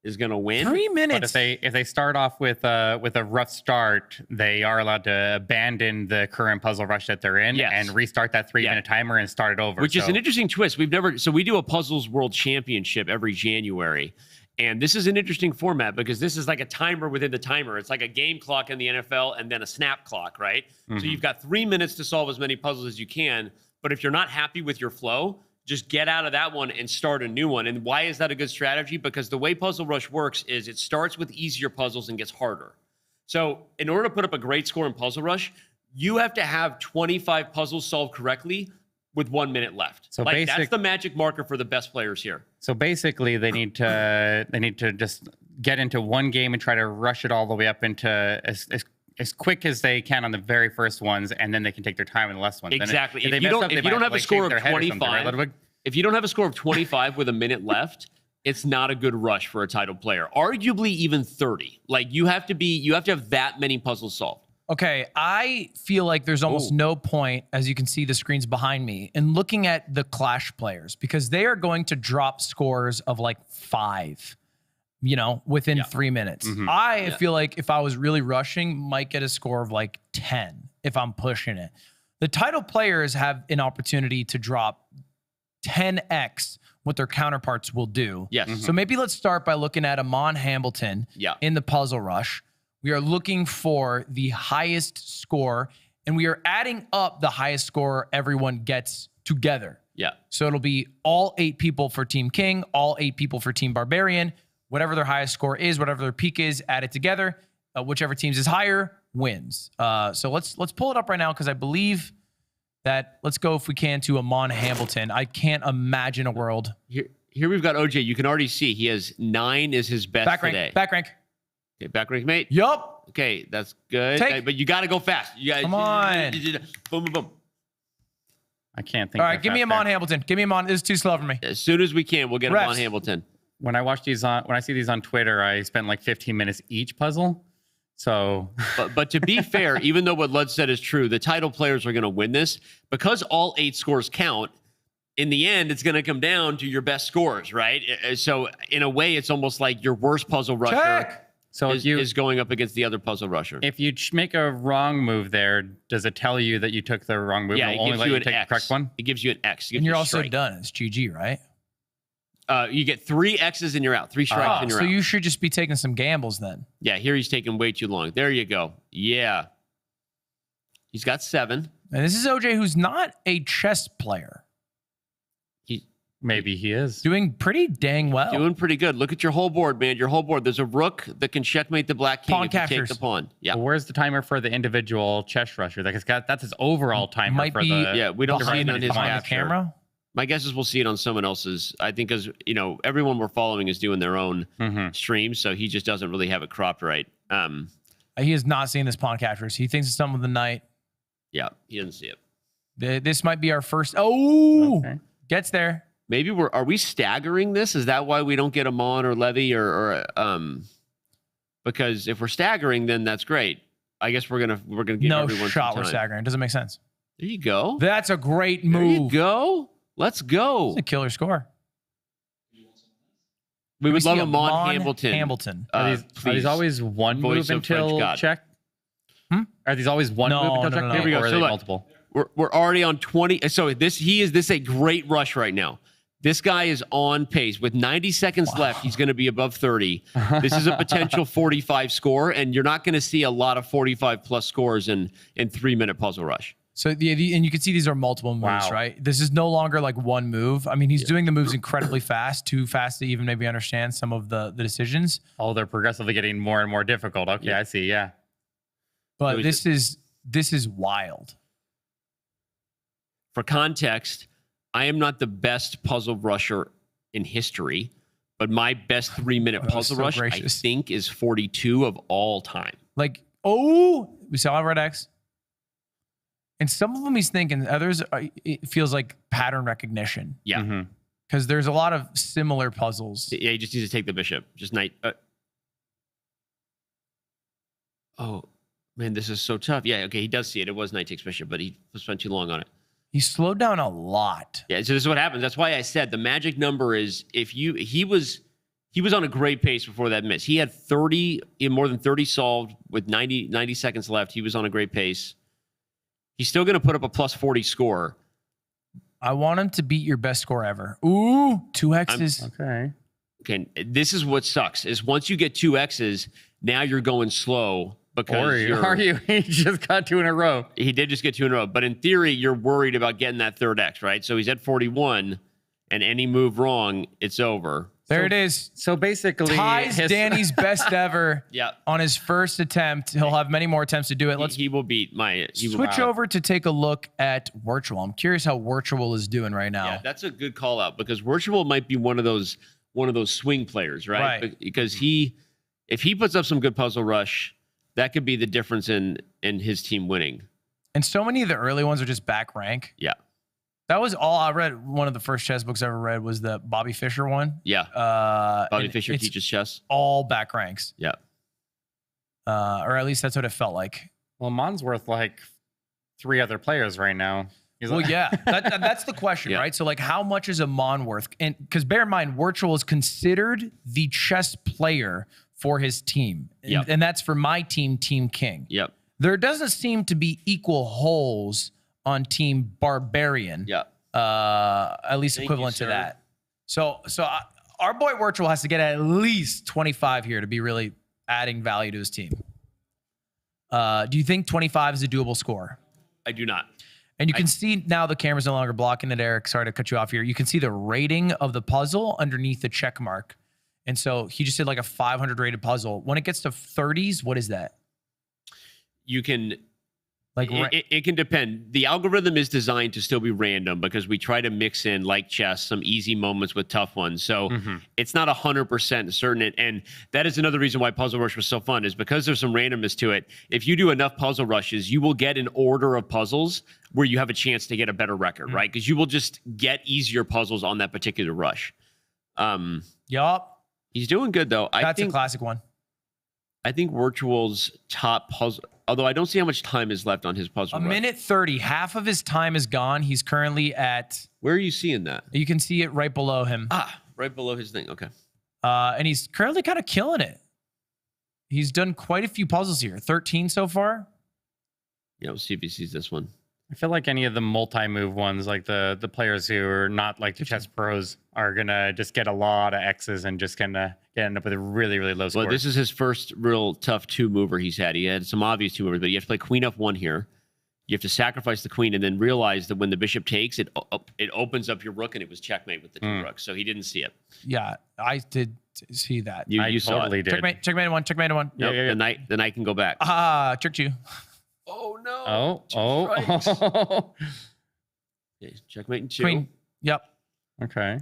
is going to win. 3 minutes. But if they start off with a rough start, they are allowed to abandon the current Puzzle Rush that they're in and restart that 3-minute timer and start it over. Which is an interesting twist. We do a Puzzles World Championship every January. And this is an interesting format because this is like a timer within the timer. It's like a game clock in the NFL and then a snap clock, right? So you've got 3 minutes to solve as many puzzles as you can. But if you're not happy with your flow, just get out of that one and start a new one. And why is that a good strategy? Because the way Puzzle Rush works is it starts with easier puzzles and gets harder. So in order to put up a great score in Puzzle Rush, you have to have 25 puzzles solved correctly with 1 minute left. So that's the magic marker for the best players here. So basically, they need to just get into one game and try to rush it all the way up into as quick as they can on the very first ones, and then they can take their time in the last ones. Exactly. If If you don't have a score of 25, Ludwig? if you don't have a score of 25 with a minute left, it's not a good rush for a title player. Arguably even 30. Like you have to have that many puzzles solved. Okay, I feel like there's almost no point, as you can see the screens behind me, in looking at the Clash players because they are going to drop scores of like 5, within 3 minutes. I feel like if I was really rushing, might get a score of like 10 if I'm pushing it. The title players have an opportunity to drop 10x what their counterparts will do. Yes. So maybe let's start by looking at Amon Hamilton in the Puzzle Rush. We are looking for the highest score, and we are adding up the highest score everyone gets together. Yeah. So it'll be all 8 people for Team King, all 8 people for Team Barbarian. Whatever their highest score is, whatever their peak is, add it together. Whichever teams is higher wins. So let's pull it up right now because I believe that let's go if we can to Amon Hamilton. I can't imagine a world. Here we've got OJ. You can already see he has 9 is his best today. Back rank. Okay, back rank, mate. Yup. Okay, that's good. Take. But you got to go fast. You gotta, Come on. Boom, boom, boom. I can't think. All right, give me Amon Hamilton. Give me Amon. This is too slow for me. As soon as we can, we'll get Refs. Amon Hamilton. When I see these on Twitter, I spend like 15 minutes each puzzle. So, but to be fair, even though what Lud said is true, the title players are going to win this because all 8 scores count. In the end, it's going to come down to your best scores, right? So in a way, it's almost like your worst puzzle rusher is going up against the other puzzle rusher. If you make a wrong move there, does it tell you that you took the wrong move? Yeah, and it only gives let you you an take X. the correct one? It gives you an X. And you're also done. It's GG, right? You get 3 X's and you're out. 3 strikes and you're so out. you should just be taking some gambles then. Yeah, here he's taking way too long. There you go. Yeah. He's got 7. And this is OJ, who's not a chess player. Maybe he is. Doing pretty dang well. Doing pretty good. Look at your whole board, man. Your whole board. There's a rook that can checkmate the black king Pawn if you take captures. the pawn. Yeah. Well, where's the timer for the individual chess rusher? Like that's his overall timer Might for be the. Yeah, we don't see it on his behind the capture. camera. My guess is we'll see it on someone else's. I think because, everyone we're following is doing their own streams, so he just doesn't really have it cropped right. He is not seeing this pawn captures. He thinks it's something with the knight. Yeah, he doesn't see it. This might be our first. Oh, Okay. gets there. Maybe are we staggering this? Is that why we don't get a Mon or Levy or because if we're staggering, then that's great. I guess we're gonna give No everyone shot. some We're time. staggering. It doesn't make sense. There you go. That's a great There you move. go. Let's go. It's a killer score. We would see love a a Mon Mon Hamilton. Hamilton. Are these Please. always one Voice move of French until God. check? Are these always one No, move until no, check? no, no. Here we go. Or are So they look, multiple? We're already on 20. So this is a great rush right now. This guy is on pace with 90 seconds left. He's going to be above 30. This is a potential 45 score, and you're not going to see a lot of 45 plus scores in 3-minute puzzle rush. So and you can see these are multiple moves, Wow. right? This is no longer like one move. I mean, he's doing the moves incredibly fast, too fast to even maybe understand some of the decisions. Oh, they're progressively getting more and more difficult. Okay, Yeah. I see. Yeah. But So this is wild. For context, I am not the best puzzle rusher in history, but my best 3-minute That was puzzle so rush, gracious. I think, is 42 of all time. Like, we saw red X. And some of them he's thinking, others, it feels like pattern recognition. Yeah. Mhm. Because there's a lot of similar puzzles. Yeah, he just needs to take the bishop. Just knight. Oh, man, this is so tough. Yeah, okay, he does see it. It was knight takes bishop, but he spent too long on it. He slowed down a lot. Yeah, so this is what happens. That's why I said the magic number is he was on a great pace before that miss. He had more than 30 solved with 90 seconds left. He was on a great pace. He's still going to put up a plus 40 score. I want him to beat your best score ever. Ooh, 2 X's. Okay. Okay, this is what sucks is once you get 2 X's, now you're going slow because Are you? He just got 2 in a row. He did just get 2 in a row, but in theory, you're worried about getting that third X, right? So he's at 41, and any move wrong, it's over. There it is. So basically, Ties Danny's best ever Yeah. on his first attempt. He'll have many more attempts to do it. Let's He will beat my. switch over to take a look at Virtual. I'm curious how Virtual is doing right now. Yeah, that's a good call out because Virtual might be one of those swing players, right? Right. Because if he puts up some good puzzle rush, that could be the difference in his team winning. And so many of the early ones are just back rank. Yeah. That was all I read. One of the first chess books I ever read was the Bobby Fischer one. Yeah. Bobby and Fischer it's teaches chess. all back ranks. Yeah. Or at least that's what it felt like. well, Mon's worth like 3 other players right now. He's Well, like, yeah, that's the question, Yeah. right? So, like, how much is a Mon worth? And because bear in mind, Virtual is considered the chess player for his team, Yep. and that's for my team, Team King. Yep. There doesn't seem to be equal holes on Team Barbarian. Yeah. At least Thank equivalent you, to sir. that. So our boy Virtual has to get at least 25 here to be really adding value to his team. Do you think 25 is a doable score? I do not. And you can see now the camera's no longer blocking it, Eric. Sorry to cut you off here. You can see the rating of the puzzle underneath the check mark. And so he just did like a 500 rated puzzle. When it gets to 30s, what is that? You can. Like, It can depend. The algorithm is designed to still be random because we try to mix in, like chess, some easy moments with tough ones. So it's not 100% certain. And that is another reason why Puzzle Rush was so fun is because there's some randomness to it. If you do enough puzzle rushes, you will get an order of puzzles where you have a chance to get a better record, right? Because you will just get easier puzzles on that particular rush. yup. He's doing good, though. That's a classic one. I think Virtual's top puzzle, although I don't see how much time is left on his puzzle A rush. minute 30. Half of his time is gone. He's currently at, Where are you seeing that? you can see it right below him. Right below his thing. Okay. And he's currently kind of killing it. He's done quite a few puzzles here. 13 so far. Yeah, we'll see if he sees this one. I feel like any of the multi-move ones, like the players who are not like the chess pros, are gonna just get a lot of X's and just kind of end up with a really, really low score. Well, this is his first real tough 2-mover he's had. He had some obvious 2-movers, but you have to play Queen F1 here. You have to sacrifice the queen and then realize that when the bishop takes, it opens up your rook, and it was checkmate with the 2 rooks. So he didn't see it. Yeah, I did see that. You saw totally it. did. Checkmate one. Nope, yeah. The knight can go back. Tricked you. Oh no! Oh. Okay, checkmate in 2. Queen. Yep. Okay.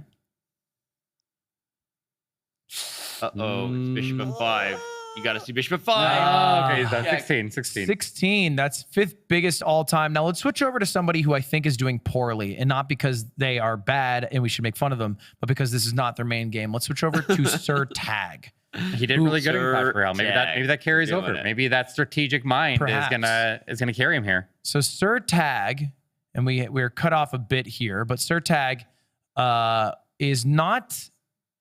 Uh-oh, it's bishop f5. You got to see bishop f5. Okay, that's Yeah. 16. 16. That's 5th biggest all time. Now let's switch over to somebody who I think is doing poorly, and not because they are bad and we should make fun of them, but because this is not their main game. Let's switch over to Sir Tag. He did really good in Clash Royale. Maybe that carries Doing over. it. Maybe that strategic mind Perhaps. is gonna carry him here. So Sir Tag, and we're cut off a bit here, but Sir Tag is not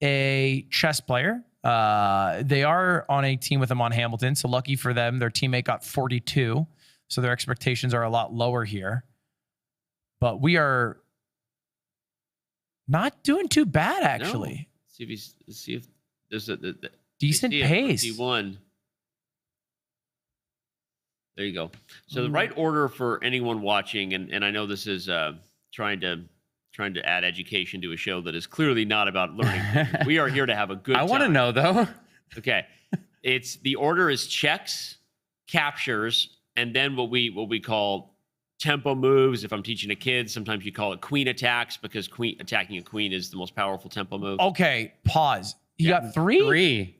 a chess player. They are on a team with him on Hamilton, so lucky for them, their teammate got 42, so their expectations are a lot lower here. But we are not doing too bad, actually. No. See if there's a Decent pace. D1. There you go. So the right order for anyone watching, and I know this is trying to add education to a show that is clearly not about learning. We are here to have a good time. I want to know though. Okay. It's the order is checks, captures, and then what we call tempo moves. If I'm teaching a kid, sometimes you call it queen attacks, because attacking a queen is the most powerful tempo move. Okay, pause. You got 3? 3.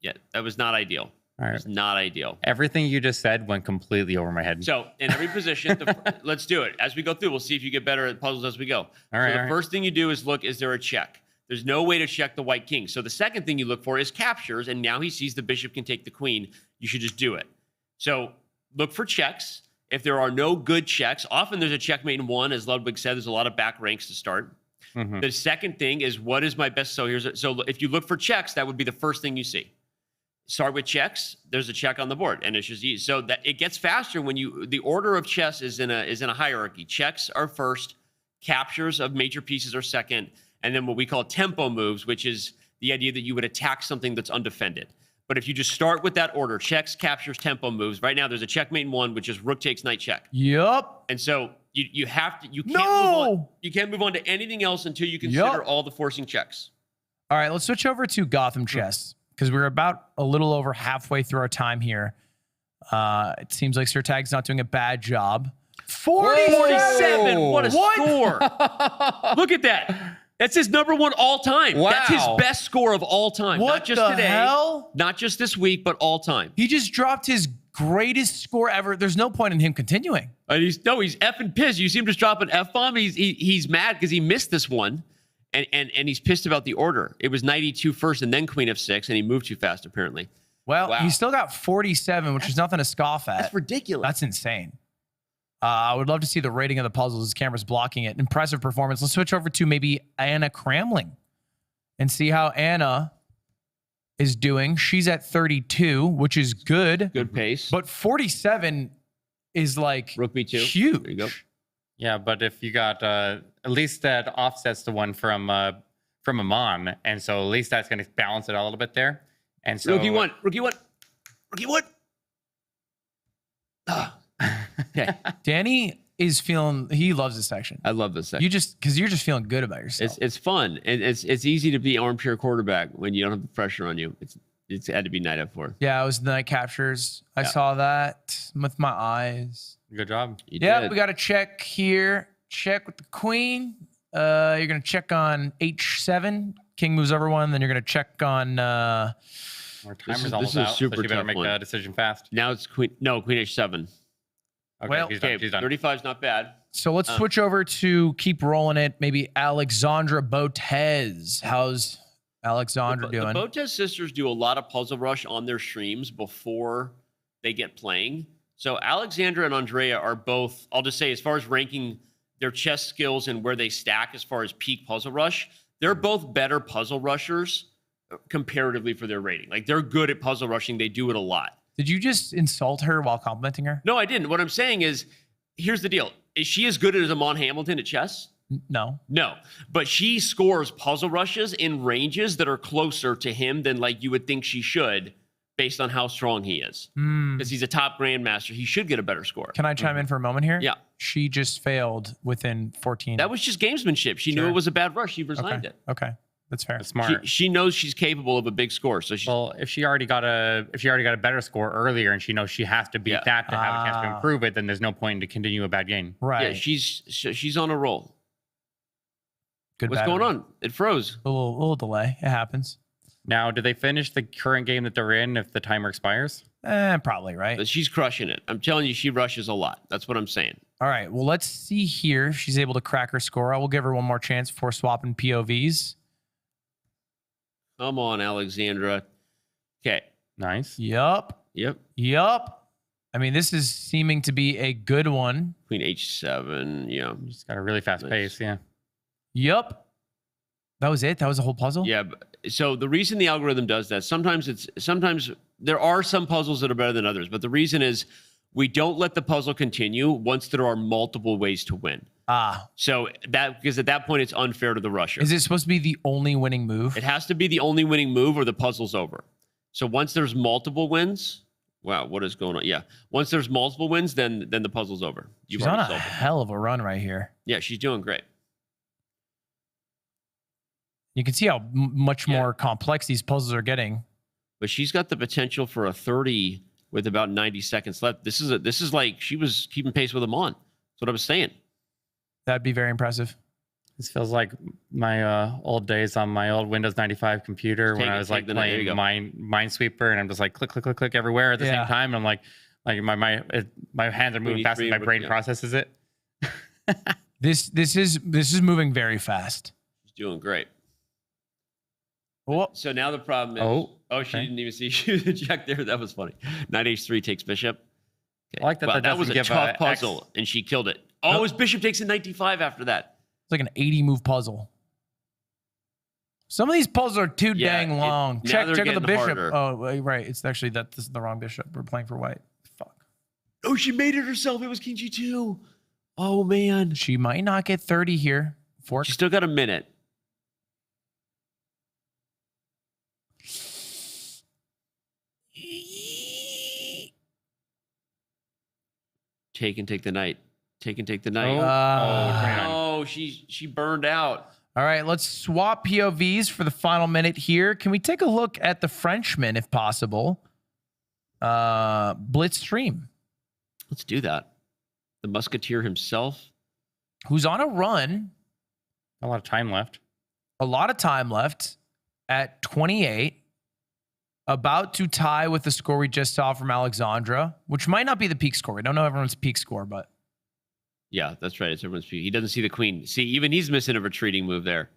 Yeah, that was not ideal. All right. It's not ideal. Everything you just said went completely over my head. So in every position, let's do it. As we go through, we'll see if you get better at puzzles as we go. All right, So the first thing you do is look, is there a check? There's no way to check the white king. So the second thing you look for is captures, and now he sees the bishop can take the queen. You should just do it. So look for checks. If there are no good checks, often there's a checkmate in 1. As Ludwig said, there's a lot of back ranks to start. Mhm. The second thing is, what is my best? So if you look for checks, that would be the first thing you see. Start with checks. There's a check on the board, and it's just easy. So that it gets faster when the order of chess is in a hierarchy. Checks are first, captures of major pieces are second, and then what we call tempo moves, which is the idea that you would attack something that's undefended. But if you just start with that order, checks, captures, tempo moves. Right now, there's a checkmate in 1, which is rook takes knight check. Yep. And so you can't move on. You can't move on to anything else until you consider all the forcing checks. All right, let's switch over to Gotham Chess, because we're about a little over halfway through our time here. It seems like Sir Tag's not doing a bad job. 47. What a What? score. Look at that. That's his #1 all time. Wow. That's his best score of all time. What Not just the today. hell? Not just this week, but all time. He just dropped his greatest score ever. There's no point in him continuing. And he's effing pissed. You see him just drop an F-bomb. He's mad because he missed this one. And he's pissed about the order. It was knight e2 first and then queen f6, and he moved too fast, apparently. Well, Wow. he still got 47, which is nothing to scoff at. That's ridiculous. That's insane. I would love to see the rating of the puzzles. His camera's blocking it. Impressive performance. Let's switch over to maybe Anna Cramling and see how Anna is doing. She's at 32, which is good. Good pace. But 47 is like Rook b2. huge. There you go. Yeah, but if you got at least that offsets the one from Amon, and so at least that's going to balance it out a little bit there. And so Rook e1. Rook e1. Rook e1. Okay. Danny is feeling, he loves this section. I love this section. Because you're just feeling good about yourself. It's fun. And it's easy to be armchair quarterback when you don't have the pressure on you. It's had to be knight f4. Yeah, it was the night captures. I saw that with my eyes. good job. Yeah, we got to check here. Check with the queen. You're going to check on h7. King moves over one. Then you're going to check on... Our timer's almost out, super so you better tough make one. a decision fast. Now it's queen h7. Okay, Well, he's done. Okay, He's done. 35 is not bad. So let's switch over to keep rolling it. Maybe Alexandra Botez. How's Alexandra doing? The Botez sisters do a lot of Puzzle Rush on their streams before they get playing. So Alexandra and Andrea are both, I'll just say, as far as ranking their chess skills and where they stack as far as peak Puzzle Rush, they're both better Puzzle Rushers comparatively for their rating. Like, they're good at Puzzle Rushing. They do it a lot. Did you just insult her while complimenting her? No, I didn't. What I'm saying is, here's the deal. Is she as good as Amon Hamilton at chess? No. No, but she scores Puzzle Rushes in ranges that are closer to him than like you would think she should based on how strong he is. Hmm. Because he's a top grandmaster. He should get a better score. Can I chime in for a moment here? Yeah. She just failed within 14. That was just gamesmanship. She knew Sure. it was a bad rush. She resigned okay. it. Okay. That's fair. That's smart. She knows she's capable of a big score. So she's Well, if she already got a better score earlier and she knows she has to beat Yeah. that to have a chance to Ah. improve it, then there's no point to continue a bad game. Right. yeah, she's on a roll. Good What's battery. going on? It froze. A little delay. It happens. Now, do they finish the current game that they're in if the timer expires? Probably, right? But she's crushing it. I'm telling you, she rushes a lot. That's what I'm saying. All right. Well, let's see here if she's able to crack her score. I will give her one more chance before swapping POVs. Come on, Alexandra. Okay. Nice. Yup. Yep. I mean, this is seeming to be a good one. Queen H7. Yeah. Just got a really fast Nice. pace. Yeah. Yup. That was it? That was the whole puzzle? Yeah. So the reason the algorithm does that, sometimes there are some puzzles that are better than others, but the reason is we don't let the puzzle continue once there are multiple ways to win. Ah. So because at that point it's unfair to the rusher. Is it supposed to be the only winning move? It has to be the only winning move or the puzzle's over. So once there's multiple wins, wow, what is going on? Yeah. Once there's multiple wins, then the puzzle's over. You've She's on already a solved it. hell of a run right here. Yeah, she's doing great. You can see how much Yeah. more complex these puzzles are getting. But she's got the potential for a 30 with about 90 seconds left. This is like she was keeping pace with them on. That's what I was saying. That'd be very impressive. This feels like my old days on my old Windows 95 computer Just when take I it, was take like the night. There you playing Minesweeper and I'm just like click, click, click, click everywhere at the Yeah. same time. And I'm like my hands are moving faster than my 23, brain yeah. processes it. This is moving very fast. She's doing great. Oh, So now the problem is, she okay. didn't even see she was eject there. That was funny. Knight H3 takes bishop. Okay. I like that Wow, that that was a doesn't give tough a puzzle, and she killed it. Oh, his bishop takes a knight d5 after that. it's like an 80 move puzzle. Some of these puzzles are too Yeah, dang long. now Check they're out the getting bishop. harder. Oh, right. It's actually this is the wrong bishop. We're playing for white. Fuck. Oh, she made it herself. It was king g2. Oh man, She might not get 30 here. Fork. she still got a minute. Take the knight. Take the knight. Uh, Oh, she burned out. All right, let's swap POVs for the final minute here. Can we take a look at the Frenchman, if possible? Blitzstream, Let's do that. The musketeer himself. who's on a run, A lot of time left. a lot of time left at 28, about to tie with the score we just saw from Alexandra, which might not be the peak score. We don't know everyone's peak score, but Yeah, that's right. It's everyone's view. He doesn't see the queen. See, even he's missing a retreating move there.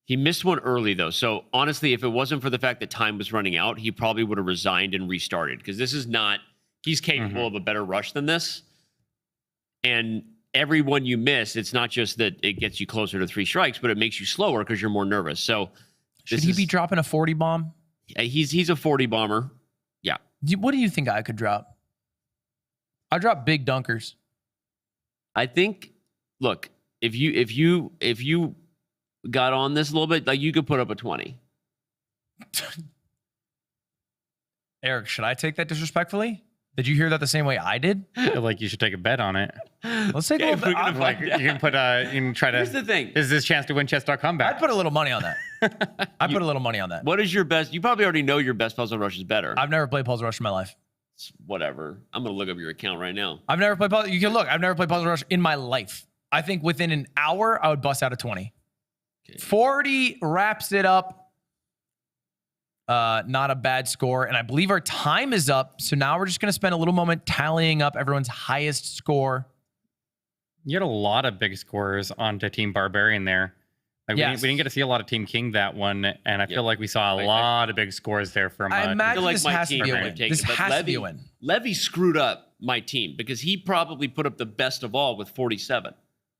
He missed one early, though. So, honestly, if it wasn't for the fact that time was running out, he probably would have resigned and restarted because this is not, he's capable of a better rush than this. And every one you miss, it's not just that it gets you closer to 3 strikes, but it makes you slower because you're more nervous. So, should he be dropping a 40 bomb? He's a 40 bomber. Yeah. What do you think I could drop? I drop big dunkers. I think, look, if you got on this a little bit, like you could put up a 20. Eric, should I take that disrespectfully? Did you hear that the same way I did? I feel like you should take a bet on it. Let's take Okay, a little we're bit. gonna Like you can put you can try to. Here's the thing. This is his chance to win chess.com I'd back. put a little money on that. I'd put a little money on that. What is your best? You probably already know your best puzzle rush is better. I've never played Puzzle Rush in my life. Whatever. I'm gonna look up your account right now. I've never played Puzzle. You can look. I've never played Puzzle Rush in my life. I think within an hour, I would bust out a 20. Okay. 40 wraps it up. Not a bad score. And I believe our time is up. So now we're just going to spend a little moment tallying up everyone's highest score. You had a lot of big scores onto Team Barbarian there. Like Yes. we didn't get to see a lot of Team King that one, and I feel like we saw a lot of big scores there from. I imagine like this my has to team be a might win. have taken This it, but has to be a win. Levy screwed up my team because he probably put up the best of all with 47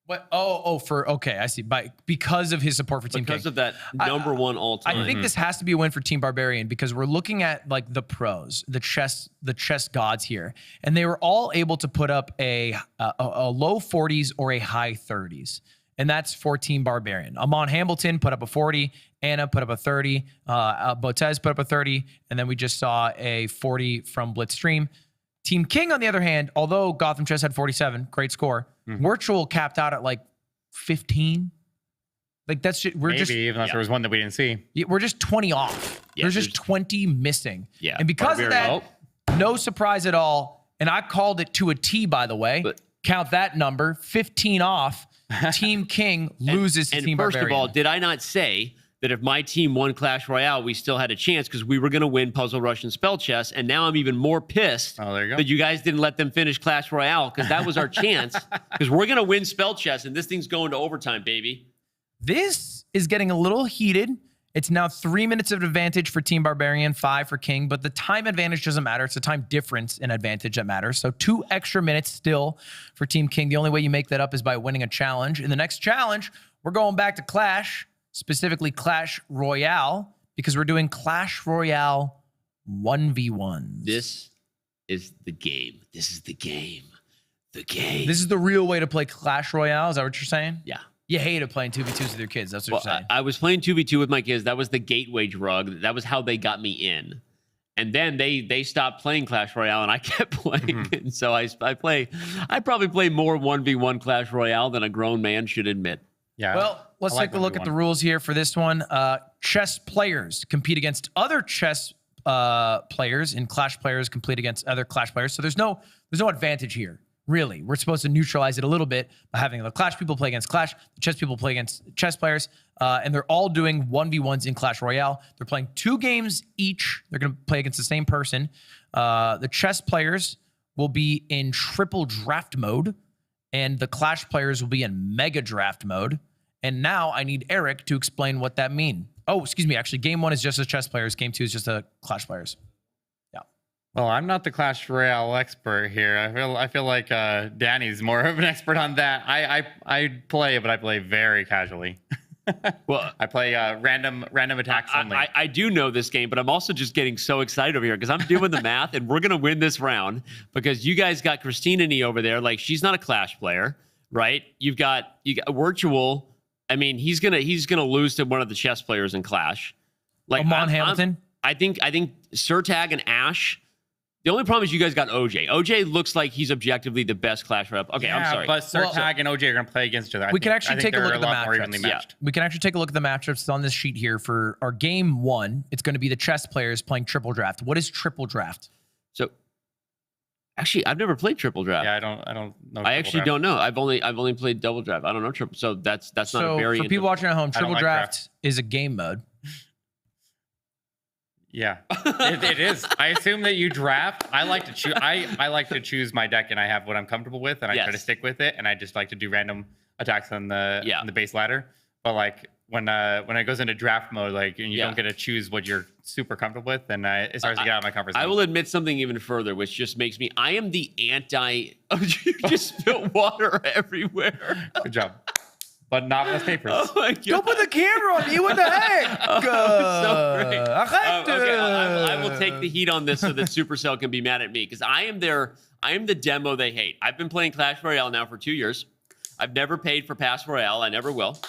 What? Okay, I see. Because of his support for Team because King. of that number one all time. I think this has to be a win for Team Barbarian because we're looking at like the pros, the chess gods here, and they were all able to put up a low 40s or a high 30s. and that's for Team Barbarian. Amon Hamilton put up a 40. Anna put up a 30. Botez put up a 30. And then we just saw a 40 from Blitzstream. Team King, on the other hand, although Gotham Chess had 47, great score, Virtual capped out at like 15. Like that's just, maybe unless there was one that we didn't see. We're just 20 off. There's just 20 missing. Yeah. And because of that, no surprise at all. And I called it to a T, by the way. But count that number, 15 off. Team King loses to Team Barbarian. First of all, did I not say that if my team won Clash Royale, we still had a chance because we were going to win Puzzle Rush and Spell Chess, and now I'm even more pissed that you guys didn't let them finish Clash Royale because that was our chance because we're going to win Spell Chess, and this thing's going to overtime, baby. This is getting a little heated. It's now 3 minutes of advantage for Team Barbarian, 5 for King, but the time advantage doesn't matter. It's the time difference in advantage that matters. So 2 extra minutes still for Team King. The only way you make that up is by winning a challenge. In the next challenge, we're going back to Clash, specifically Clash Royale, because we're doing Clash Royale 1v1s. This is the game. This is the game. The game. This is the real way to play Clash Royale. Is that what you're saying? Yeah. You hated playing 2v2s with your kids. That's what you're saying. I was playing 2v2 with my kids. That was the gateway drug. That was how they got me in. And then they stopped playing Clash Royale, and I kept playing. And so I probably play more 1v1 Clash Royale than a grown man should admit. Yeah. Well, let's take a look at the rules here for this one. Chess players compete against other chess players, and Clash players compete against other Clash players. So there's no advantage here. Really, we're supposed to neutralize it a little bit by having the Clash people play against Clash, the chess people play against chess players, and they're all doing 1v1s in Clash Royale. They're playing 2 games each. They're going to play against the same person. The chess players will be in triple draft mode, and the Clash players will be in mega draft mode. And now I need Eric to explain what that means. Oh, excuse me. Actually, game 1 is just the chess players. Game 2 is just the Clash players. Well, I'm not the Clash Royale expert here. I feel like Danny's more of an expert on that. I play, but I play very casually. Well, I play random attacks only. I do know this game, but I'm also just getting so excited over here because I'm doing the math, and we're gonna win this round because you guys got Christina Nee over there. Like, she's not a Clash player, right? You got Virtual. I mean, he's gonna lose to one of the chess players in Clash. Like Amon Hamilton. I think Surtag and Ash. The only problem is you guys got OJ. OJ looks like he's objectively the best Clash rep. Okay, yeah, I'm sorry. But Surtag and OJ are going to play against each other. We can actually take a look at the matchups. Yeah. We can actually take a look at the matchups on this sheet here for our game 1. It's going to be the chess players playing triple draft. What is triple draft? So, actually, I've never played triple draft. Yeah, I don't know. I actually don't know. I've only played double draft. I don't know triple. So that's not a variant. For people watching at home, triple draft is a game mode. Yeah, it is. I assume that you draft. I like to choose. I like to choose my deck, and I have what I'm comfortable with, and I try to stick with it. And I just like to do random attacks on the base ladder. But like when it goes into draft mode, like and you don't get to choose what you're super comfortable with, then it starts to get out of my comfort zone. I will admit something even further, which just makes me. I am the anti. Oh, you just spilled water everywhere. Good job. But not with papers. Oh my God. Don't put the camera on me. What the heck? So great. Okay, I will take the heat on this so that Supercell can be mad at me because I am the demo they hate. I've been playing Clash Royale now for 2 years. I've never paid for Pass Royale. I never will.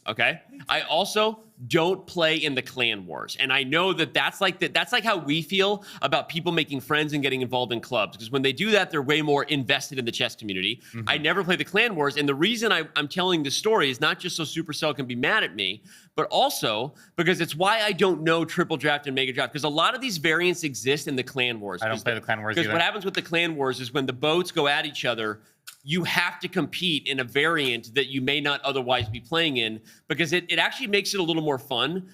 Okay. I also don't play in the clan wars, and I know that's like how we feel about people making friends and getting involved in clubs. Because when they do that, they're way more invested in the chess community. I never play the clan wars, and the reason I'm telling this story is not just so Supercell can be mad at me, but also because it's why I don't know triple draft and mega draft. Because a lot of these variants exist in the clan wars. I don't play the clan wars either. Because what happens with the clan wars is when the boats go at each other, you have to compete in a variant that you may not otherwise be playing in because it actually makes it a little more fun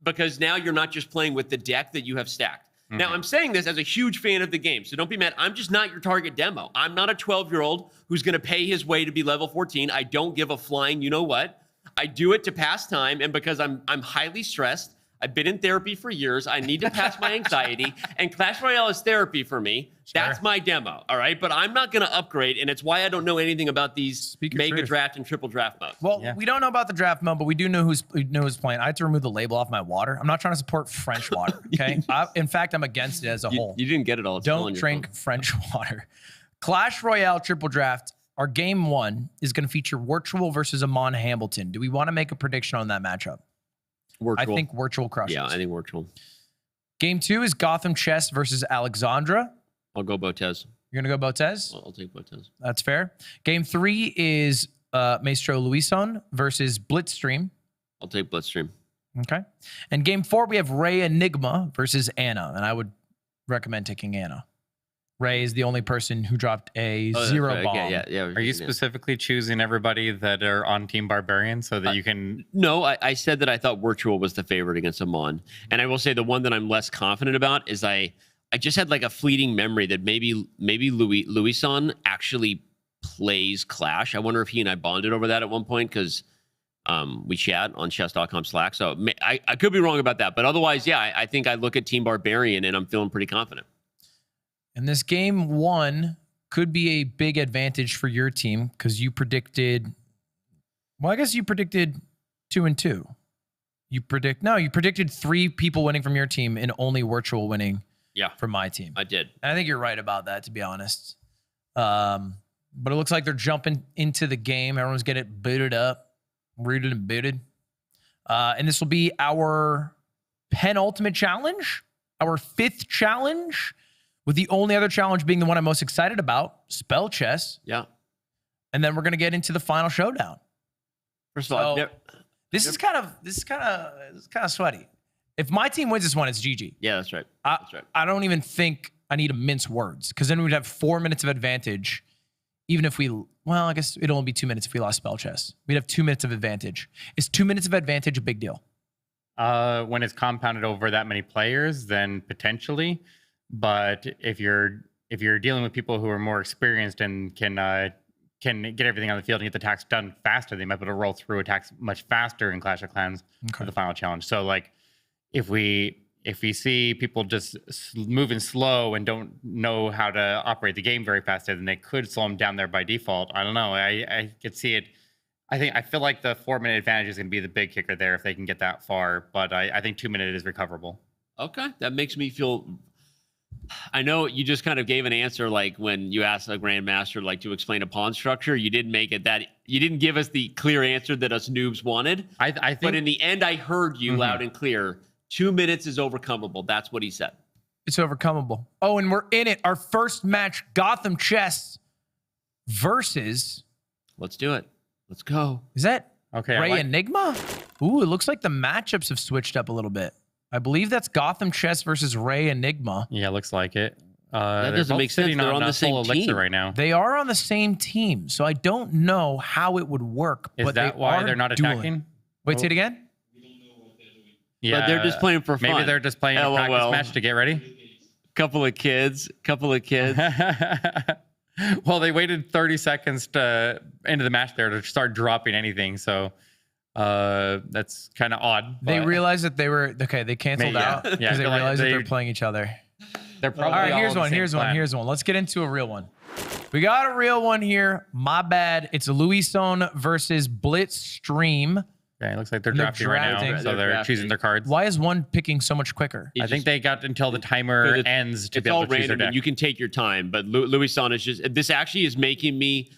because now you're not just playing with the deck that you have stacked. Now, I'm saying this as a huge fan of the game, so don't be mad. I'm just not your target demo. I'm not a 12-year-old who's going to pay his way to be level 14. I don't give a flying you-know-what. I do it to pass time, and because I'm highly stressed. I've been in therapy for years. I need to pass my anxiety, and Clash Royale is therapy for me. Sure. That's my demo, all right? But I'm not going to upgrade, and it's why I don't know anything about these mega draft and triple draft modes. Well, we don't know about the draft mode, but we do know who's playing. I had to remove the label off my water. I'm not trying to support French water, okay? In fact, I'm against it as a whole. You didn't get it all. Don't drink French water. Clash Royale triple draft. our game 1 is going to feature Virtual versus Amon Hamilton. Do we want to make a prediction on that matchup? Virtual. I think Virtual crushes. Yeah, I think Virtual. Game 2 is Gotham Chess versus Alexandra. I'll go Botez. You're going to go Botez? I'll take Botez. That's fair. Game 3 is Maestro Luison versus Blitzstream. I'll take Blitzstream. Okay. And game 4, we have Ray Enigma versus Anna. And I would recommend taking Anna. Ray is the only person who dropped a 0 bomb. Yeah. Are you specifically choosing everybody that are on Team Barbarian so that you can? No, I said that I thought Virtual was the favorite against Amon. And I will say the one that I'm less confident about is I just had like a fleeting memory that maybe Luison actually plays Clash. I wonder if he and I bonded over that at one point because we chat on chess.com Slack. So I could be wrong about that. But otherwise, yeah, I think I look at Team Barbarian and I'm feeling pretty confident. And this game 1 could be a big advantage for your team because you predicted, well, I guess you predicted 2 and 2. You predicted 3 people winning from your team and only Virtual winning from my team. I did. And I think you're right about that, to be honest. But it looks like they're jumping into the game. Everyone's getting it booted up, rooted and booted. And this will be our penultimate challenge, our 5th challenge, with the only other challenge being the one I'm most excited about, Spell Chess. Yeah. And then we're going to get into the final showdown. First of all, this is kind of sweaty. If my team wins this one, it's GG. Yeah, that's right. I don't even think I need to mince words because then we'd have 4 minutes of advantage. Even if I guess it'd only be 2 minutes if we lost Spell Chess. We'd have 2 minutes of advantage. Is 2 minutes of advantage a big deal? When it's compounded over that many players, then potentially. But if you're dealing with people who are more experienced and can get everything on the field and get the attacks done faster, they might be able to roll through attacks much faster in Clash of Clans for the final challenge. So like if we see people just moving slow and don't know how to operate the game very fast, then they could slow them down there by default. I don't know. I could see it. I feel like the 4-minute advantage is going to be the big kicker there if they can get that far. But I think 2 minute is recoverable. Okay, that makes me feel. I know you just kind of gave an answer like when you asked a grandmaster like to explain a pawn structure. You didn't make it that. You didn't give us the clear answer that us noobs wanted. I think, but in the end, I heard you loud and clear. 2 minutes is overcomable. That's what he said. It's overcomable. Oh, and we're in it. Our first match, Gotham Chess versus. Let's do it. Let's go. Is that okay? Ray Enigma? Ooh, it looks like the matchups have switched up a little bit. I believe that's Gotham Chess versus Ray Enigma. Yeah, looks like it. That doesn't make sense. They're on the same team right now. They are on the same team, so I don't know how it would work. Is but that why they're not attacking? Wait, say it again? Yeah, but they're just playing for fun. Maybe they're just playing a practice match to get ready. Couple of kids. Well, they waited 30 seconds into the match there to start dropping anything. So that's kind of odd. They realized that they were okay. They canceled out because they realized that they're playing each other. They're probably all right. Here's one. Let's get into a real one. We got a real one here. My bad. It's Luison versus Blitzstream. Okay, it looks like they're drafting right now, so they're choosing their cards. Why is one picking so much quicker? I think they got until the timer ends to be able to choose their deck. You can take your time, but Luison is just. This actually is making me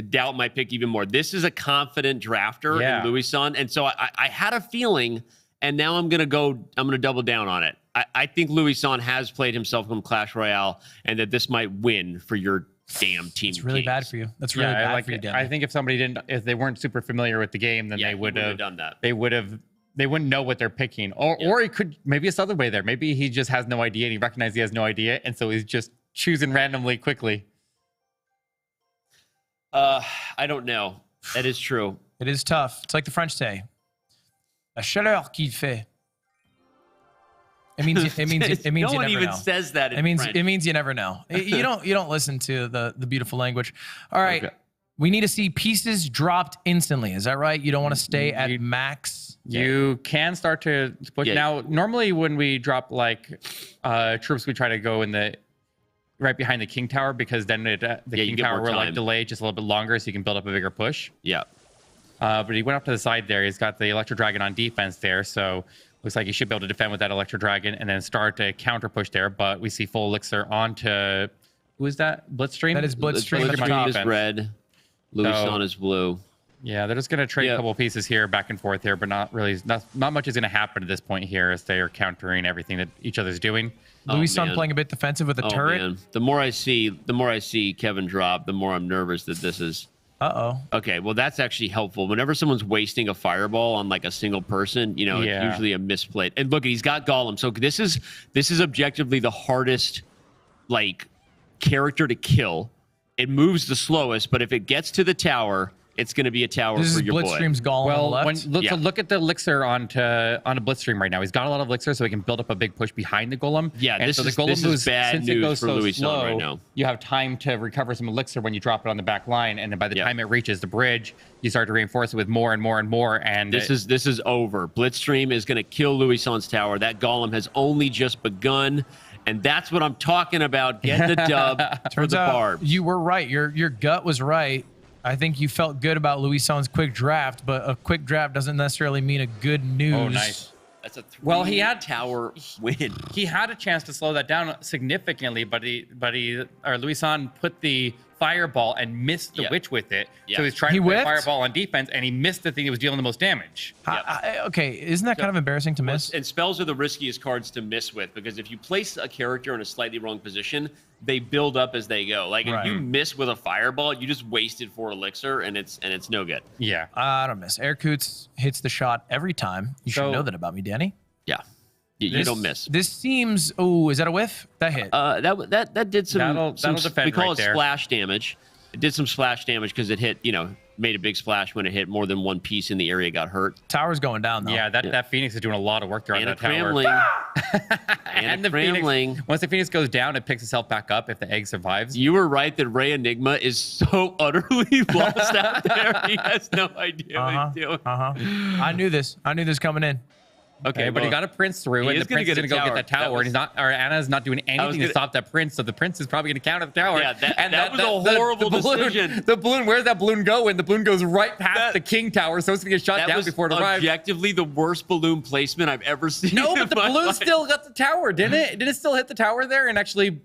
doubt my pick even more. This is a confident drafter in Luison, and so I had a feeling, and now I'm gonna double down on it. I think Luison has played himself from Clash Royale, and that this might win for your damn team. It's really bad for you. That's really bad for you, Dan. I think if they weren't super familiar with the game, then they would have done that. They wouldn't know what they're picking, or it could maybe it's the other way there. Maybe he just has no idea and he recognizes he has no idea, and so he's just choosing randomly quickly. I don't know. That is true. It is tough. It's like the French say, "La chaleur qu'il fait." It means no you never one even know. says that. It means you never know. You don't listen to the beautiful language. All right, we need to see pieces dropped instantly. Is that right? You don't want to stay at max. You can start to push now. Normally, when we drop like troops, we try to go in the right behind the king tower because then the king tower will like delay just a little bit longer, so you can build up a bigger push. Yeah. But he went up to the side there. He's got the Electro Dragon on defense there, so. Looks like he should be able to defend with that Electro Dragon and then start a counter push there. But we see full elixir onto Who is that? Blitzstream? That is Blitzstream at the Blitzstream top. is red. Louison is blue. Yeah, they're just going to trade a couple pieces here, back and forth here, but not really. Not much is going to happen at this point here as they are countering everything that each other's doing. Louison playing a bit defensive with a turret. Man. The more I see Kevin drop, the more I'm nervous that this is. Okay, well that's actually helpful. Whenever someone's wasting a fireball on like a single person, you know, it's usually a misplay. And look, he's got Golem, so this is objectively the hardest like character to kill. It moves the slowest, but if it gets to the tower, it's going to be a tower This for is your boy. Blitzstream's Golem on the left. So look at the elixir onto Blitzstream right now. He's got a lot of elixir, so he can build up a big push behind the golem. Yeah, and this so is the golem moves, bad since it news goes for so Louison slow, right now. You have time to recover some elixir when you drop it on the back line, and then by the time it reaches the bridge, you start to reinforce it with more and more and more. And this is over. Blitzstream is going to kill Louison's tower. That golem has only just begun. And that's what I'm talking about. Get the dub for the Barbs. You were right. Your gut was right. I think you felt good about Louison's quick draft, but a quick draft doesn't necessarily mean a good news. Oh, nice. That's a he had tower win. He had a chance to slow that down significantly, but Louison put the fireball and missed the witch with it. So he's trying to put fireball on defense, and he missed the thing that was dealing the most damage. Okay, isn't that kind of embarrassing to miss? And spells are the riskiest cards to miss with, because if you place a character in a slightly wrong position, they build up as they go. Like if you miss with a fireball, you just wasted 4 elixir, and it's no good. Yeah, I don't miss. Aircoots hits the shot every time. You should know that about me, Danny. Yeah. You don't miss. This seems. Oh, is that a whiff? That hit. That did some. That'll defend we call right it there. splash damage. It did some splash damage because it hit. Made a big splash when it hit more than one piece in the area got hurt. Tower's going down though. Yeah, that Phoenix is doing a lot of work there on that tower. And the Phoenix, once the Phoenix goes down, it picks itself back up if the egg survives. You were right that Ray Enigma is so utterly lost out there. He has no idea what he's doing. I knew this. I knew this coming in. Okay, but he got a prince through, and the prince is going to go get that tower, and Anna's not doing anything to stop that prince, so the prince is probably going to counter the tower. Yeah, that was a horrible decision. The balloon, where's that balloon going? The balloon goes right past the king tower, so it's going to get shot down before it arrives. Objectively, the worst balloon placement I've ever seen. No, but the balloon still got the tower, didn't it? Did it still hit the tower there and actually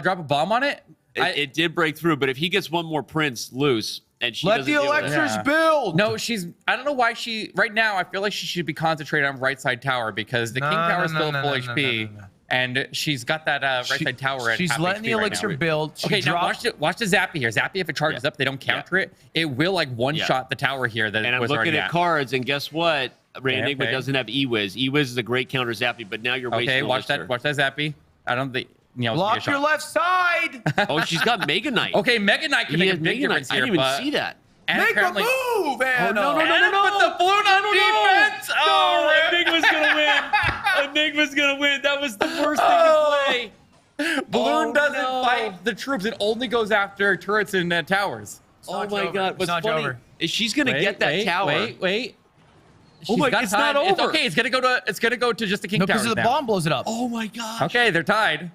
drop a bomb on it? It did break through, but if he gets one more prince loose, and she let the elixirs build. No, I don't know why right now, I feel like she should be concentrated on right side tower because the king tower is still full HP. And she's got that right side tower at she's half letting HP the elixir right now. build. Okay, now watch the Zappy here. Zappy, if it charges up, they don't counter it. It will like one-shot the tower here that and it was I'm looking already at cards, and guess what? Ray Enigma doesn't have E-Wiz. E-Wiz is a great counter Zappy, but now you're wasting elixir. Watch that Zappy. I don't think... Block your left side. Oh, she's got Mega Knight. Okay, Mega Knight can make a big difference here. I didn't even see that. Make a move, Anna. No. Put the balloon on defense. Oh, Enigma's gonna win. Enigma's gonna win. That was the worst thing to play. Balloon doesn't fight the troops. It only goes after turrets and towers. Oh my God! What's not funny over. is she's gonna get that tower. Wait. Oh my God! It's not over. It's okay. It's gonna go to just the king tower. Because the bomb blows it up. Oh my God! Okay, they're tied.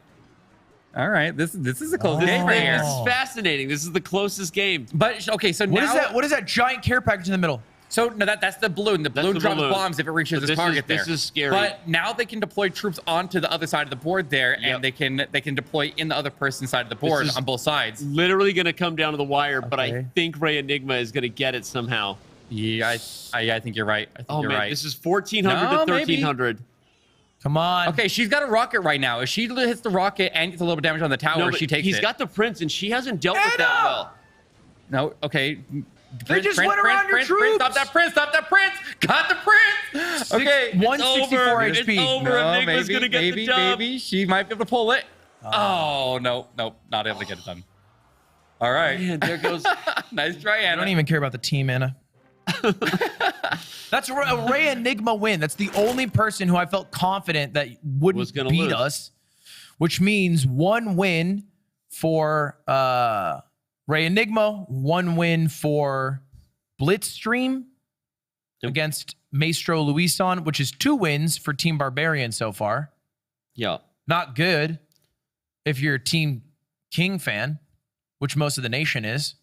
All right, this is the closest game right here. This is fascinating. This is the closest game. But okay, so what now is that? What is that giant care package in the middle? So no, that's the balloon. The balloon drops bombs if it reaches its target there. This is scary. But now they can deploy troops onto the other side of the board there, and they can deploy in the other person's side of the board on both sides. Literally going to come down to the wire, but I think Ray Enigma is going to get it somehow. Yeah, I think you're right. I think you're right. This is 1,400 to 1,300. Come on. Okay, she's got a rocket right now. If she hits the rocket and gets a little bit of damage on the tower, she takes it. He's got the prince, and she hasn't dealt with that well. No, okay. They just went around your troops. Stop that prince! Stop that prince! Got the prince! Okay, 164 HP. It's over. No, Enigma's going to get the dub. Maybe she might be able to pull it. Oh, no, not able to get it done. All right. Man, there goes. Nice try, Anna. I don't even care about the team, Anna. That's a Ray Enigma win. That's the only person who I felt confident that wouldn't beat us, which means 1 win for Ray Enigma, 1 win for Blitzstream against Maestro Louison, which is 2 wins for Team Barbarian so far. Yeah. Not good if you're a Team King fan, which most of the nation is.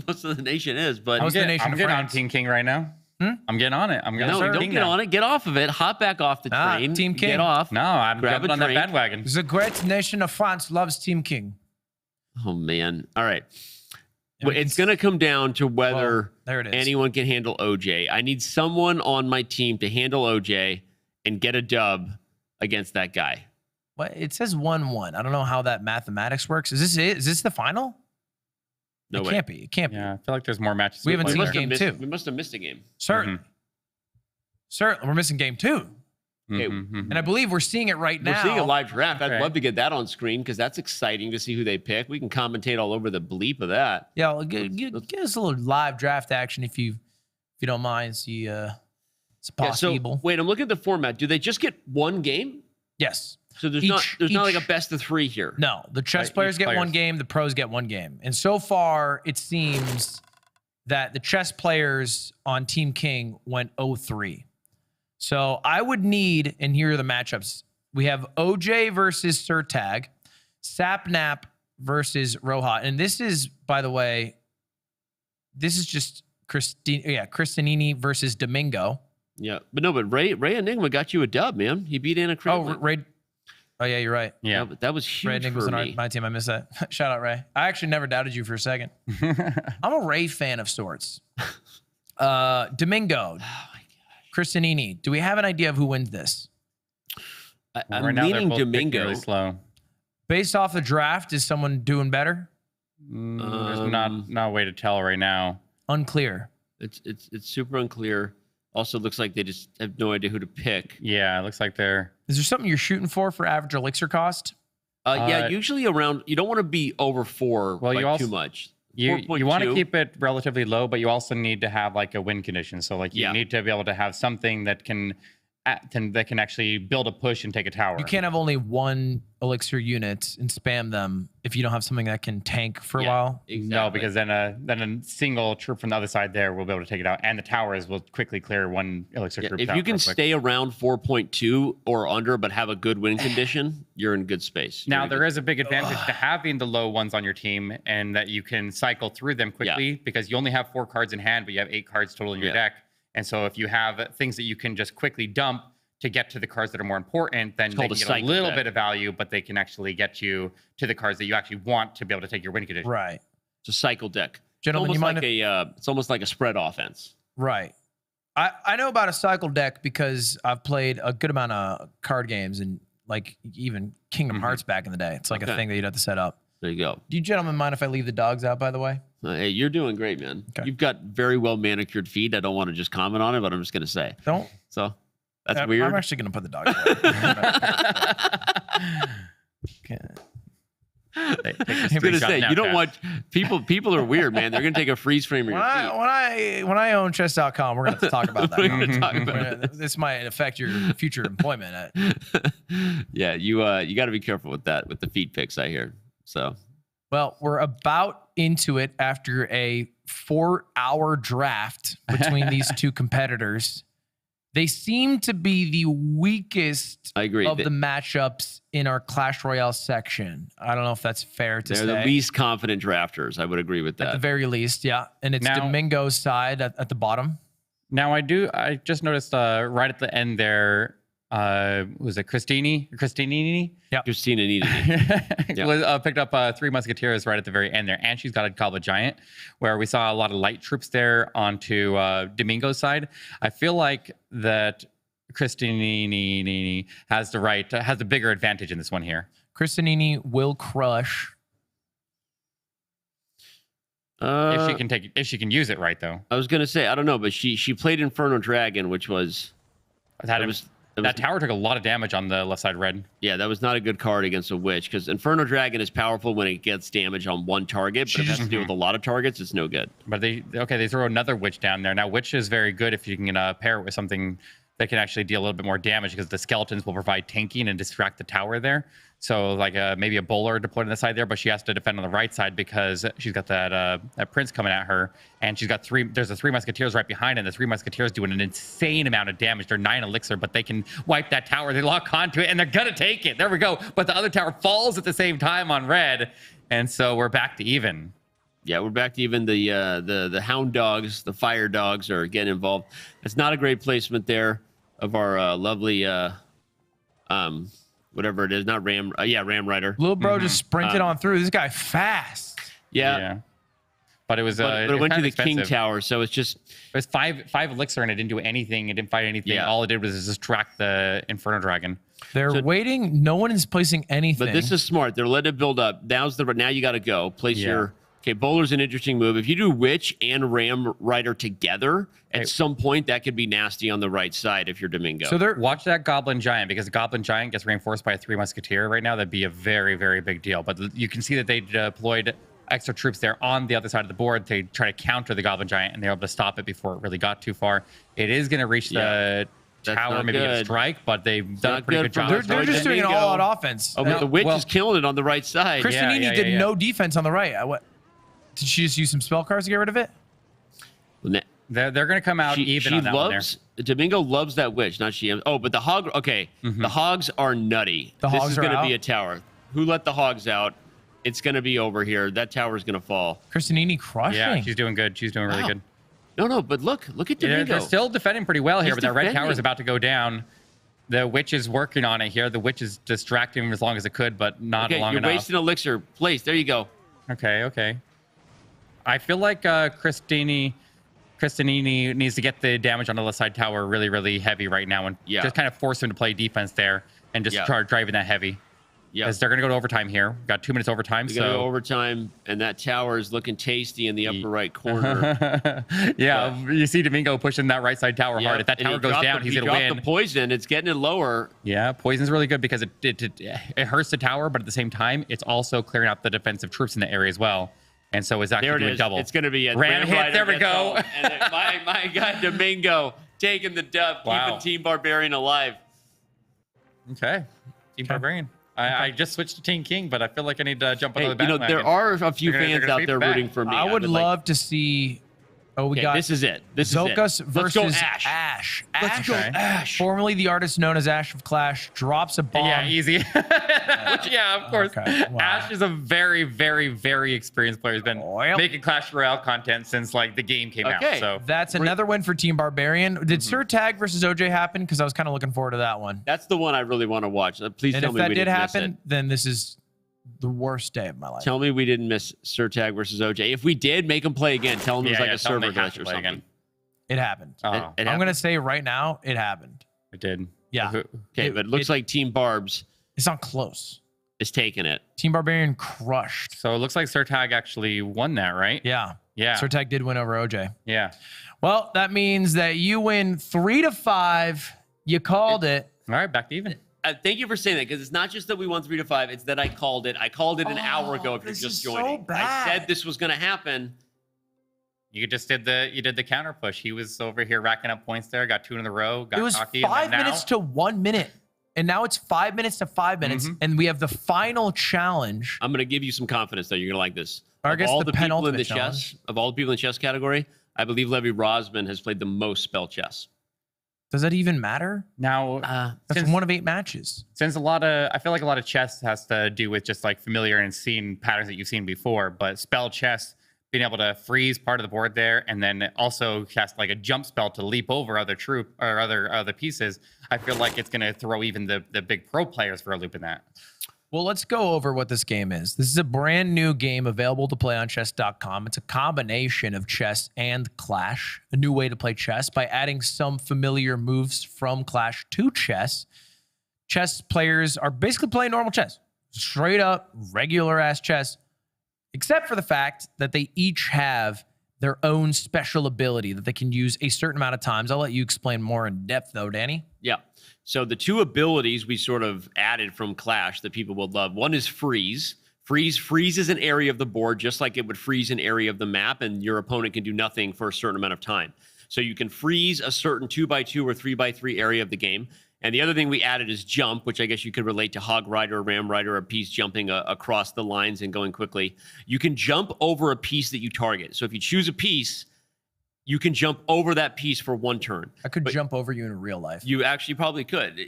Most of the nation is, but I'm getting on Team King right now. I'm getting on it. I'm going to don't get on it. Get off of it. Hop back off the train. Team King. Get off. No, I'm grabbing on that bandwagon. The great nation of France loves Team King. Oh man. All right. And we It's can going to come down to whether Well, there it is. anyone can handle OJ. I need someone on my team to handle OJ and get a dub against that guy. What it says 1-1. I don't know how that mathematics works. Is this it? Is this the final? No it way. can't be. It can't Yeah, I feel like there's more matches. We to haven't play seen there. game missed, two. we must have missed a game. be. Certainly. Certainly. We're missing game 2. Okay, And I believe we're seeing it right now. We're seeing a live draft. I'd Okay. love to get that on screen because that's exciting to see who they pick. We can commentate all over the bleep of that. Yeah, well, give us a little live draft action if you don't mind. See, it's Yeah, possible. so wait, I'm looking at the format. Do they just get one game? Yes. So there's Each- not like a each- best of 3 here. No, the chess Right, players each get one players. game, the pros get one game. And so far, it seems that the chess players on Team King went 0-3. So I would need, and here are the matchups. We have OJ versus Surtag, Sapnap versus Roja. And this is, by the way, this is just Cristanini versus Domingo. Yeah, but Ray Enigma got you a dub, man. He beat Anna Oh, Craven. Ray. Oh, yeah, you're right. Yeah. That was Ray huge Nick was for on me. my team. I missed that. Shout out, Ray. I actually never doubted you for a second. I'm a Ray fan of sorts. Domingo, Cristanini. Do we have an idea of who wins this? I'm Right now, they're leaning both picking Domingo. really slow. Based off the draft, is someone doing better? There's not a way to tell right now. Unclear. It's super unclear. Also, looks like they just have no idea who to pick. Yeah, it looks like they're. Is there something you're shooting for average elixir cost? Yeah, usually around. You don't want to be over 4 Well, by you also- too much. You want to 4.2. keep it relatively low, but you also need to have like a win condition. So like you Yeah. need to be able to have something that can actually build a push and take a tower. You can't have only one elixir unit and spam them if you don't have something that can tank for a Yeah. while. Exactly. No, because then a single troop from the other side there will be able to take it out, and the towers will quickly clear one elixir Yeah, troop. if out you can real quick. stay around 4.2 or under, but have a good win condition, you're in good space. Now there is a big advantage to having the low ones on your team, and that you can cycle through them quickly because you only have 4 cards in hand, but you have 8 cards total in your deck. And so if you have things that you can just quickly dump to get to the cards that are more important, then they called can a get a cycle little deck. bit of value, but they can actually get you to the cards that you actually want to be able to take your win condition. Right. It's a cycle deck. Gentlemen, almost you mind like it's almost like a spread offense. Right. I know about a cycle deck because I've played a good amount of card games and like even Kingdom Hearts back in the day. It's like a Okay. thing that you'd have to set up. There you go. Do you gentlemen mind if I leave the dogs out, by the way? Hey, you're doing great, man. Okay. You've got very well manicured feet. I don't want to just comment on it, but I'm just going to say. Don't. So that's I'm weird. actually going to put the dogs away. Okay. Take a I was going to screenshot say, now, you don't chat. want people are weird, man. They're going to take a freeze frame of When your feet. I own chess.com, we're going to have to talk about that. We're gonna talk about We're gonna- this might affect your future employment. Yeah, you got to be careful with that, with the feet picks, I hear. So Well, we're about into it after a 4-hour draft between these two competitors. They seem to be the weakest I agree. of the matchups in our Clash Royale section. I don't know if that's fair to They're say. the least confident drafters. I would agree with At the that. very least, yeah. And it's Now- Domingo's side at the bottom. Now I just noticed right at the end there, was it Christinini? Christina needed it. Yeah. Was picked up 3 Musketeers right at the very end there, and she's got a Goblet Giant, where we saw a lot of light troops there onto Domingo's side. I feel like that Christinini has the bigger advantage in this one here. Cristanini will crush. If she can use it right though. I was gonna say I don't know, but she played Inferno Dragon, which was That tower took a lot of damage on the left side red. yeah, that was not a good card against a witch because Inferno Dragon is powerful when it gets damage on one target, but if it has to deal with a lot of targets, it's no good. But they throw another witch down there. Now witch is very good if you can pair it with something that can actually deal a little bit more damage because the skeletons will provide tanking and distract the tower there. So like maybe a bowler deployed on the side there, but she has to defend on the right side because she's got that prince coming at her, and she's got there's the 3 Musketeers right behind, and the 3 Musketeers doing an insane amount of damage. They're 9 elixir, but they can wipe that tower. They lock onto it, and they're gonna take it. There we go. But the other tower falls at the same time on red, and so we're back to even. Yeah, we're back to even. The hound dogs, the fire dogs are getting involved. It's not a great placement there of our lovely whatever it is, not Ram. Yeah, Ram Rider. Little bro just sprinted on through. This guy fast. Yeah. But it was But it went to the King expensive. Tower, so it's just It was five elixir and it didn't do anything. It didn't fight anything. Yeah. All it did was distract the Inferno Dragon. They're waiting. No one is placing anything. But this is smart. They're letting it build up. Now you got to go place your. Okay, Bowler's an interesting move. If you do Witch and Ram Rider together, at some point that could be nasty on the right side if you're Domingo. So they're Watch that Goblin Giant, because the Goblin Giant gets reinforced by a 3 Musketeer right now. That'd be a very, very big deal. But you can see that they deployed extra troops there on the other side of the board to try to counter the Goblin Giant, and they're able to stop it before it really got too far. It is going to reach the That's tower, not maybe get a good. strike, but they've done a not pretty good good for job. Domingo. they're just doing an Domingo. all-out offense. Oh, but the Witch is killing it on the right side. Christianini yeah, did yeah. no defense on the right. What? Did she just use some spell cards to get rid of it? They're going to come out even on that one there. Domingo loves that Witch, not she. Oh, but the Hog. Okay, the Hogs are nutty. The this Hogs is are going to be out? a tower. Who let the Hogs out? It's going to be over here. That tower is going to fall. Christianini crushing. Yeah, she's doing good. She's doing really Wow. good. No, but look at Yeah, Domingo. they're still defending pretty well here, He's but that red tower is defending. about to go down. The Witch is working on it here. The Witch is distracting him as long as it could, but not Okay, long you're enough. wasting elixir. Place. There you go. Okay. I feel like Christianini needs to get the damage on the left side tower really, really heavy right now, and just kind of force him to play defense there and just start driving that heavy. Yeah. Because they're going to go to overtime here. Got 2 minutes overtime. We're going to go overtime, and that tower is looking tasty in the upper right corner. You see Domingo pushing that right side tower hard. If that And tower he goes dropped down, the- he's he going to dropped win. the poison. It's getting it lower. Yeah, poison's really good because it hurts the tower, but at the same time, it's also clearing out the defensive troops in the area as well. And so it's actually There it doing is. double. It's going to be a Ram hit. Rider There we gets go. home. And then my guy Domingo taking the dub, keeping Team Barbarian alive. Okay. Team Barbarian. I just switched to Team King, but I feel like I need to jump on the bandwagon. There are a few They're fans gonna out sweep there it back. rooting for me. I would love to see. Oh, we got this is it. This Zokas is it. Let's go versus Ash. Let's go Okay. Ash. Formerly the artist known as Ash of Clash, drops a bomb. Yeah, easy. Yeah, of course. Okay, wow. Ash is a very, very, very experienced player. He's been Well. making Clash Royale content since like the game came out. Okay. So That's another win for Team Barbarian. Did Sir Tag versus OJ happen? Because I was kind of looking forward to that one. That's the one I really want to watch. Please And tell if me that we did didn't miss happen, it. then this is the worst day of my life. Tell me we didn't miss Sir Tag versus OJ. If we did, make him play again. Tell him it was like a tell them server they have glitch to or play something. again. It happened. Oh, It I'm happened. going to say right now, it happened. it did. Yeah. Okay, but it looks like Team Barbs It's not close. is taking it. Team Barbarian crushed. So it looks like Sir Tag actually won that, right? Yeah. Yeah. Sir Tag did win over OJ. Yeah. Well, that means that you win 3-5. You called it. All right, back to even. Thank you for saying that, because it's not just that we won 3-5. It's that I called it. I called it an hour ago. If you're this just is so joining, I bad. said this was going to happen. You just did the counter push. He was over here racking up points there. Got 2 in a row. Got It was cocky. 5 and then minutes now, to 1 minute. And now it's 5 minutes to 5 minutes. And we have the final challenge. I'm going to give you some confidence, though. You're going to like this. Or I Of guess all the the people in penultimate the challenge. chess, of all the people in the chess category, I believe Levi Rosman has played the most spell chess. Does that even matter? now That's since, 1 of 8 matches. since I feel like a lot of chess has to do with just like familiar and seeing patterns that you've seen before, but spell chess, being able to freeze part of the board there and then also cast like a jump spell to leap over other troop or other pieces, I feel like it's going to throw even the big pro players for a loop in that. Well, let's go over what this game is. This is a brand new game available to play on chess.com. It's a combination of chess and Clash, a new way to play chess by adding some familiar moves from Clash to chess. Chess players are basically playing normal chess, straight up, regular ass chess, except for the fact that they each have their own special ability that they can use a certain amount of times. I'll let you explain more in depth, though, Danny. Yeah. So the two abilities we sort of added from Clash that people would love. One is freeze. Freezes an area of the board just like it would freeze an area of the map, and your opponent can do nothing for a certain amount of time. So you can freeze a certain 2x2 or 3x3 area of the game. And the other thing we added is jump, which I guess you could relate to Hog Rider or Ram Rider, a piece jumping across the lines and going quickly. You can jump over a piece that you target. So if you choose a piece, you can jump over that piece for 1 turn. I could jump over you in real life. You actually probably could.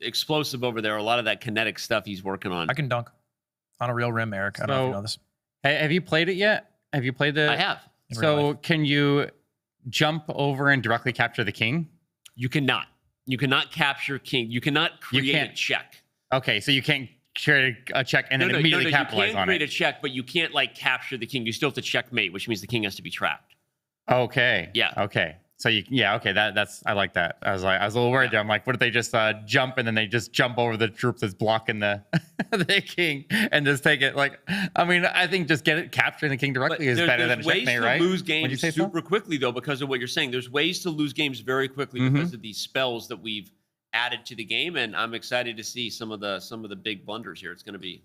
Explosive over there. A lot of that kinetic stuff he's working on. I can dunk on a real rim, Eric. I don't know if you So- know this. Have you played it yet? Have you played the? I have. In real So life. can you jump over and directly capture the king? You cannot. You cannot capture king. You cannot create a can't. check. Okay, so you can't create a check and then immediately capitalize you can on create it. a check, but you can't like capture the king. You still have to checkmate, which means the king has to be trapped. Okay. Yeah. Okay. So okay. That's I like that. I was a little worried. I'm like, what if they just jump and then they just jump over the troop that's blocking the the king and just take it? Like, I mean, I think just capturing the king directly is better than a checkmate, right? There's ways to lose Would you games say so? super quickly though, because of what you're saying. There's ways to lose games very quickly because of these spells that we've added to the game, and I'm excited to see some of the big blunders here. It's gonna be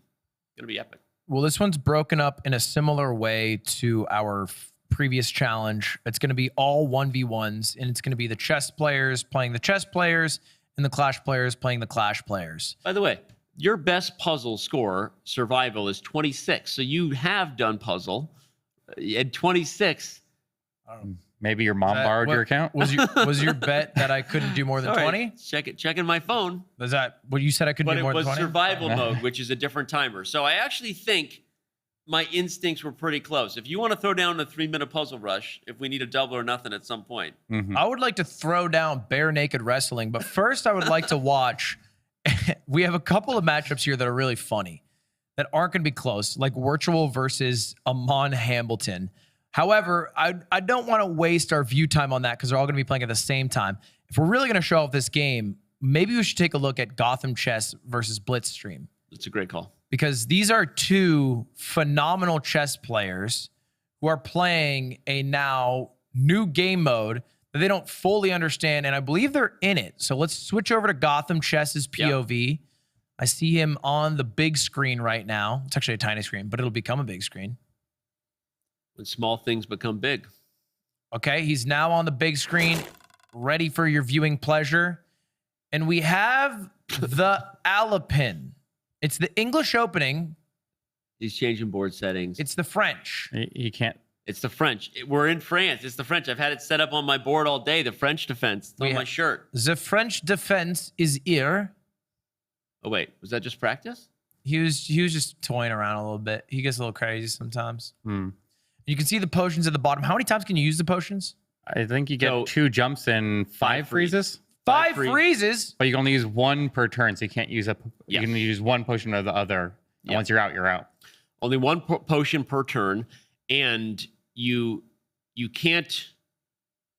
epic. Well, this one's broken up in a similar way to our previous challenge. It's going to be all 1v1s, and it's going to be the chess players playing the chess players and the Clash players playing the Clash players. By the way, your best puzzle score, survival, is 26. So you have done puzzle at 26. Maybe your mom borrowed your account. Was your bet that I couldn't do more than 20? Checking my phone. Was that what you said? I couldn't do more than 20? But it was survival mode, which is a different timer. So I actually think my instincts were pretty close. If you want to throw down a 3-minute puzzle rush, if we need a double or nothing at some point. I would like to throw down bare naked wrestling, but first I would like to watch. We have a couple of matchups here that are really funny that aren't going to be close, like Virtual versus Amon Hamilton. However, I don't want to waste our view time on that because they're all going to be playing at the same time. If we're really going to show off this game, maybe we should take a look at Gotham Chess versus Blitzstream. That's a great call. Because these are two phenomenal chess players who are playing a now new game mode that they don't fully understand, and I believe they're in it. So let's switch over to Gotham Chess's POV. Yep. I see him on the big screen right now. It's actually a tiny screen, but it'll become a big screen. When small things become big. Okay, he's now on the big screen, ready for your viewing pleasure. And we have the Alapin. It's the English opening. He's changing board settings. It's the French. You can't. It's the French. We're in France. It's the French. I've had it set up on my board all day. The French defense. It's on my shirt. The French defense is here. Oh, wait. Was that just practice? He was just toying around a little bit. He gets a little crazy sometimes. You can see the potions at the bottom. How many times can you use the potions? I think you get 2 jumps and 5 freezes. 5 freezes? But you can only use 1 per turn, so you can't use you can use 1 potion or the other. And once you're out, you're out. Only 1 potion per turn, and you can't.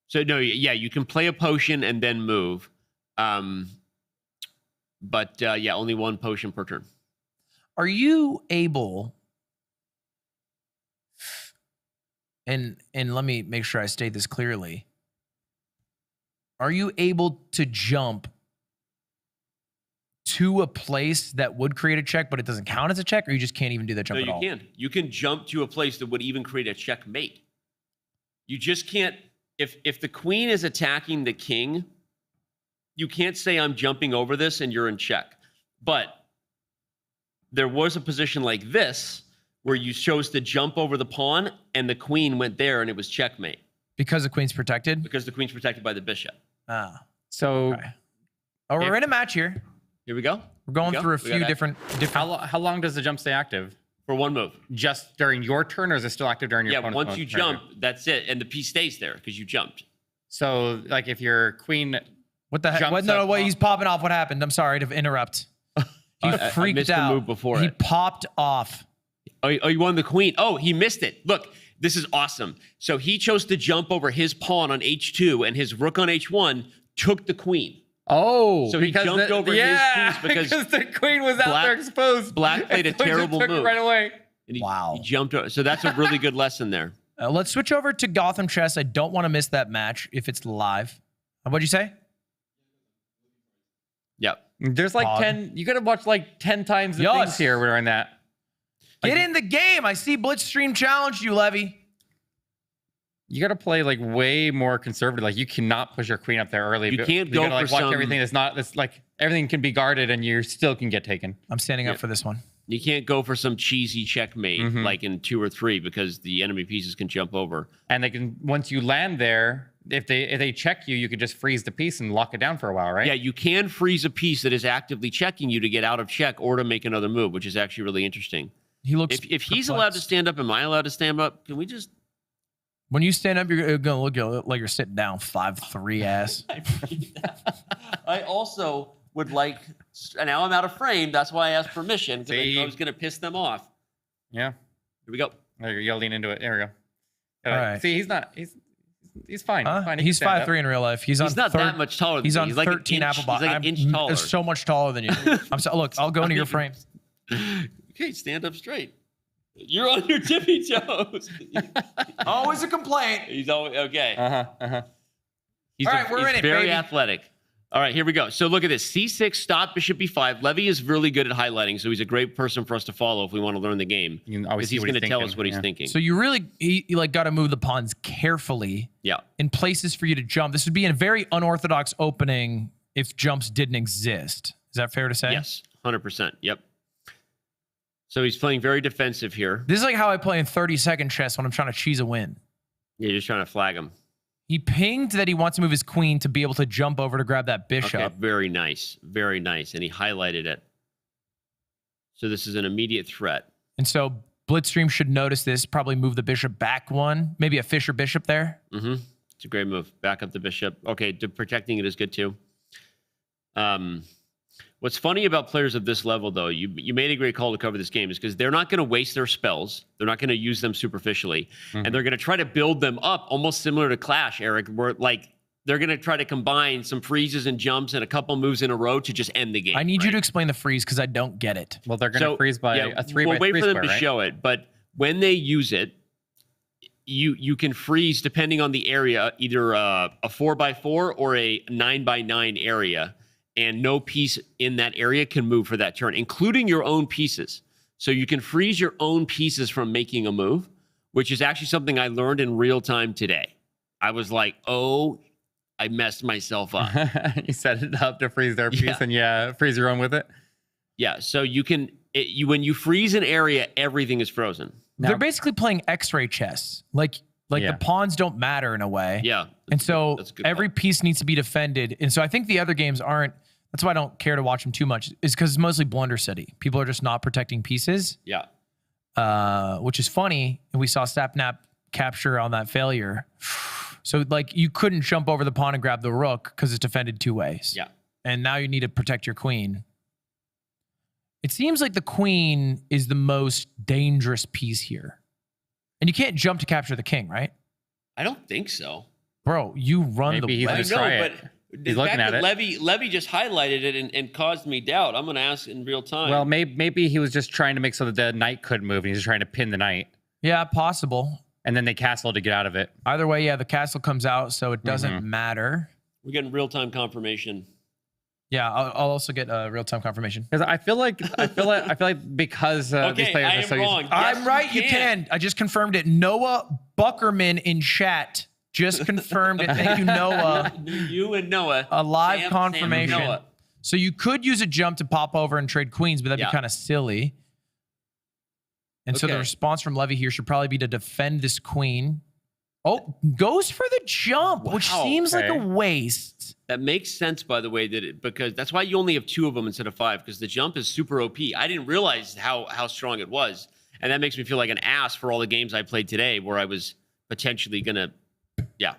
So no, you can play a potion and then move, but only 1 potion per turn. Are you able? And let me make sure I state this clearly. Are you able to jump to a place that would create a check, but it doesn't count as a check, or you just can't even do that jump at all? No, you can. You can jump to a place that would even create a checkmate. You just can't. If the queen is attacking the king, you can't say I'm jumping over this and you're in check. But there was a position like this where you chose to jump over the pawn and the queen went there and it was checkmate. Because the queen's protected? Because the queen's protected by the bishop. Ah. So, okay. Oh, we're in a match here. Here we go. We're going through a few different. How long does the jump stay active? For 1 move. Just during your turn, or is it still active during your opponent's turn? Yeah, once you jump, that's it. And the piece stays there because you jumped. So, like, if your queen. What the heck? No, he's popping off. What happened? I'm sorry to interrupt. He freaked I missed out. The move before he popped off. Oh, you won the queen. Oh, he missed it. Look, this is awesome. So he chose to jump over his pawn on H2, and his rook on H1 took the queen. Oh, so he jumped over his piece because the queen was out there exposed. Black played a terrible move right away. And he jumped over. So that's a really good lesson there. Let's switch over to Gotham Chess. I don't want to miss that match if it's live. What'd you say? Yep. There's like 10. You got to watch like 10 times the things here. We're in that. Get in the game. I see Blitzstream challenged you, Levy. You got to play like way more conservative. Like you cannot push your queen up there early. You can't go gotta, for watch everything that's like everything can be guarded and you still can get taken. I'm standing up for this one. You can't go for some cheesy checkmate like in 2 or 3 because the enemy pieces can jump over. And they can once you land there, if they check you, you could just freeze the piece and lock it down for a while, right? Yeah, you can freeze a piece that is actively checking you to get out of check or to make another move, which is actually really interesting. He looks. If he's allowed to stand up, am I allowed to stand up? Can we just? When you stand up, you're gonna look like you're sitting down. 5'3" ass. I also would like. And now I'm out of frame. That's why I asked permission because I See? thought I was going to piss them off. Yeah. Here we go. There you go. Lean into it. There we go. All right. See, he's not. He's fine. Huh? He's fine. He He's can stand 5'3" up. in real life. He's on not that much taller than He's me. on He's like an 13 inch- apple bottom. he's like an inch taller. So much taller than you. Look, I'll go into your frame. Okay, stand up straight. You're on your tippy toes. Always a complaint. He's always okay. He's All right, we're in it, very baby. athletic. All right, here we go. So look at this. C6, stop, bishop B5. Levy is really good at highlighting, so he's a great person for us to follow if we want to learn the game. You can always Because see he's what going to tell us what he's yeah. thinking. So you really you like got to move the pawns carefully Yeah. in places for you to jump. This would be a very unorthodox opening if jumps didn't exist. Is that fair to say? Yes, 100%. Yep. So he's playing very defensive here. This is like how I play in 30-second chess when I'm trying to cheese a win. You're just trying to flag him. He pinged that he wants to move his queen to be able to jump over to grab that bishop. Okay, very nice. Very nice. And he highlighted it. So this is an immediate threat. And so Blitzstream should notice this, probably move the bishop back one, maybe a Fisher bishop there. Mm-hmm. It's a great move. Back up the bishop. Okay, protecting it is good too. What's funny about players of this level, though, you made a great call to cover this game, is because they're not going to waste their spells. They're not going to use them superficially. And they're going to try to build them up almost similar to Clash, Eric, where like they're going to try to combine some freezes and jumps and a couple moves in a row to just end the game. I need right? you to explain the freeze because I don't get it. Well, they're going to freeze by a 3 we'll by wait 3 for them square, to right? show it, but when they use it, you can freeze depending on the area, either a 4x4 or a 9x9 area, and no piece in that area can move for that turn, including your own pieces. So you can freeze your own pieces from making a move, which is actually something I learned in real time today. I was like, oh, I messed myself up. You set it up to freeze their piece Yeah. and freeze your own with it. Yeah, so you can, when you freeze an area, everything is frozen. Now- They're basically playing X-ray chess. Like Yeah. the pawns don't matter in a way. Yeah. And so That's a good every call. piece needs to be defended. And so I think the other games aren't, that's why I don't care to watch them too much, is because it's mostly Blunder City. People are just not protecting pieces, Yeah. which is funny. And we saw Sapnap capture on that failure. So like you couldn't jump over the pawn and grab the rook because it's defended two ways. Yeah. And now you need to protect your queen. It seems like the queen is the most dangerous piece here. And you can't jump to capture the king, right? I don't think so. Bro, you run Maybe the he's I gonna way. know, try it. but He's the looking fact at that it. Levy just highlighted it and caused me doubt. I'm going to ask in real time. Well, maybe he was just trying to make so that the knight couldn't move, and he's just trying to pin the knight, Yeah, possible. and then they castle to get out of it. Either way, yeah, the castle comes out, so it doesn't matter. We're getting real time confirmation. Yeah, I'll also get real-time confirmation. Because I feel like because these Okay, players I are am so wrong. used. Yes, I'm right, you can. I just confirmed it. Noah Buckerman in chat just confirmed it. Thank you, Noah. You and Noah. A live Sam, confirmation. Sam, and Noah. So you could use a jump to pop over and trade queens, but that'd Yeah. be kind of silly. And so the Okay. response from Levy here should probably be to defend this queen. Oh, goes for the jump, which Wow, seems like a okay. waste. That makes sense, by the way, because that's why you only have 2 of them instead of 5, because the jump is super OP. I didn't realize how strong it was. And that makes me feel like an ass for all the games I played today where I was potentially going to, yeah.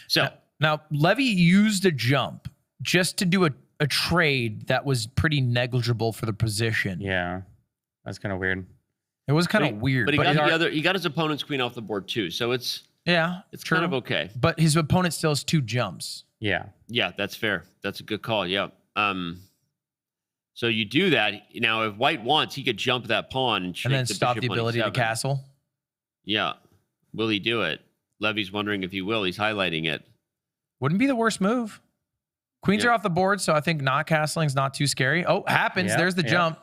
So, Now, Levy used a jump just to do a trade that was pretty negligible for the position. Yeah, that's kind of weird. It was kind of weird. but he But got he got his opponent's queen off the board too. So it's true. kind of okay. But his opponent still has 2 jumps. Yeah, Yeah, that's fair. That's a good call. Yeah. So you do that. Now, if white wants, he could jump that pawn and, And then the stop the bishop on ability to E7. castle. Yeah. Will he do it? Levy's wondering if he will. He's highlighting it. Wouldn't be the worst move. Queens Yeah. are off the board, so I think not castling is not too scary. Oh, happens. Yeah, There's the yeah. jump.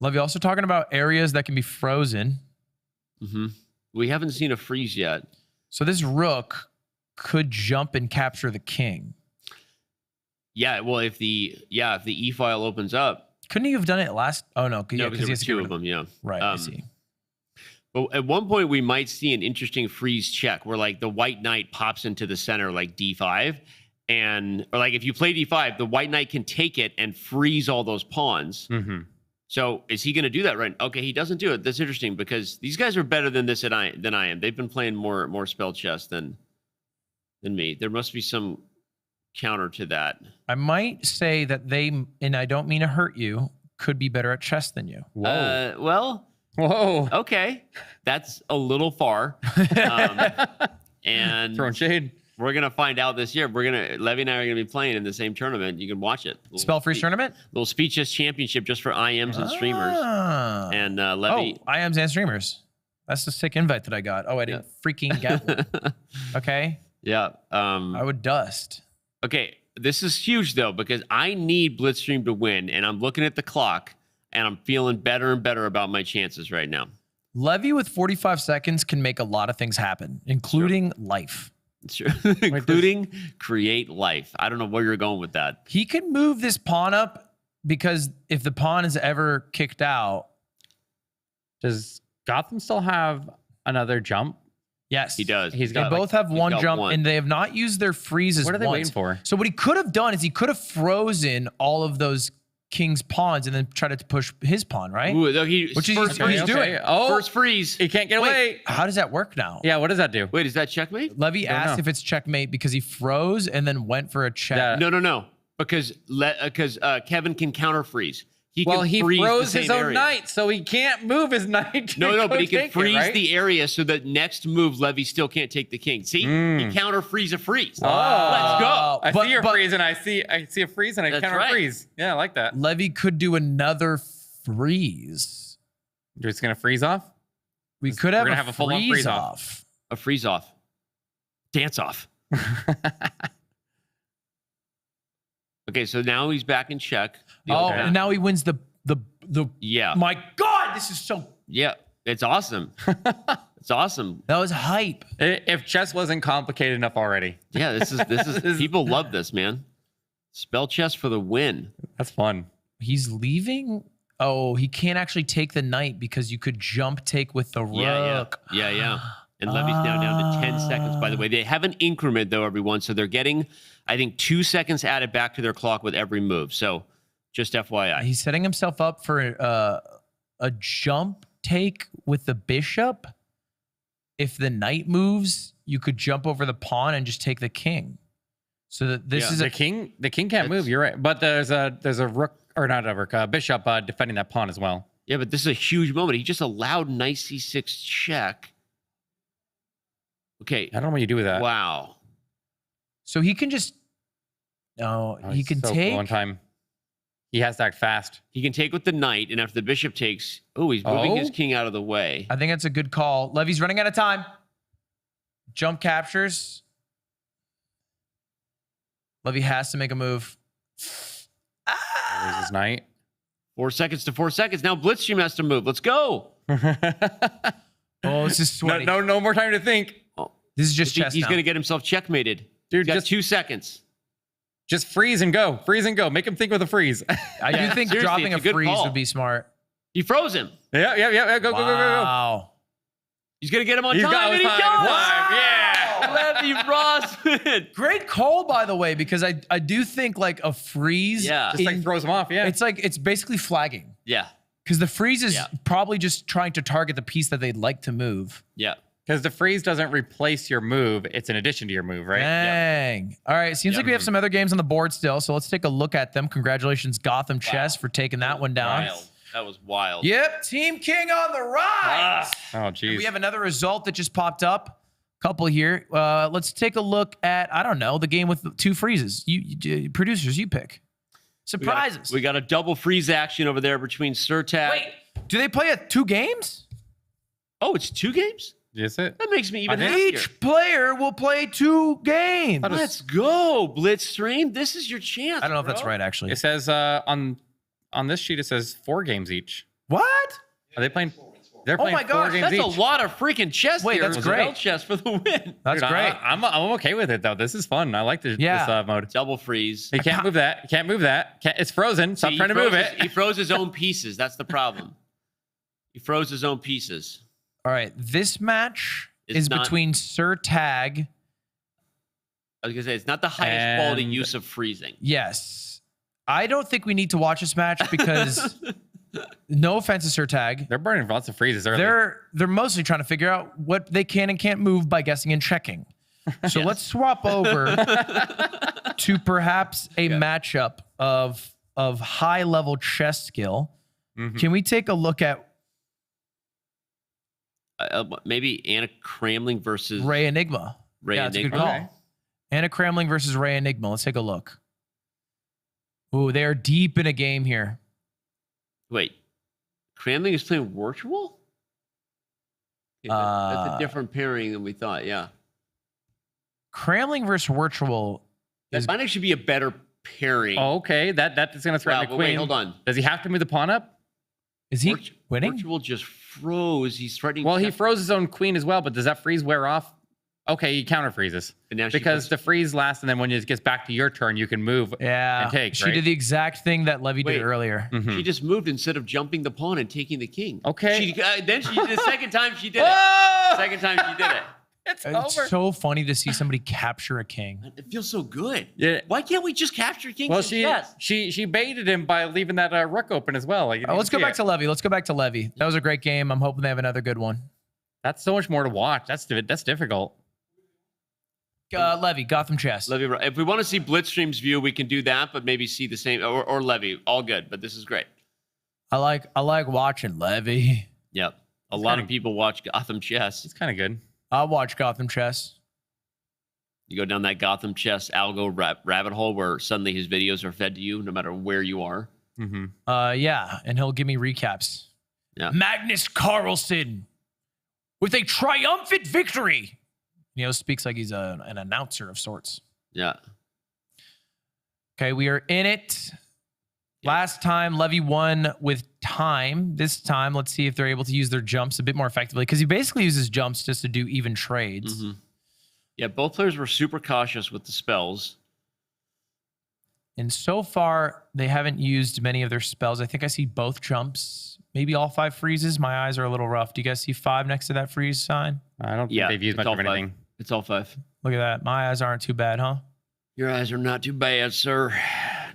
Levy also talking about areas that can be frozen. Mm-hmm. We haven't seen a freeze yet. So this rook could jump and capture the king. Yeah. Well, if the E file opens up, Couldn't he have done it last? Oh, no. no, Because because there were 2 of them. Yeah. Right, I see. But at one point, we might see an interesting freeze check where, like, the white knight pops into the center, like D5, or like if you play D5, the white knight can take it and freeze all those pawns. mm-hmm. So is he going to do that right? Okay, he doesn't do it. That's interesting because these guys are better than than I am. They've been playing more spell chess than me. There must be some counter to that. I might say that they, and I don't mean to hurt you, could be better at chess than you. Well, Whoa. okay, that's a little far. And Throwing shade. we're gonna find out this year. Levy and I are gonna be playing in the same tournament. You can watch it. Spell Freeze tournament? Little speechless championship just for IMs and streamers. Ah. And Levy. Oh, IMs and streamers. That's the sick invite that I got. Oh, I didn't freaking get one. Okay. Yeah. I would dust. Okay. This is huge though, because I need Blitzstream to win, and I'm looking at the clock, and I'm feeling better and better about my chances right now. Levy with 45 seconds can make a lot of things happen, including life. Sure. Including create life. I don't know where you're going with that. He can move this pawn up because if the pawn is ever kicked out, Does Gotham still have another jump? yes, He does. He's They got both have one got jump, one. and they have not used their freezes. What are they once. waiting for? So what he could have done is he could have frozen all of those king's pawns and then tried to push his pawn, right? Ooh, though Which is first, he's doing. Oh, first freeze. he can't get away. How does that work now? Yeah, what does that do? Wait, is that checkmate? Levy Don't asked know. if it's checkmate because he froze and then went for a check. Yeah. No. Because Kevin can counter freeze. He Well, can he freeze froze the his same own area. knight, so he can't move his knight. to No, go but he can take it, freeze right? the area so that next move Levy still can't take the king. See, he counter freeze a freeze. Oh. Let's go. I But- see your but- freeze, and I see a freeze, and I That's counter right. freeze. Yeah, I like that. Levy could do another freeze. You're just gonna freeze off. We could have gonna a, have a full-on freeze freeze off. A freeze off. Dance off. Okay, so now he's back in check. The Oh, old and man. now he wins the Yeah. My God, this is so. Yeah. It's awesome. It's awesome. That was hype. If chess wasn't complicated enough already, Yeah, this is people love this, man. Spell chess for the win. that's fun. He's leaving. Oh, he can't actually take the knight because you could jump take with the rook. Yeah. And Levy's now down to 10 seconds, by the way. They have an increment, though, everyone. So they're getting, I think, 2 seconds added back to their clock with every move. So just FYI. He's setting himself up for a jump take with the bishop. If the knight moves, you could jump over the pawn and just take the king. So that this Yeah. is The king can't move. You're right, but there's a rook or not a rook, bishop defending that pawn as well. Yeah, but this is a huge moment. He just allowed knight c6 check. Okay. I don't know what you do with that. Wow. so he can just. No, Oh, he he's can so take. one time. He has to act fast. He can take with the knight, and after the bishop takes, he's moving his Oh. king out of the way. I think that's a good call. Levy's running out of time. Jump captures. Levy has to make a move. There's his knight. 4 seconds to 4 seconds. Now Blitzstream has to move. Let's go. Oh, this is sweaty. no more time to think. This is just chess He's now. going to get himself checkmated. Dude, He's got just 2 seconds. Just freeze and go. Freeze and go. Make him think with a freeze. I do think seriously, dropping a it's a good freeze call. would be smart. He froze him. yeah. Go. Wow. He's going to get him on He's time, got and his he time. does. Time. Yeah. Levy Rossman. Great call, by the way, because I do think like a freeze. Yeah. Just like throws him off. Yeah. It's basically flagging Yeah. because the freeze is Yeah. probably just trying to target the piece that they'd like to move. Yeah. Because the freeze doesn't replace your move. It's in addition to your move, right? Dang. All right. Seems like we have some other games on the board still. So let's take a look at them. Congratulations, Gotham Chess, for taking that one down. Wild. That was wild. Yep. Team King on the rise. Oh, geez. We have another result that just popped up. Couple here. Let's take a look at, I don't know, the game with the 2 freezes. You producers, you pick. Surprises. We got a double freeze action over there between Surtag. Wait, do they play at 2 games? Oh, it's 2 games? Is it? That makes me even happier. Each player will play 2 games. Let's go, Blitzstream. This is your chance. I don't know if that's bro. right, actually. It says on this sheet, it says 4 games each. What? Are they playing? They're Oh playing my 4 gosh, games That's each. a lot of freaking chess. Wait, here. that's Spell great. chess for the win. That's Dude, great. I'm okay with it though. This is fun. I like this mode. Double freeze. He can't move that. He can't move that. It's frozen. Stop See, trying to move it. He froze his own pieces. That's the problem. He froze his own pieces. All right. This match It's is not- between Sir Tag. I was gonna say it's not the highest quality And- use of freezing. Yes. I don't think we need to watch this match because no offense to Sir Tag. They're burning lots of freezes early. They're mostly trying to figure out what they can and can't move by guessing and checking. So let's swap over to perhaps a matchup of high level chess skill. Can we take a look at maybe Anna Cramling versus Ray Enigma? Ray That's a good Enigma. call. Okay. Anna Cramling versus Ray Enigma. Let's take a look. Ooh, they're deep in a game here. Wait, Cramling is playing virtual? Okay, that's a different pairing than we thought. Yeah, Cramling versus Virtual that is might actually be a better pairing. Oh, okay. That is going to threaten Wow, the but queen. wait, hold on. Does he have to move the pawn up? is he winning? Virtual just froze. He's threatening. Well, he check- froze his own queen as well, but does that freeze wear off? Okay, he counter freezes. And now she Because puts- the freeze lasts, and then when it gets back to your turn, you can move Yeah, and take, she right? did the exact thing that Levy Wait. did earlier. Mhm. She just moved instead of jumping the pawn and taking the king. Okay. Then she the second time she did it. Whoa! Second time she did it. It's It's over. so funny to see somebody capture a king. It feels so good. Yeah. Why can't we just capture kings? Well, in chess? she baited him by leaving that rook open as well. Like, you Let's go see back it. to Levy. Let's go back to Levy. That was a great game. I'm hoping they have another good one. That's so much more to watch. That's difficult. Levy, Gotham Chess. Levy, if we want to see Blitzstream's view, we can do that, but maybe see the same or Levy. All good, but this is great. I like watching Levy. Yep. A lot of people watch Gotham Chess. It's kind of good. I'll watch Gotham Chess. You go down that Gotham Chess algo rabbit hole where suddenly his videos are fed to you no matter where you are. Mm-hmm. Yeah, and he'll give me recaps. Yeah. Magnus Carlsen with a triumphant victory. Speaks like he's an announcer of sorts. Yeah. Okay, we are in it. Last time, Levy won with time. This time, let's see if they're able to use their jumps a bit more effectively, because he basically uses jumps just to do even trades. Mhm. Yeah, both players were super cautious with the spells. And so far, they haven't used many of their spells. I think I see both jumps, maybe all 5 freezes. My eyes are a little rough. Do you guys see 5 next to that freeze sign? I don't think Yeah, they've used it's much all of anything. 5. It's all 5. Look at that. My eyes aren't too bad, huh? Your eyes are not too bad, sir.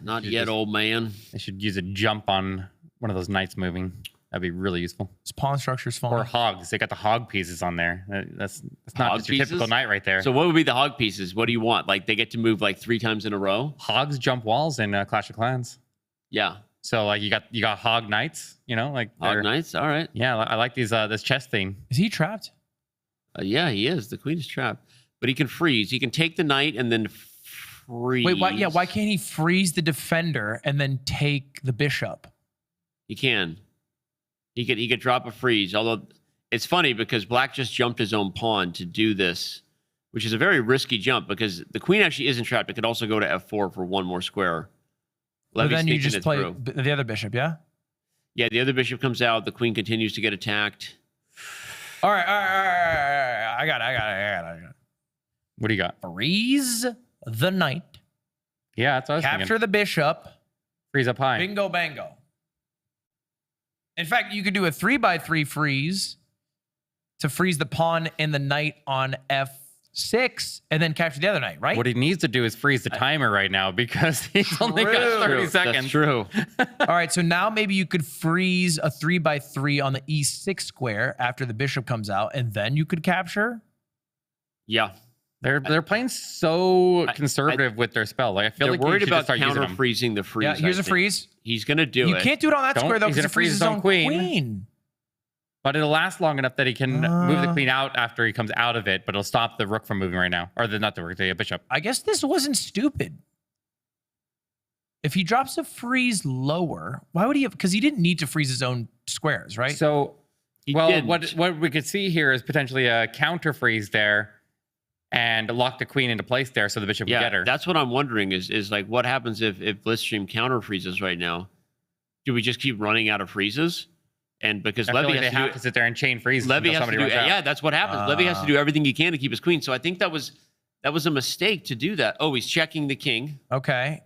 Not You yet, just- old man. They should use a jump on one of those knights moving. That'd be really useful. This pawn structure's Or falling. hogs. They got the hog pieces on there. That's not Hog just your typical pieces? knight right there. So what would be the hog pieces? What do you want? Like they get to move like 3 times in a row? hogs jump walls in Clash of Clans. Yeah. So like you got hog knights. Like Hog they're- knights? All right. Yeah, I like these this chess theme. Is he trapped? Yeah, he is. The queen is trapped. But he can freeze. He can take the knight and then freeze. Wait, why can't he freeze the defender and then take the bishop? He can. He could drop a freeze. Although it's funny because Black just jumped his own pawn to do this, which is a very risky jump because the queen actually isn't trapped. It could also go to f4 for one more square. But Levy's then you thinking just it play through. the other bishop, yeah? Yeah, the other bishop comes out. The queen continues to get attacked. All right. I got it. What do you got? Freeze the knight. Yeah, that's what I was Capture thinking. the bishop. Freeze up high. Bingo bango. In fact, you could do a 3x3 freeze to freeze the pawn and the knight on f6 and then capture the other knight, right? What he needs to do is freeze the timer right now because he's only got True. 30 seconds. That's true. All right, so now maybe you could freeze a 3x3 on the e6 square after the bishop comes out, and then you could capture. Yeah. They're playing so conservative with their spell. Like I feel They're like you worried should just about start using counter them. freezing the freeze. Yeah, here's I a think. freeze. He's going to do You it. can't do it on that Don't- square though he's because gonna it freezes his own queen. But it'll last long enough that he can move the Uh. queen out after he comes out of it, but it'll stop the rook from moving right now. Or not the rook, the bishop. I guess this wasn't stupid. If he drops a freeze lower, why would he have? Because he didn't need to freeze his own squares, right? So, He well, didn't. what we could see here is potentially a counter freeze there and lock the queen into place there so the bishop can get her. That's what I'm wondering is like what happens if Blitzstream counter freezes right now? Do we just keep running out of freezes? And because I feel Levy like has they to have to sit there and chain freeze. Levy until has to somebody do runs out. yeah, that's what happens. Levy has to do everything he can to keep his queen. So I think that was a mistake to do that. Oh, he's checking the king. Okay.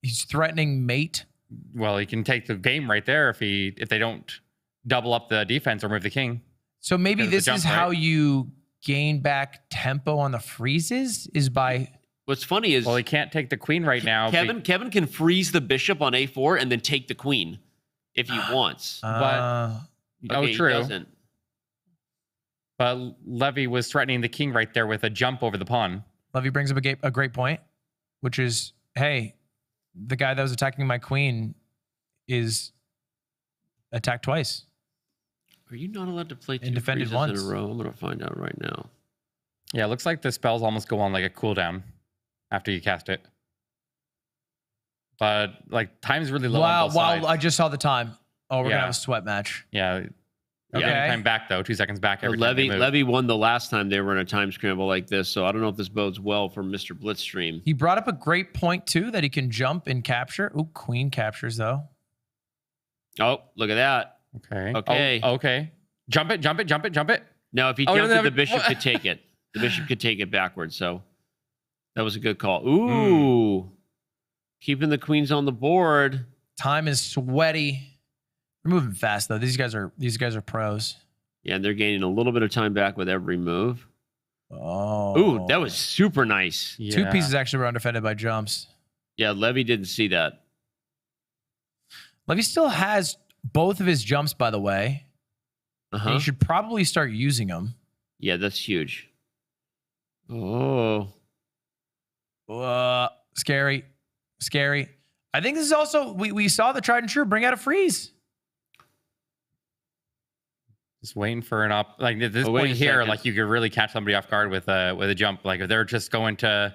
He's threatening mate. Well, he can take the game right there if they don't double up the defense or move the king. So maybe Because of the this is jump, how right? you gain back tempo on the freezes is by What's funny is Well, he can't take the queen right now. Kevin can freeze the bishop on a4 and then take the queen if he wants. uh, Okay, he true. doesn't. But Levy was threatening the king right there with a jump over the pawn. Levy brings up a great point, which is, hey, the guy that was attacking my queen is attacked twice. Are you not allowed to play two defended freezes once. in a row? I'm going to find out right now. Yeah, it looks like the spells almost go on like a cooldown after you cast it. But like time's really low on both sides. I just saw the time. Oh, we're gonna Yeah. have a sweat match. Yeah. Okay. Any time back though, 2 seconds back every time they move. Levy won the last time they were in a time scramble like this, so I don't know if this bodes well for Mr. Blitzstream. He brought up a great point too, that he can jump and capture. Ooh, queen captures though. Oh, look at that. Okay. Okay. Oh, okay. Jump it, jump it, jump it, jump it. Now, if he Oh, jumped no, it, the bishop could take it. The bishop could take it backwards, so that was a good call. Ooh. Keeping the queens on the board. Time is sweaty. We're moving fast though. These guys are pros. Yeah, and they're gaining a little bit of time back with every move. Oh. Ooh, that was super nice. Yeah. Two pieces actually were undefended by jumps. Yeah, Levy didn't see that. Levy still has both of his jumps, by the way. And Uh-huh. he should probably start using them. Yeah, that's huge. Oh. Scary. Scary. I think this is also, we saw the tried and true bring out a freeze. Just waiting for an like at this Oh, wait point a here, second. like you could really catch somebody off guard with a jump. Like if they're just going to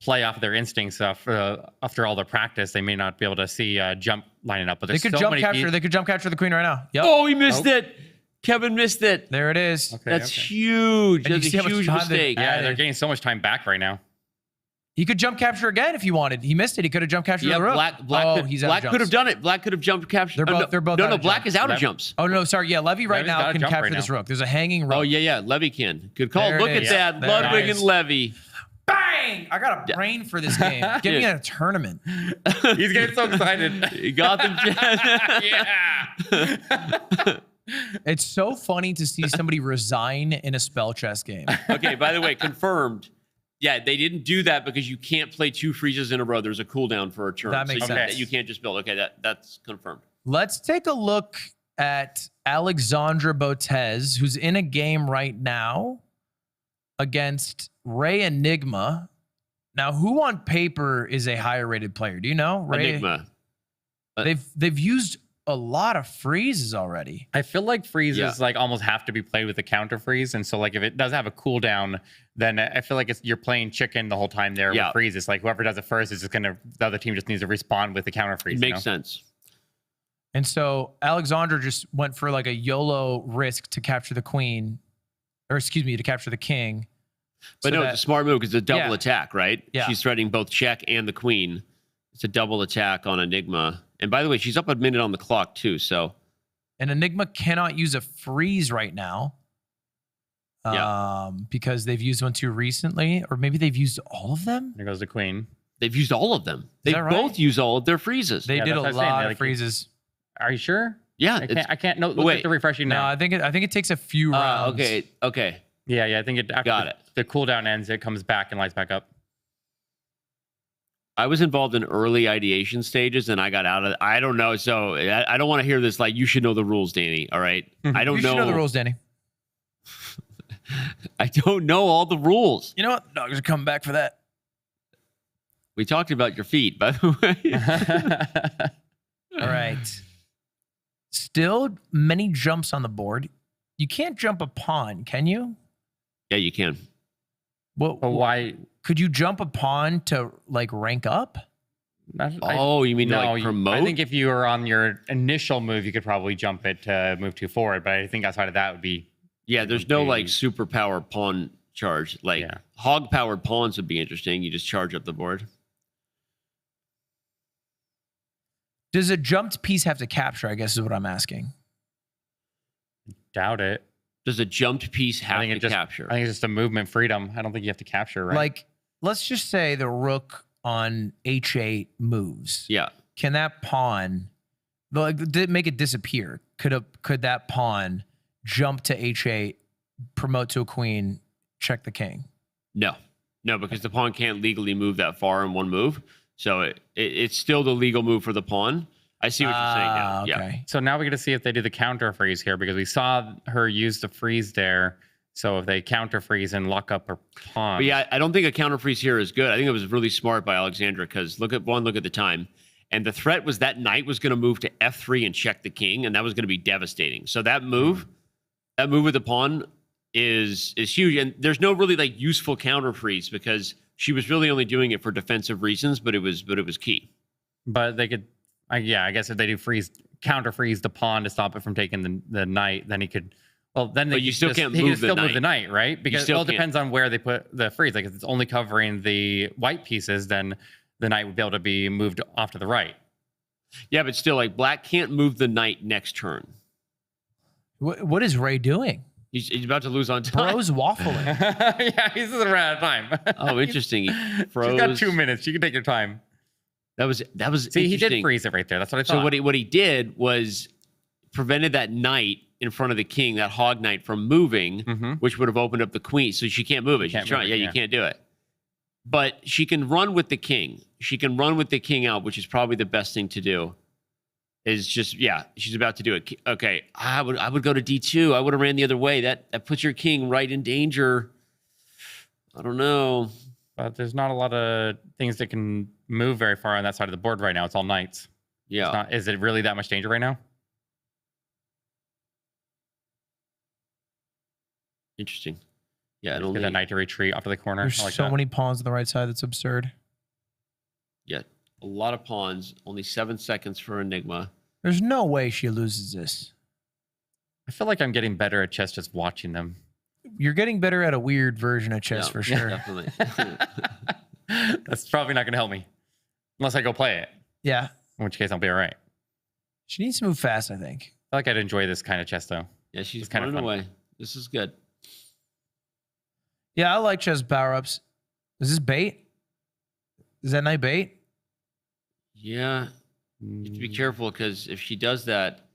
play off their instincts after all their practice, they may not be able to see a jump lining up. But They there's could so jump many capture. They could jump capture the queen right now. Yep. Oh, he missed it. Kevin missed it. There it is. Okay, That's okay. huge. And you That's see a how much huge time mistake. they- Yeah, they're getting so much time back right now. He could jump capture again if he wanted. He missed it. He could have jump captured Yeah, the rook. Black He's out of could have jumps. done it. Black could have jumped capture. They're both no, out no. of Black jumps. is out of Levy- jumps. Oh no, sorry. Yeah, Levy right Levy's now got a can jump capture right this now. rook. There's a hanging rook. Oh yeah. Levy can. Good call. There it Look at is. that. There Ludwig it and is. Levy. Bang! I got a brain for this game. Get me in a tournament. He's getting so excited. Gotham. Yeah. It's so funny to see somebody resign in a spell chess game. Okay. By the way, confirmed. Yeah, they didn't do that because you can't play two freezes in a row. There's a cooldown for a turn. That makes sense. You can't just build. Okay, that's confirmed. Let's take a look at Alexandra Botez, who's in a game right now against Ray Enigma. Now, who on paper is a higher rated player? Do you know? Ray, Enigma. They've used a lot of freezes already. I feel like freezes Yeah. like almost have to be played with a counter freeze, and so like if it does have a cooldown, then I feel like you're playing chicken the whole time there Yeah. with freezes. Like whoever does it first is just gonna the other team just needs to respond with the counter freeze. Makes sense. And so Alexandra just went for like a YOLO risk to capture the queen, or excuse me, to capture the king. But So no, that- it's a smart move because it's a double Yeah. attack, right? Yeah. She's threatening both check and the queen. It's a double attack on Enigma. And by the way, she's up a minute on the clock too. So And Enigma cannot use a freeze right now. Because they've used one too recently, or maybe they've used all of them. There goes the queen. they've used all of them. They that right? both use all of their freezes. They Yeah, did that's a what I'm saying. lot They, of like, freezes. Are you sure? Yeah. I can't. No, look wait. at the refreshing No, now. I think it takes a few rounds. Okay. Yeah. I think it after Got it. the cooldown ends, it comes back and lights back up. I was involved in early ideation stages and I got out of it. I don't know. So I don't want to hear this like, you should know the rules, Danny. All right. I don't You should know the rules, Danny. I don't know all the rules. You know what? Dogs are coming back for that. We talked about your feet, by the way. All right. Still many jumps on the board. You can't jump a pawn, can you? Yeah, you can. What? But why? Could you jump a pawn to like rank up? Oh, you mean to, like you- promote? I think if you were on your initial move, you could probably jump it to move 2 forward. But I think outside of that would be Yeah, there's no like Okay. superpower pawn charge. Like Yeah. hog powered pawns would be interesting. You just charge up the board. Does a jumped piece have to capture? I guess is what I'm asking. doubt it. Does a jumped piece have to just capture? I think it's just a movement freedom. I don't think you have to capture, right? Like, let's just say the rook on h8 moves. Yeah. Can that pawn, like, did it make it disappear? Could that pawn jump to h8, promote to a queen, check the king? No, because the pawn can't legally move that far in one move. So it's still the legal move for the pawn. I see what you're saying now. Yeah. Okay. So now we get to see if they do the counter freeze here because we saw her use the freeze there. So if they counter freeze and lock up her pawn. But yeah, I don't think a counter freeze here is good. I think it was really smart by Alexandra because look at the time. And the threat was that knight was going to move to f3 and check the king, and that was going to be devastating. So that move with the pawn is huge. And there's no really like useful counter freeze because she was really only doing it for defensive reasons, but it was key. But they could, I guess if they do counter freeze the pawn to stop it from taking the knight, then he could. Well, then But you still can't move the move the knight, right? Because it all can't. depends on where they put the freeze. Like if it's only covering the white pieces, then the knight would be able to be moved off to the right. Yeah, but still, like black can't move the knight next turn. What is Ray doing? He's about to lose on time. Bro's waffling. Yeah, he's running out of time. Oh, interesting. He froze. She's got 2 minutes. You can take your time. That was See, he did interesting. freeze it right there. That's what I thought. So what he did was prevented that knight in front of the king, that hog knight, from moving, which would have opened up the queen. So she can't move it. She's trying. You can't do it. But she can run with the king. She can run with the king out, which is probably the best thing to do. Is just she's about to do it. Okay, I would go to d2. I would have ran the other way. That puts your king right in danger. I don't know. But there's not a lot of things that can move very far on that side of the board right now. It's all knights. Yeah. Is it really that much danger right now? Interesting. Yeah, Get that knight to retreat off to the corner. There's so many pawns on the right side. That's absurd. Yeah, a lot of pawns. Only 7 seconds for Enigma. There's no way she loses this. I feel like I'm getting better at chess just watching them. You're getting better at a weird version of chess for sure. Definitely. That's probably not going to help me. Unless I go play it. Yeah. In which case I'll be all right. She needs to move fast, I think. I feel like I'd enjoy this kind of chess though. Yeah, she's kind of running fun. away. This is good. Yeah, I like chess power-ups. Is this bait? Is that knight bait? Yeah. You have to be careful because if she does that,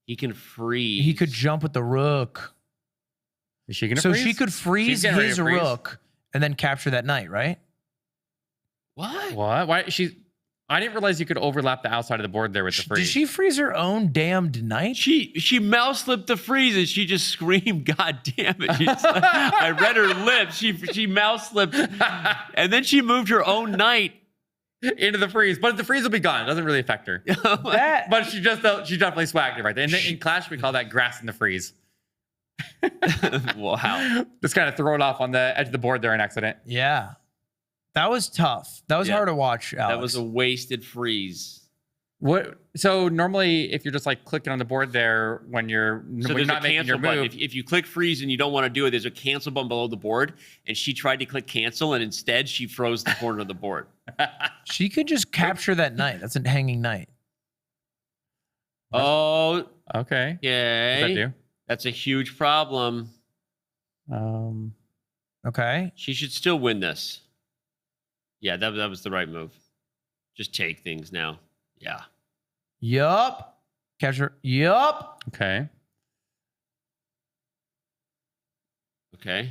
he can freeze. He could jump with the rook. Is she going to So freeze? she could freeze getting ready his to freeze? rook and then capture that knight, right? What? What? Why? I didn't realize you could overlap the outside of the board there with the freeze. Did she freeze her own damned knight? She mouse slipped the freeze and she just screamed, "God damn it!" I read her lips. She mouse slipped, and then she moved her own knight into the freeze, but the freeze will be gone. It doesn't really affect her. But she definitely swagged it right there. And in Clash, we call that grass in the freeze. Wow. Just kind of throw it off on the edge of the board there in accident. Yeah. That was tough. That was hard to watch, Alex. That was a wasted freeze. What? So normally, if you're just like clicking on the board there when you're not making your button. move, If you click freeze and you don't want to do it, there's a cancel button below the board. And she tried to click cancel, and instead she froze the corner of the board. She could just capture that knight. That's a hanging knight. Oh, okay. yeah. What does that That's a huge problem. do? Okay. She should still win this. Yeah, that was the right move. Just take things now. Yeah. Yup. Capture. Yup. Okay. Okay.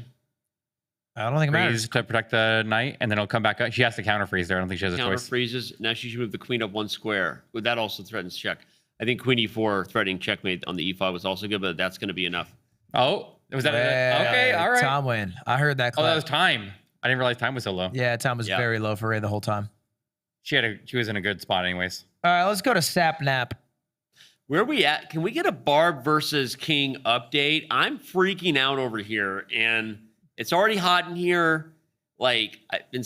I don't think it matters. Freeze to protect the knight, and then it'll come back up. She has to counter freeze there. I don't think she has a Counter choice. freezes. Now she should move the queen up 1 square. Well, that also threatens check. I think queen e4 threatening checkmate on the e5 was also good, but that's going to be enough. Oh, was that okay? All right. Tom win. I heard that. Oh, that Clap. was time. I didn't realize time was so low. Yeah, time was very low for Ray the whole time. She was in a good spot, anyways. All right, let's go to Sap Nap. Where are we at? Can we get a Barb versus King update? I'm freaking out over here, and it's already hot in here. Like, I've been.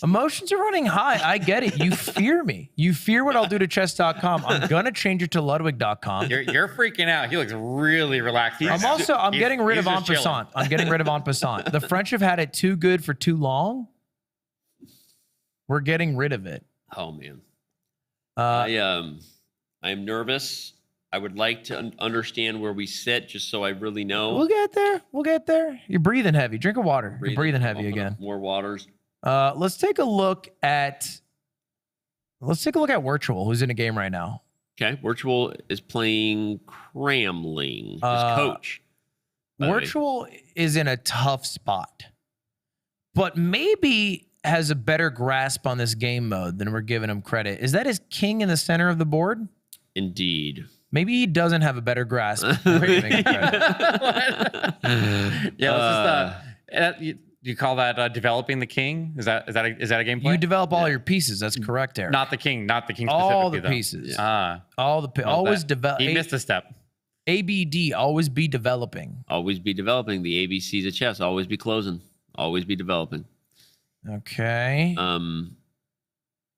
Emotions are running high. I get it. You fear me. You fear what I'll do to chess.com. I'm going to change it to ludwig.com. You're freaking out. He looks really relaxed. Right now. I'm getting rid of he's en just chilling. passant. I'm getting rid of en passant. The French have had it too good for too long. We're getting rid of it. Oh man. Uh, I'm nervous. I would like to understand where we sit, just so I really know. We'll get there. We'll get there. You're breathing heavy. Drink a water. You're breathing heavy Open again. up more waters. Let's take a look at Virtual, who's in a game right now. Okay, Virtual is playing Cramling, his coach. by the way. Virtual is in a tough spot, but maybe has a better grasp on this game mode than we're giving him credit. Is that his king in the center of the board? Indeed. Maybe he doesn't have a better grasp. of moving credit. Yeah, let's just you call that developing the king? Is that a gameplay? You develop all your pieces. That's correct, Eric. Not the king specifically. All the though. pieces. Ah, Always develop. He missed a step. ABD, always be developing. Always be developing. The ABCs of chess. Always be closing. Always be developing. Okay.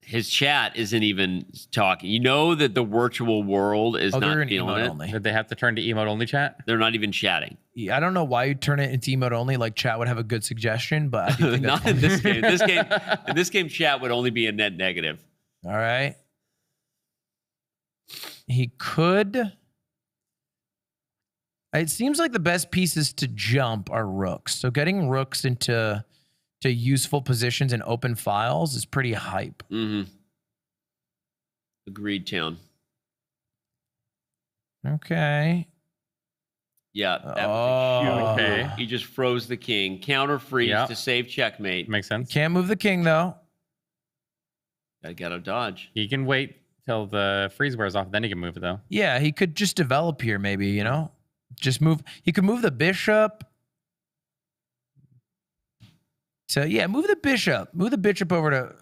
His chat isn't even talking. You know that the virtual world is they're not in feeling emote it. only. Did they have to turn to emote only chat? They're not even chatting. Yeah, I don't know why you turn it into emote only. Like chat would have a good suggestion, but I do think that's Not in this game. In this game, chat would only be a net negative. all right. He could. It seems like the best pieces to jump are rooks. So getting rooks into useful positions in open files is pretty hype. Mm-hmm. Agreed, Town. Okay. Yeah. That was a huge Okay. move. He just froze the king. Counter freeze Yep. to save checkmate. Makes sense. Can't move the king though. Got to dodge. He can wait till the freeze wears off, then he can move it though. Yeah, he could just develop here, maybe, you know? Just move. He could move the bishop. So, yeah, move the bishop. Move the bishop over to,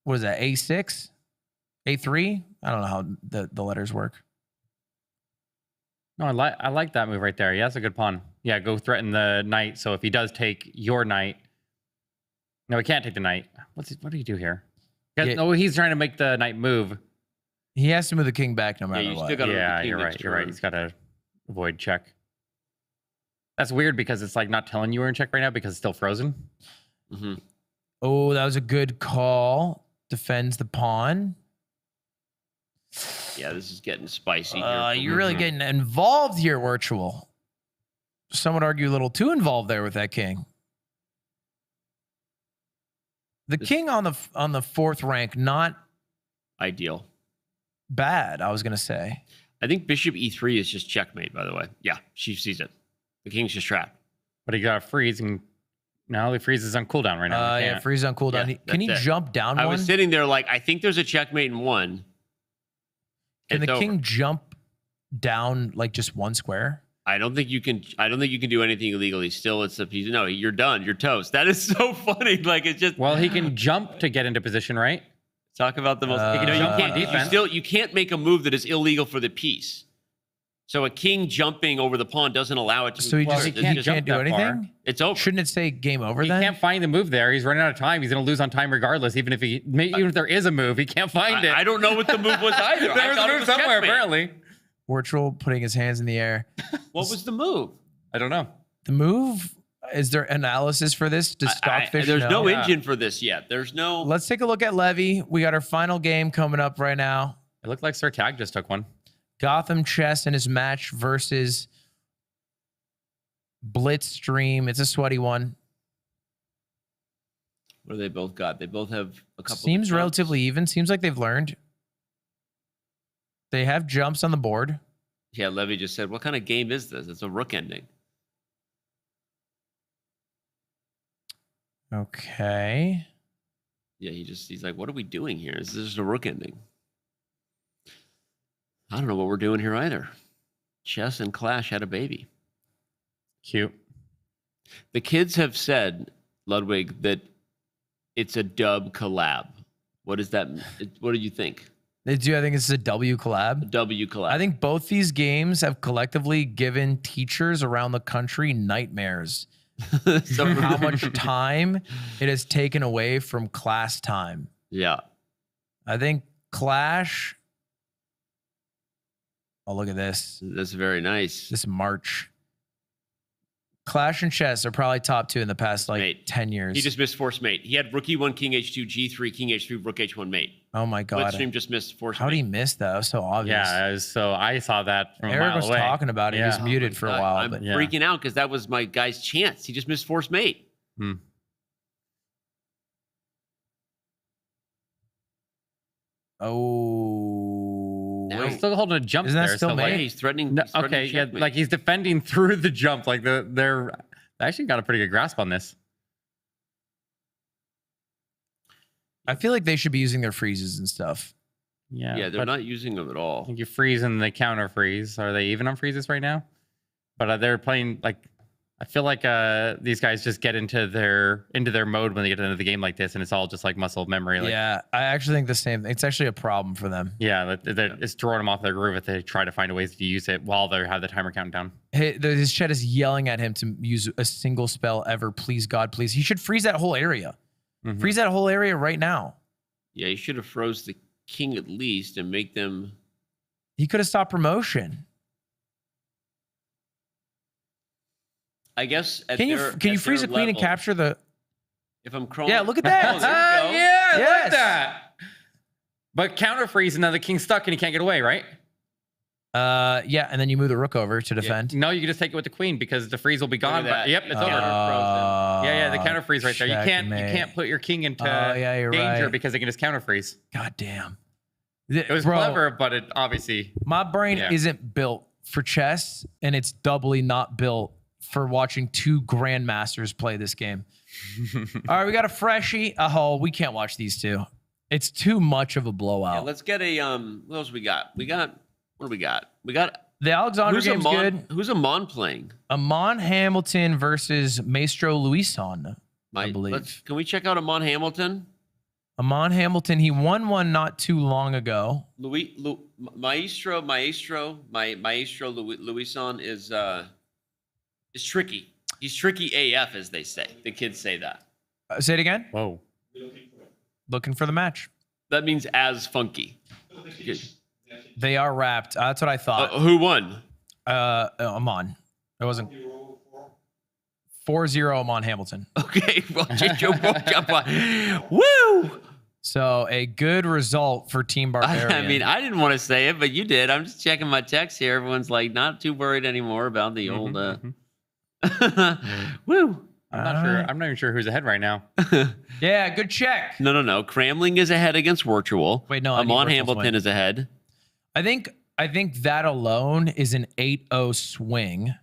what is that, A6? A3? I don't know how the letters work. No, I like that move right there. Yeah, that's a good pawn. Yeah, go threaten the knight. So if he does take your knight, no, he can't take the knight. What do you do here? Yeah. No, he's trying to make the knight move. He has to move the king back no matter you what. still got to Yeah, you're right. You're right. He's got to avoid check. That's weird because it's like not telling you we're in check right now because it's still frozen. Mm-hmm. Oh, that was a good call. Defends the pawn. Yeah, this is getting spicy here. You're really getting involved here, Virtual. Some would argue a little too involved there with that king. The king on the fourth rank, not Ideal. bad, I was going to say. I think bishop e3 is just checkmate, by the way. Yeah, she sees it. The king's just trapped. But he got a freeze and now the freeze is on cooldown right now. He Yeah, can't. freeze on cooldown. Yeah, Can he that's it. jump down I one? was sitting there like, I think there's a checkmate in one. Can It's the king over. jump down like just one square? I don't think you can do anything illegally. Still, it's a piece. No, you're done. You're toast. That is so funny. Like it's just Well, he can jump to get into position, right? talk about the most. He can you jump on defense. You can't make a move that is illegal for the piece. So a king jumping over the pawn doesn't allow it to. So he Well, just he he can't can't, jump do that far. anything? It's over. Shouldn't it say game over He then? can't find the move there. He's running out of time. He's going to lose on time regardless. Even if there is a move, he can't find it. I don't know what the move was either. There was a move somewhere apparently. Virtual putting his hands in the air. What was the move? I don't know. The move, is there analysis for this? Does Stockfish There's know? no engine for this yet. There's no. Let's take a look at Levy. We got our final game coming up right now. It looked like Sir Tag just took one. Gotham Chess in his match versus Blitzstream. It's a sweaty one. What do they both got? They both have a couple. Seems of jumps. relatively even. Seems like they've learned. They have jumps on the board. Yeah, Levy just said, "What kind of game is this? It's a rook ending." Okay. Yeah, he's like, "What are we doing here? Is this a rook ending?" I don't know what we're doing here either. Chess and Clash had a baby. Cute. The kids have said, Ludwig, that it's a dub collab. What does that? What do you think? They do. I think it's a W collab. W collab. I think both these games have collectively given teachers around the country nightmares. So- How much time it has taken away from class time. Yeah. I think Clash. Oh, look at this. That's very nice. This March. Clash and chess are probably top two in the past like Mate. 10 years. He just missed force mate. He had rook e1, king h2, g3, king h3, rook h1 mate. Oh my God. Blitzstream just missed force How did he mate. miss that? That was so obvious. Yeah, so I saw that from a Eric mile was away. talking about it. He was Yeah. muted for a God, while. I'm But yeah. freaking out because that was my guy's chance. He just missed force mate. oh, Now- He's still holding a jump Isn't that there. still so mate? Yeah, he's threatening. No, he's threatening okay, yeah, checkmate. like he's defending through the jump. Like they're they actually got a pretty good grasp on this. I feel like they should be using their freezes and stuff. Yeah, they're but not using them at I all. think you freeze and they counter freeze. Are they even on freezes right now? But they're playing like I feel like these guys just get into their mode when they get into the game like this, and it's all just like muscle memory. Like, Yeah, I actually think the same thing. It's actually a problem for them. yeah, it's throwing them off their groove if they try to find ways to use it while they have the timer counting down. Hey, his chat is yelling at him to use a single spell ever. Please, God, please. He should freeze that whole area. Mhm. Freeze that whole area right now. Yeah, you should have froze the king at least and make them. He could have stopped promotion. I guess. Can you freeze the queen and capture the? If I'm crawling. Yeah, look at that. Oh, there we go. Yeah, I Yes. like that. But counter freeze and now the king's stuck and he can't get away, right? Yeah, and then you move the rook over to defend. No, you can just take it with the queen because the freeze will be gone. Look at But, that. yep, it's over. Yeah, The counter freeze right there. You can't put your king into you're danger right. because they can just counter freeze. God damn. It was clever, but it obviously My brain Yeah. isn't built for chess, and it's doubly not built for watching two grandmasters play this game. All right, we got a freshie. Oh, we can't watch these two. It's too much of a Yeah, blowout. let's get a what else we got? What do we got? We got The Alexander game's good. Who's Amon playing? Amon Hamilton versus Maestro Luison, I believe. Can we check out Amon Hamilton? Amon Hamilton, he won one not too long ago. Maestro Luison is tricky. He's tricky AF, as they say. The kids say that. Say it again. whoa. Looking for the match. That means as funky. They are wrapped. That's what I thought. Who won? Amon. It wasn't 4-0 Amon Hamilton. Okay, well, Joe broke jump on. Woo! So a good result for Team Barbarian. I mean, I didn't want to say it, but you did. I'm just checking my text here. Everyone's like not too worried anymore about the old. Woo! I'm not even sure who's ahead right now. Yeah, good check. No. Cramling is ahead against Virtual. Wait, no, I need Amon Virtual's Hamilton win. is ahead. I think that alone is an 8-0 swing.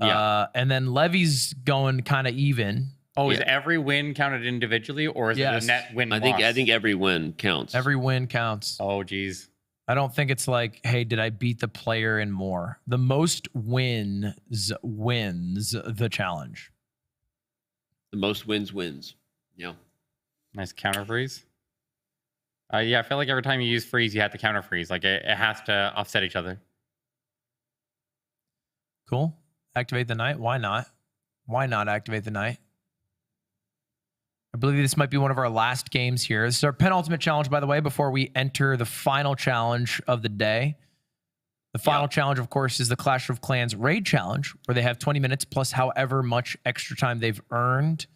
Yeah. And then Levy's going kind of even. Oh, is Yeah. every win counted individually, or is Yes. it a net win? I think every win counts. Every win counts. Oh, geez. I don't think it's like, hey, did I beat the player in more? The most wins the challenge. The most wins. Yeah. Nice counter freeze. Yeah, I feel like every time you use freeze, you have to counter freeze. Like it has to offset each other. Cool. Activate the knight. Why not? Why not activate the knight? I believe this might be one of our last games here. This is our penultimate challenge, by the way, before we enter the final challenge of the day. The final challenge, of course, is the Clash of Clans Raid Challenge, where they have 20 minutes plus however much extra time they've earned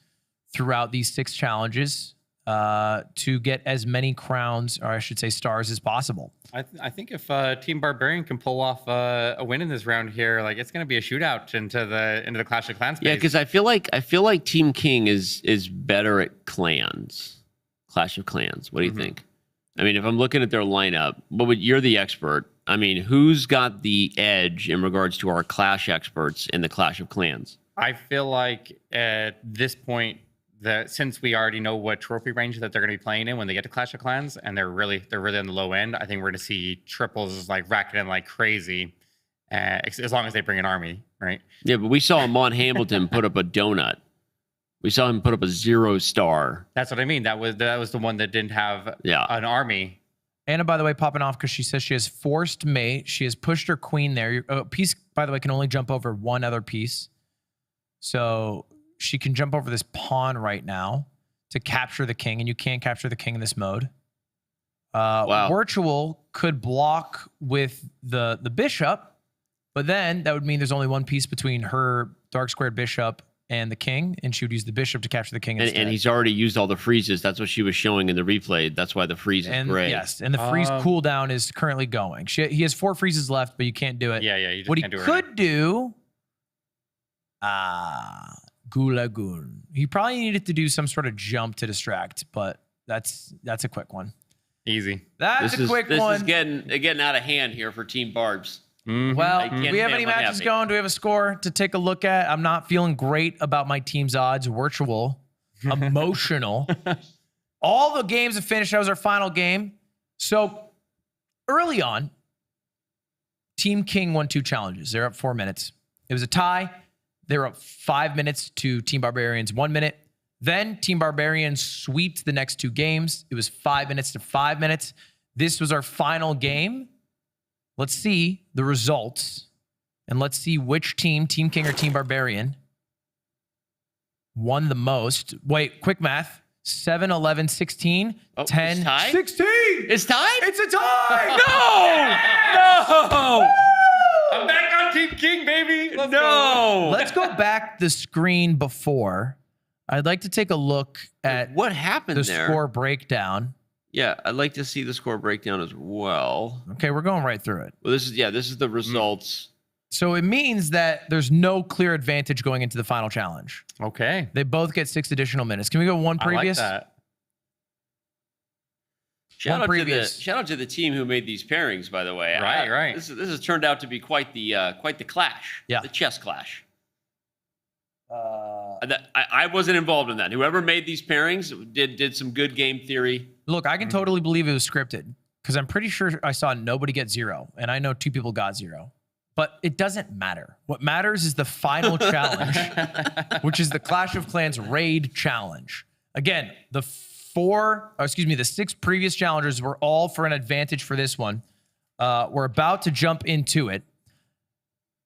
throughout these 6 challenges to get as many crowns, or I should say stars, as possible. I think if Team Barbarian can pull off a win in this round here, like it's going to be a shootout into the Clash of Clans space. Yeah, because I feel like Team King is better at clans, Clash of Clans. What do you think? I mean, if I'm looking at their lineup, you're the expert. I mean, who's got the edge in regards to our Clash experts in the Clash of Clans? I feel like at this point, that since we already know what trophy range that they're going to be playing in when they get to Clash of Clans, and they're really on the low end, I think we're going to see triples like racking in like crazy, as long as they bring an army, right? Yeah, but we saw Amon Hamilton put up a donut. We saw him put up a 0-star. That's what I mean. That was the one that didn't have an army. Anna, by the way, popping off because she says she has forced mate. She has pushed her queen there. Your piece, by the way, can only jump over one other piece. So she can jump over this pawn right now to capture the king, and you can't capture the king in this mode. Wow. Virtual could block with the bishop, but then that would mean there's only one piece between her dark squared bishop and the king, and she would use the bishop to capture the king instead. And he's already used all the freezes. That's what she was showing in the replay. That's why the freeze is gray. Yes, and the freeze cooldown is currently going. He has 4 freezes left, but you can't do it. Yeah, you just what can't he do it could do, Gulagoon. He probably needed to do some sort of jump to distract, but that's a quick one. Easy. That's a quick one. This is getting out of hand here for Team Barbs. Well, can't do we have say any I'm matches unhappy. going? Do we have a score to take a look at? I'm not feeling great about my team's odds. Virtual, emotional. All the games have finished. That was our final game. So early on, Team King won 2 challenges. They're up 4 minutes. It was a tie. They were up 5 minutes to Team Barbarians 1 minute. Then Team Barbarians sweeped the next 2 games. It was 5 minutes to 5 minutes. This was our final game. Let's see the results. And let's see which team, Team King or Team Barbarian, won the most. Wait, quick math. 7, 11, 16, 10, it's tied? 16. It's tied? It's a tie. No! I'm back on Team King, baby. Let's No! go. Let's go back the screen before. I'd like to take a look at What happened the there? score breakdown. Yeah, I'd like to see the score breakdown as well. Okay, we're going right through it. Well, this is the results. So it means that there's no clear advantage going into the final challenge. Okay. They both get 6 additional minutes. Can we go one previous? I like that. Shout previous. out to the team who made these pairings, by the way. Right. This has turned out to be quite the clash. Yeah. The chess clash. I wasn't involved in that. Whoever made these pairings did some good game theory. Look, I can totally believe it was scripted because I'm pretty sure I saw nobody get 0, and I know 2 people got 0. But it doesn't matter. What matters is the final challenge, which is the Clash of Clans Raid Challenge. Again, the 6 previous challengers were all for an advantage for this one. We're about to jump into it.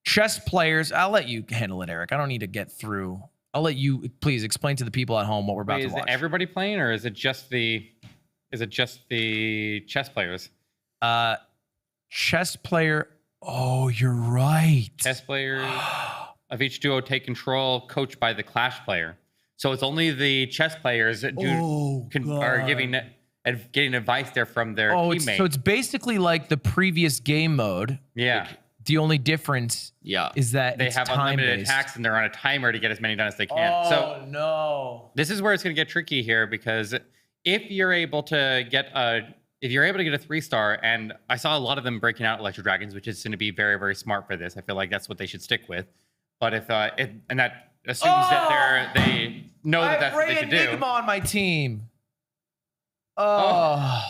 Chess players, I'll let you handle it, Eric. I don't need to get through. I'll let you please explain to the people at home what we're about Wait, to is watch. it everybody playing, or is it just the chess players? Chess player. Oh, you're right. Chess players of each duo take control, coached by the Clash player. So it's only the chess players that are getting advice there from their teammates. So it's basically like the previous game mode. Yeah. The only difference is that They it's have unlimited time-based. attacks and they're on a timer to get as many done as they can. So no. this is where it's going to get tricky here, because if you're able to get a 3-star, and I saw a lot of them breaking out Electro Dragons, which is going to be very, very smart for this. I feel like that's what they should stick with. But if and that assumes that they know that that's what they should do. Enigma on my team. Oh.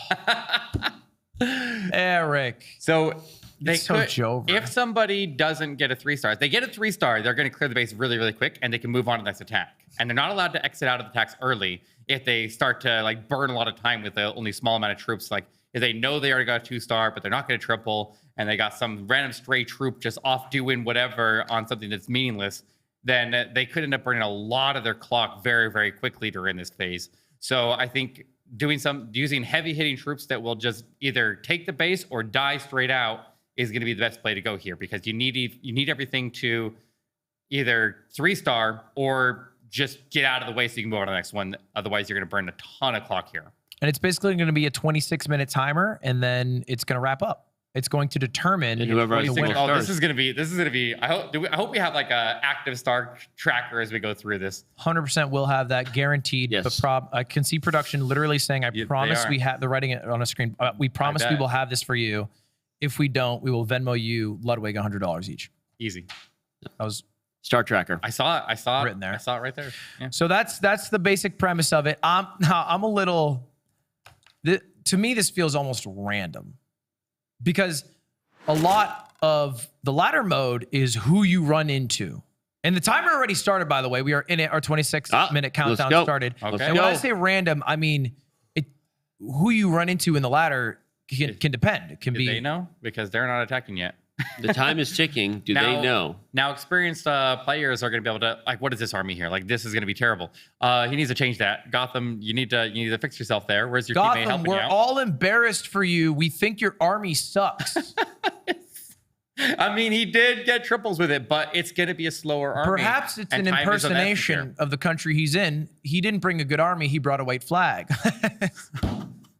Eric. So they It's so could, Jover. if somebody doesn't get a 3-star, if they get a 3-star, they're going to clear the base really, really quick, and they can move on to the next attack. And they're not allowed to exit out of the attacks early if they start to like burn a lot of time with only small amount of troops. Like if they know they already got a 2-star, but they're not going to triple, and they got some random stray troop just off doing whatever on something that's meaningless, then they could end up burning a lot of their clock very, very quickly during this phase. So I think using heavy hitting troops that will just either take the base or die straight out is going to be the best play to go here, because you need everything to either 3-star or just get out of the way so you can move on to the next one. Otherwise, you're going to burn a ton of clock here. And it's basically going to be a 26-minute timer, and then it's going to wrap up. It's going to determine And whoever has the the winner. most- This is going to be. I hope we have like a active star tracker as we go through this. 100% will have that guaranteed. Yes. But I can see production literally saying, "I They promise are. we have." They're writing it on a screen. We promise we bet. will have this for you. If we don't, we will Venmo you Ludwig $100 each. Easy. That was Star Tracker. I saw it Written there. I saw it right there. Yeah. so. That's the basic premise of it. I'm a little. To me, this feels almost random, because a lot of the ladder mode is who you run into. And the timer already started, by the way. We are in it. Our 26-minute countdown go. started. Okay. And when I say random, I mean who you run into in the ladder can depend. It can Did be. they know? Because they're not attacking yet. The time is ticking. Do they know? Now, experienced players are going to be able to, like, what is this army here? Like, this is going to be terrible. He needs to change that. Gotham, you need to fix yourself there. Where's your teammate Gotham, helping we're you out? all embarrassed for you. We think your army sucks. I mean, he did get triples with it, but it's going to be a slower army. Perhaps it's and an time is of essence impersonation here. of the country he's in. He didn't bring a good army. He brought a white flag.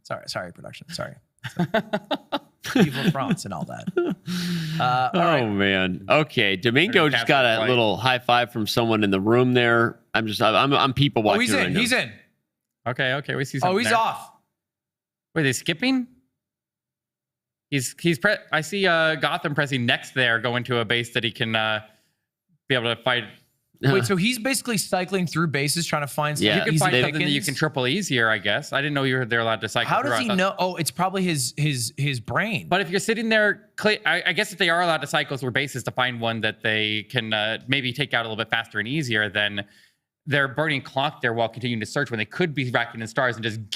Sorry, production. Sorry. Evil France and all that. All Oh right. man. Okay. Domingo just got a Flight. little high five from someone in the room there. I'm people Oh, watching. he's right in. now. He's in. Okay, we see something Oh, he's there. off. Wait, they skipping? I see Gotham pressing next there, going to a base that he can be able to fight Wait, so he's basically cycling through bases trying to find some Yeah. You can easy find something that you pickings? can triple easier, I guess. I didn't know they're allowed to cycle. How through. does I he thought- know? Oh, it's probably his brain. But if you're sitting there, I guess if they are allowed to cycle through bases to find one that they can maybe take out a little bit faster and easier, then they're burning clock there while continuing to search when they could be racking in stars and just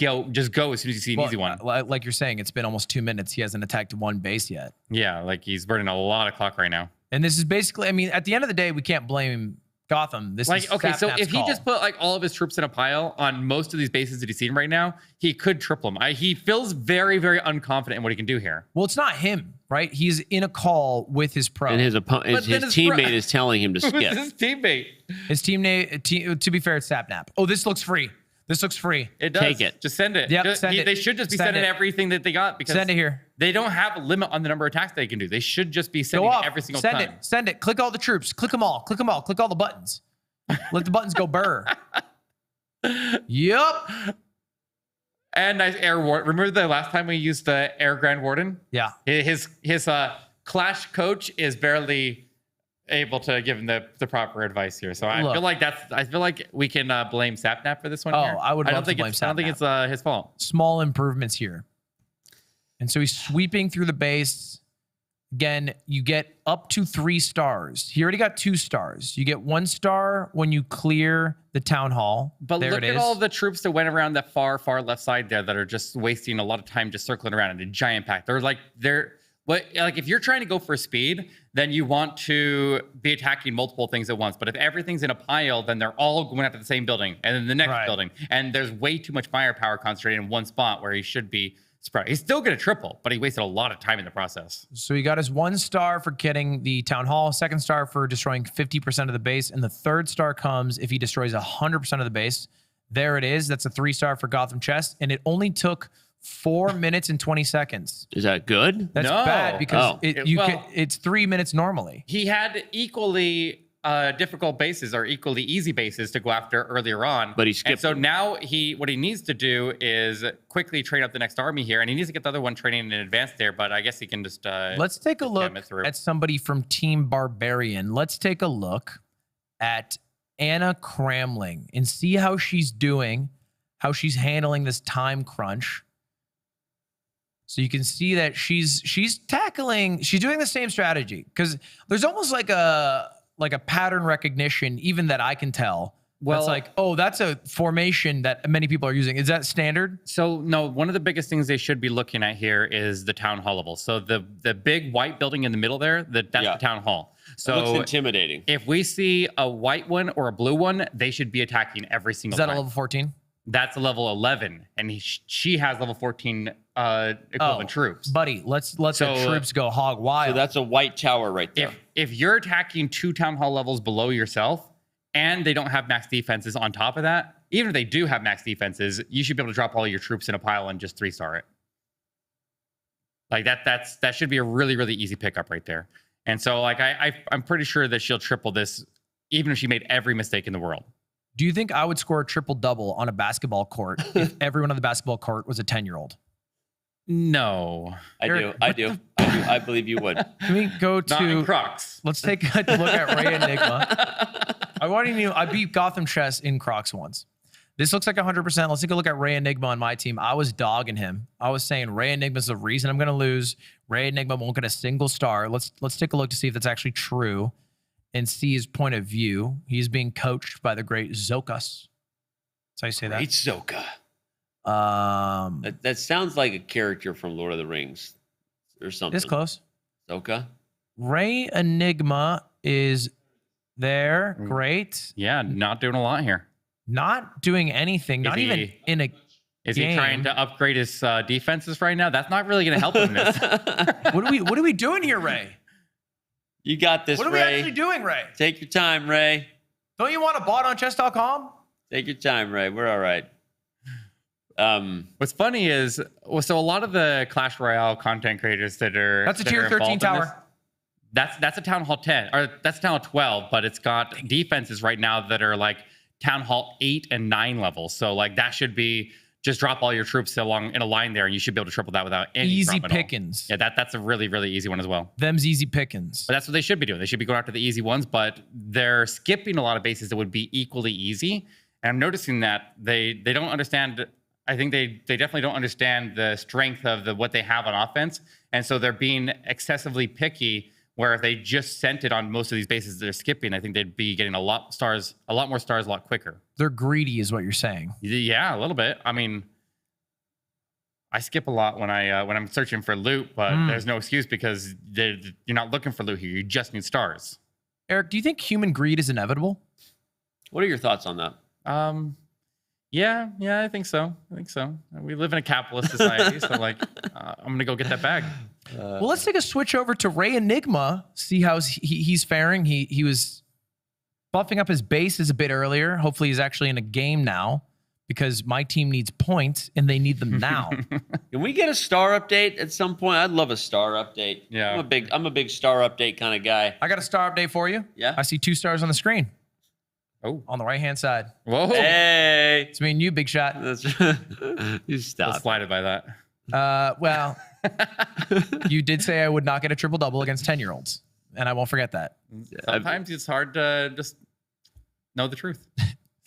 go as soon as you see an easy one. Like you're saying, it's been almost 2 minutes. He hasn't attacked one base yet. Yeah, like he's burning a lot of clock right now. And this is basically, I mean, at the end of the day, we can't blame Gotham. This is Okay, so Sapnap's if he call. just put like all of his troops in a pile on most of these bases that he's seen right now, he could triple them. He feels very, very unconfident in what he can do here. Well, it's not him, right? He's in a call with his pro. And his then his teammate is telling him to Who's skip. his teammate? His to be fair, it's Sapnap. Oh, this looks free. This looks free. It does. Take it. Just send it. Yep, send it. They should just be Send sending it. everything that they got because Send it here. they don't have a limit on the number of attacks they can do. They should just be Go sending off. every single Send time. it. Send it. Click all the troops. Click them all. Click them all. Click all the buttons. Let the buttons go burr. Yup. And nice air warden. Remember the last time we used the air grand warden? Yeah. His clash coach is barely able to give him the proper advice here. So I Look. feel like we can blame Sapnap for this one. Oh, here. I would don't love to think blame it's I don't think Sapnap. it's his fault. Small improvements here. And so he's sweeping through the base. Again, you get up to 3 stars. He already got 2 stars. You get 1 star when you clear the town hall. But there look it at is. all the troops that went around that far left side there that are just wasting a lot of time just circling around in a giant pack. If you're trying to go for speed, then you want to be attacking multiple things at once. But if everything's in a pile, then they're all going after the same building and then the next Right. building. And there's way too much firepower concentrated in one spot where he should be spread. He's still going to triple, but he wasted a lot of time in the process. So he got his 1 star for getting the town hall, 2nd star for destroying 50% of the base, and the 3rd star comes if he destroys 100% of the base. There it is. That's a 3 star for Gotham Chess, and it only took 4 minutes and 20 seconds. Is that good? That's No. bad because Oh. it's 3 minutes normally. He had equally difficult bases or equally easy bases to go after earlier on. But he And skipped so them. now what he needs to do is quickly train up the next army here, and he needs to get the other one training in advance there. But I guess he can just Let's take a look it through. at somebody from Team Barbarian. Let's take a look at Anna Cramling and see how she's doing, how she's handling this time crunch. So you can see that she's doing the same strategy because there's almost like a pattern recognition, even that I can tell. Well, that's like, oh, that's a formation that many people are using. Is that standard? So no, one of the biggest things they should be looking at here is the town hall level. So the big white building in the middle there, that's Yeah. the town hall. It So looks intimidating. if we see a white one or a blue one, they should be attacking every single Is that time. a level 14? That's a level 11, and she has level 14 equivalent troops. Buddy, let's let So, the troops go hog wild. So that's a white tower right there. If you're attacking 2 town hall levels below yourself, and they don't have max defenses on top of that, even if they do have max defenses, you should be able to drop all your troops in a pile and just 3-star it. Like that should be a really, really easy pickup right there. And so like I'm pretty sure that she'll triple this, even if she made every mistake in the world. Do you think I would score a triple double on a basketball court if everyone on the basketball court was a 10-year-old? No. I Eric, do. I believe you would. Can we go Not in to Crocs. let's take a look at Ray Enigma. I beat Gotham Chess in Crocs once. This looks like 100%. Let's take a look at Ray Enigma on my team. I was dogging him. I was saying Ray Enigma's the reason I'm going to lose. Ray Enigma won't get a single star. Let's take a look to see if that's actually true and see his point of view. He's being coached by the great Zokas. That's how you say that. Great Zoka. Um, That sounds like a character from Lord of the Rings or something. it's close. Zoka. Ray Enigma is there. Great. Yeah, not doing a lot here. Not doing anything. Not even he- in a Is game. he trying to upgrade his defenses right now? That's not really going to help him in this. What are we doing here, Ray? You got this, What are we Ray. actually doing, Ray? Take your time, Ray. Don't you want a bot on chess.com? Take your time, Ray. We're all right. What's funny is, so a lot of the Clash Royale content creators that are That's a that tier are 13 involved in this, tower. that's a Town Hall 10, or that's a Town Hall 12, but it's got defenses right now that are like Town Hall 8 and 9 levels. So like that should be just drop all your troops along in a line there, and you should be able to triple that without any Easy problem at all. pickings. Yeah, that's a really, really easy one as well. Them's easy pickings. But that's what they should be doing. They should be going after the easy ones, but they're skipping a lot of bases that would be equally easy. And I'm noticing that they don't understand. I think they definitely don't understand the strength of what they have on offense. And so they're being excessively picky, where if they just sent it on most of these bases they're skipping, I think they'd be getting a lot more stars a lot quicker. They're greedy is what you're saying. Yeah, a little bit. I mean, I skip a lot when I'm searching for loot, but there's no excuse because you're not looking for loot here. You just need stars. Eric, do you think human greed is inevitable? What are your thoughts on that? Yeah, I think so. We live in a capitalist society, so like, I'm gonna go get that bag. Well, let's take a switch over to Ray Enigma. See how he's faring. He was buffing up his bases a bit earlier. Hopefully, he's actually in a game now because my team needs points and they need them now. Can we get a star update at some point? I'd love a star update. Yeah. I'm a big star update kind of guy. I got a star update for you. Yeah. I see 2 stars on the screen. Oh, On the right-hand side. whoa! Hey. It's me and you, big shot. That's you stop. Let's slide it by that. Well, you did say I would not get a triple-double against 10-year-olds, and I won't forget that. Sometimes it's hard to just know the truth.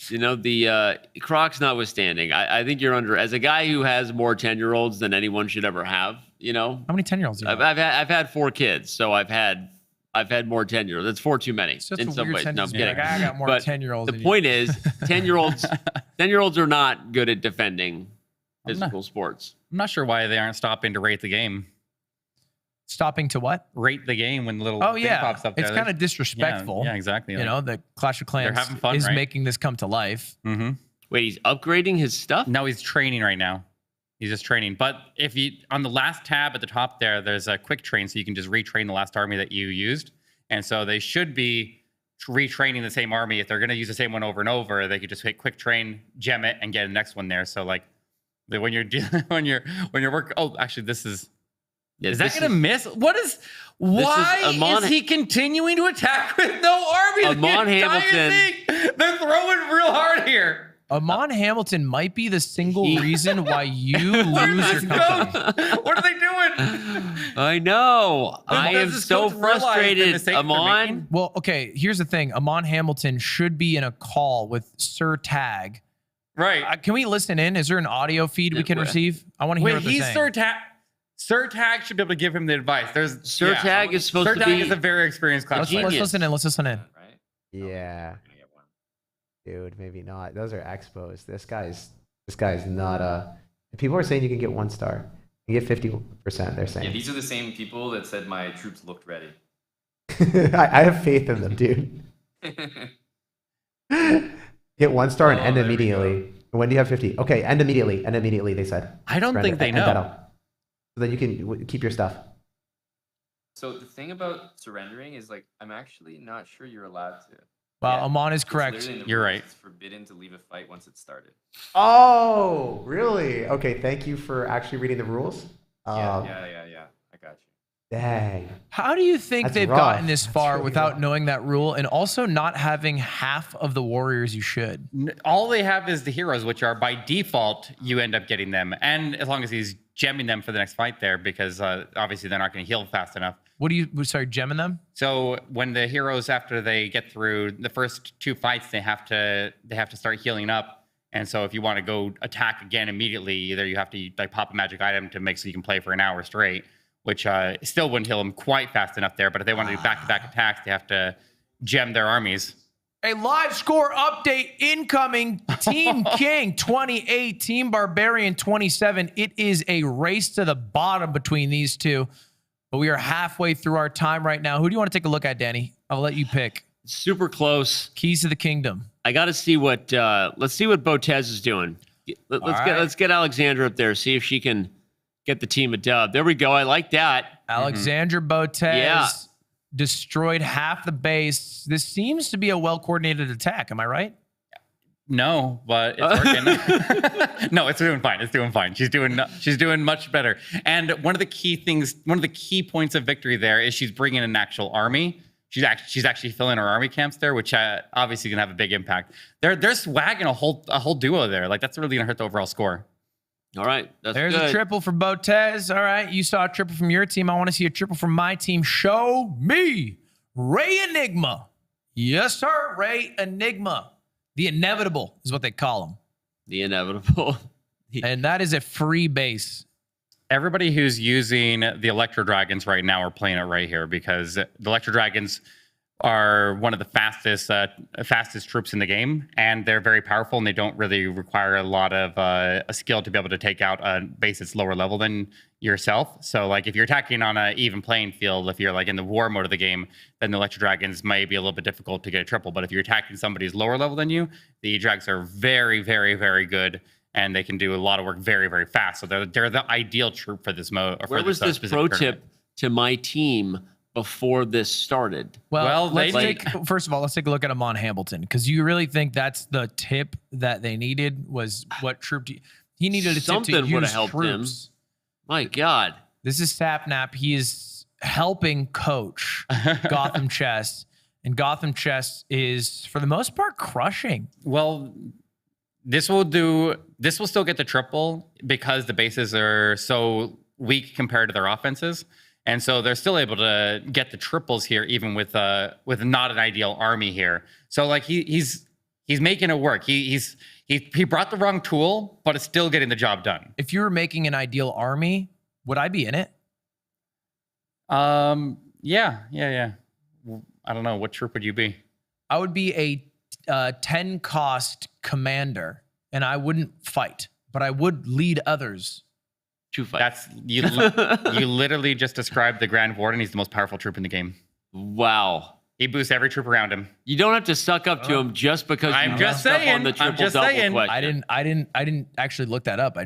You know, the Crocs notwithstanding, I think you're under, as a guy who has more 10-year-olds than anyone should ever have, you know? How many 10-year-olds do you have? I've had 4 kids, so I've had more 10-year-olds. That's 4 too many It's just in a some weird ways. No, I'm sentence to be kidding. like, I got more But 10-year-olds the than you. point is, 10-year-olds are not good at defending physical sports. I'm not sure why they aren't stopping to rate the game. Stopping to what? Rate the game when the little Oh, thing yeah. pops up there. It's kind of disrespectful. Yeah, exactly. You know, the Clash of Clans having fun, is right? making this come to life. Mm-hmm. Wait, he's upgrading his stuff? No, he's training right now. He's just training. But if you on the last tab at the top there's a quick train, so you can just retrain the last army that you used. And so they should be retraining the same army. If they're going to use the same one over and over, they could just hit quick train, gem it, and get the next one there. So like when you're working. Oh, actually, this is. Yeah, Is that going to miss? Why is he continuing to attack with no army? Amon The entire Hamilton. thing? They're throwing real hard here. Amon Hamilton might be the single reason why you Where lose is your this company. coach? What are they doing? I know. I am this so coach realize the frustrated, mistake they're Amon. making? Well, okay, here's the thing. Amon Hamilton should be in a call with Sir Tag. Right. Can we listen in? Is there an audio feed we can Yeah, receive? I want to hear Wait, what they're he's saying. Sir Tag. Sir Tag should be able to give him the advice. Sir Tag is supposed Sir to Tag be is a very experienced class Let's player. genius. listen in. Let's listen in. Right? Yeah. Dude, maybe not. Those are expos. This guy's not a. People are saying you can get 1 star. You get 50%. They're saying. Yeah, these are the same people that said my troops looked ready. I have faith in them, dude. Get 1 star and end there we immediately. When do you have 50? Okay, end immediately. End immediately. They said. I don't think they End that know. out. So then you can keep your stuff. So the thing about surrendering is like I'm actually not sure you're allowed to. Well, Yeah, Amon is it's correct. literally in the You're rules. right. It's forbidden to leave a fight once it started. Oh, really? Okay, thank you for actually reading the rules. Yeah. I got you. Dang. How do you think That's they've rough. gotten this That's far really without rough. knowing that rule and also not having half of the warriors you should? All they have is the heroes, which are by default, you end up getting them. And as long as he's gemming them for the next fight there, because obviously they're not going to heal fast enough. What do you, sorry, gemming them? So when the heroes, after they get through the first 2 fights, they have to start healing up. And so if you want to go attack again immediately, either you have to like pop a magic item to make so you can play for an hour straight, which still wouldn't heal them quite fast enough there. But if they want to do back-to-back attacks, they have to gem their armies. A live score update incoming. Team King 28, Team Barbarian 27. It is a race to the bottom between these two. But we are halfway through our time right now. Who do you want to take a look at, Danny? I'll let you pick. super close. Keys to the kingdom. I got to see what let's see what Botez is doing. Let's get Alexandra up there, see if she can get the team a dub. There we go. I like that. Alexandra Botez Yeah. destroyed half the base. This seems to be a well-coordinated attack. Am I right? No, but it's working. No, it's doing fine. It's doing fine. She's doing much better. And one of the key points of victory there is she's bringing an actual army. She's actually filling her army camps there, which obviously can have a big impact. They're swagging a whole duo there. Like that's really gonna hurt the overall score. All right. That's There's good. a triple for Botez. All right. You saw a triple from your team. I want to see a triple from my team. Show me Ray Enigma. Yes, sir. Ray Enigma. The inevitable is what they call him. The inevitable. And that is a free base. Everybody who's using the Electro Dragons right now are playing it right here because the Electro Dragons are one of the fastest troops in the game, and they're very powerful, and they don't really require a lot of a skill to be able to take out a base that's lower level than yourself. So, like, if you're attacking on an even playing field, if you're like in the war mode of the game, then the Electro Dragons may be a little bit difficult to get a triple. But if you're attacking somebody who's lower level than you, the E-Drags are very, very, very good, and they can do a lot of work very, very fast. So they're the ideal troop for this mode. Where was this pro tip to my team before this started? Well, first of all, let's take a look at Amon Hamilton, because you really think that's the tip that they needed was what troop he needed a Something tip to would have use helped troops. him. My God. This is Sapnap. He is helping coach Gotham Chess, and Gotham Chess is, for the most part, crushing. Well, this will still get the triple because the bases are so weak compared to their offenses. And so they're still able to get the triples here, even with not an ideal army here. So like he's making it work. He brought the wrong tool, but it's still getting the job done. If you were making an ideal army, would I be in it? Yeah. I don't know. What troop would you be? I would be a 10 cost commander, and I wouldn't fight, but I would lead others. True fight. That's you literally just described the Grand Warden. He's the most powerful troop in the game. Wow. He boosts every troop around him. You don't have to suck up to him just because I'm you just messed up saying, on the I'm triple just double saying. question. I didn't actually look that up.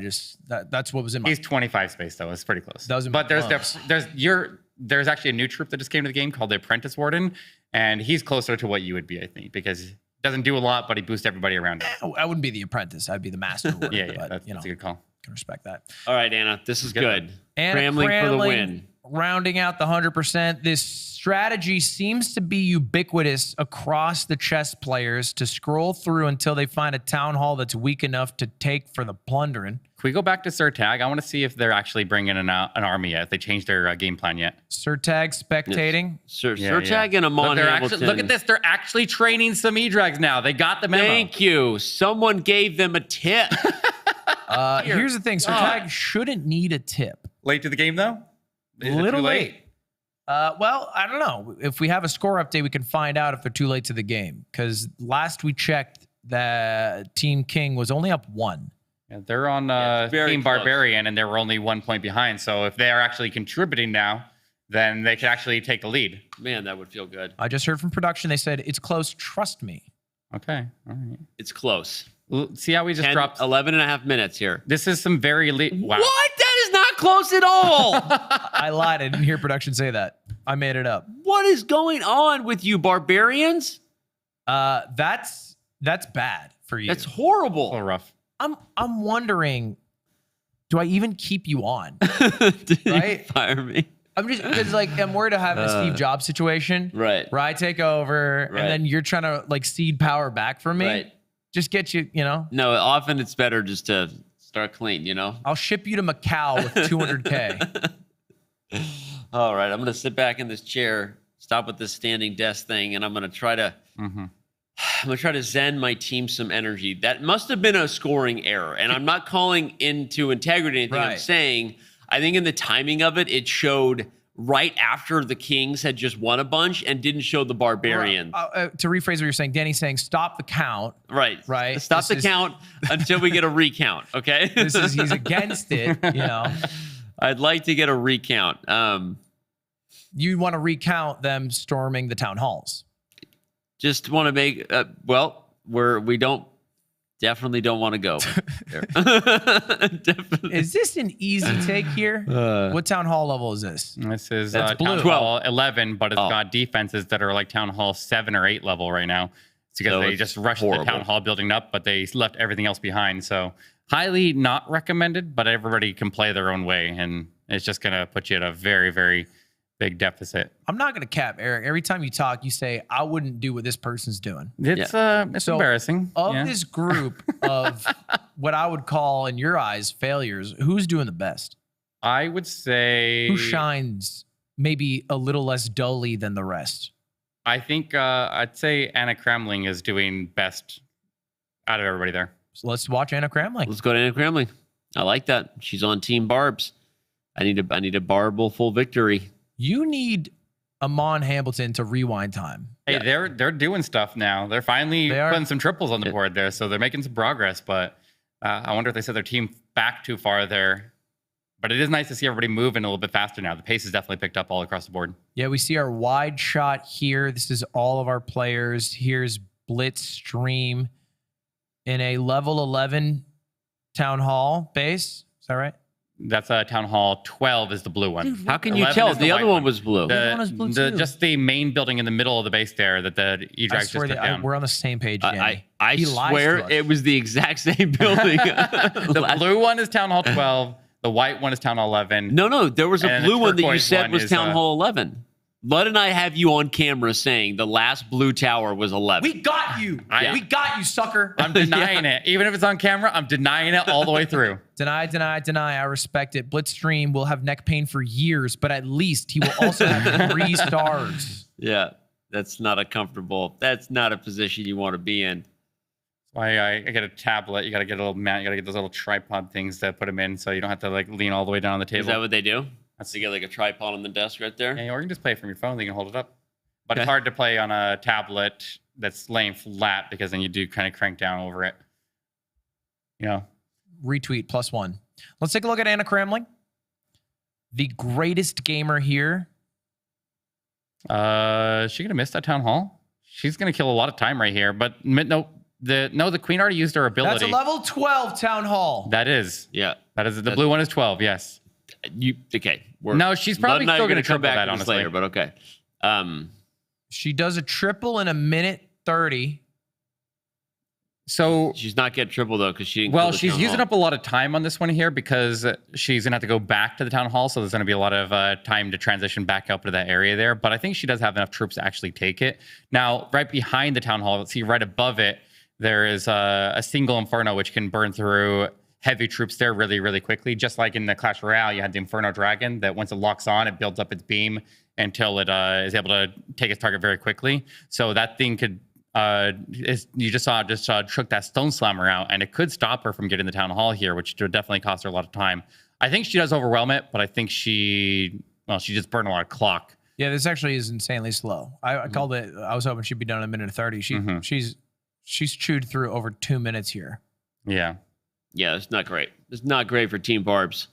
That's what was in my. He's 25 space though. It's pretty close. That was in but my there's there's actually a new troop that just came to the game called the Apprentice Warden, and he's closer to what you would be, I think, because he doesn't do a lot, but he boosts everybody around him. I wouldn't be the apprentice. I'd be the master. Warden, Yeah, but, that's a good call. Can respect that. All right, Anna, this is good. And Cramling for the win. Rounding out the 100%. This strategy seems to be ubiquitous across the chess players to scroll through until they find a town hall that's weak enough to take for the plundering. Can we go back to Sir Tag? I want to see if they're actually bringing an army yet, if they changed their game plan yet. Sir Tag spectating. Sir Tag and Amon Hamilton. Look at this. They're actually training some E-Drags now. They got the memo. Thank you. Someone gave them a tip. Here's the thing. Sir Tag shouldn't need a tip. Late to the game, though? A little late. Well, I don't know. If we have a score update, we can find out if they're too late to the game. Because last we checked, that Team King was only up 1. Yeah, they're on close. Team Barbarian, and they were only 1 point behind. So if they are actually contributing now, then they could actually take the lead. Man, that would feel good. I just heard from production. They said, it's close. Trust me. Okay. All right. It's close. See how we just dropped 11 and a half minutes here. This is some very elite. Wow. What? That is not close at all. I lied. I didn't hear production say that. I made it up. What is going on with you, barbarians? That's bad for you. That's horrible. A little rough. I'm wondering, do I even keep you on? Did Right? you fire me? I'm just because I'm worried to have a Steve Jobs situation, Right. where I take over Right. and then you're trying to cede power back from me. Right. Just get you, No, often it's better just to start clean, I'll ship you to Macau with 200K. All right, I'm going to sit back in this chair, stop with this standing desk thing, and I'm going to try to zen my team some energy. That must have been a scoring error, and I'm not calling into integrity or anything. I'm Right. saying I think in the timing of it, it showed right after the Kings had just won a bunch and didn't show the Barbarians. To rephrase what you're saying, Danny's saying stop the count. Right. Right. Stop This the is- count until we get a recount, okay? He's against it, I'd like to get a recount. You want to recount them storming the town halls. Just want to make we definitely don't want to go there. Definitely. Is this an easy take here? What town hall level is this? This is That's Town blue. Hall 11, but it's Oh. got defenses that are like Town Hall 7 or 8 level right now. It's because So they it's just rushed horrible. the Town Hall building up, but they left everything else behind. So highly not recommended, but everybody can play their own way, and it's just going to put you at a very, very big deficit. I'm not going to cap, Eric. Every time you talk, you say, I wouldn't do what this person's doing. It's So, embarrassing. Of Yeah. this group of what I would call, in your eyes, failures, who's doing the best? I would say Who shines maybe a little less dully than the rest? I think I'd say Anna Kremling is doing best out of everybody there. So let's watch Anna Kramling. Let's go to Anna Kramling. I like that. She's on Team Barbs. I need a barbable full victory. You need Amon Hamilton to rewind time. Hey, they're doing stuff now. They're finally putting some triples on the board there, so they're making some progress. But I wonder if they set their team back too far there. But it is nice to see everybody moving a little bit faster now. The pace has definitely picked up all across the board. Yeah, we see our wide shot here. This is all of our players. Here's Blitz Stream in a level 11 Town Hall base. Is that right? That's Town Hall 12 is the blue one. How can you tell? The other one was blue. The other one was blue too. Just the main building in the middle of the base there that the E-Drag just took down. We're on the same page again. I swear it was the exact same building. The blue one is Town Hall 12. The white one is Town Hall 11. No. There was a blue one that you said was is, Town Hall 11. Lud and I have you on camera saying the last blue tower was 11. We got you. We got you, sucker. I'm denying it. Even if it's on camera, I'm denying it all the way through. Deny. I respect it. Blitzstream will have neck pain for years, but at least he will also have 3 stars. Yeah, that's not a position you want to be in. Why I get a tablet. You got to get a little mount. You got to get those little tripod things to put them in so you don't have to like lean all the way down on the table. Is that what they do? So you get like a tripod on the desk right there? Yeah, or you can just play it from your phone. You can hold it up. But it's hard to play on a tablet that's laying flat because then you do kind of crank down over it. You know. Retweet +1. Let's take a look at Anna Kramling. The greatest gamer here. Is she gonna miss that Town Hall? She's gonna kill a lot of time right here. But the Queen already used her ability. That's a level 12 Town Hall. That is. Yeah. That is the blue one is 12. Yes. No, she's probably still going to come back that, to this honestly. later, but okay. She does a triple in 1:30. So she's not getting triple though because she didn't. Well, she's using up a lot of time on this one here because she's gonna have to go back to the Town Hall, so there's gonna be a lot of time to transition back up to that area there. But I think she does have enough troops to actually take it. Now, right behind the Town Hall, let's see right above it, there is a single Inferno which can burn through heavy troops there really, really quickly. Just like in the Clash Royale, you had the Inferno Dragon that once it locks on, it builds up its beam until it is able to take its target very quickly. So that thing could. You just saw took that Stone Slammer out, and it could stop her from getting the Town Hall here, which would definitely cost her a lot of time. I think she does overwhelm it, but I think she just burned a lot of clock. Yeah, this actually is insanely slow. I called it. I was hoping she'd be done in 1:30. She's chewed through over 2 minutes here. Yeah, it's not great. It's not great for Team Barbs,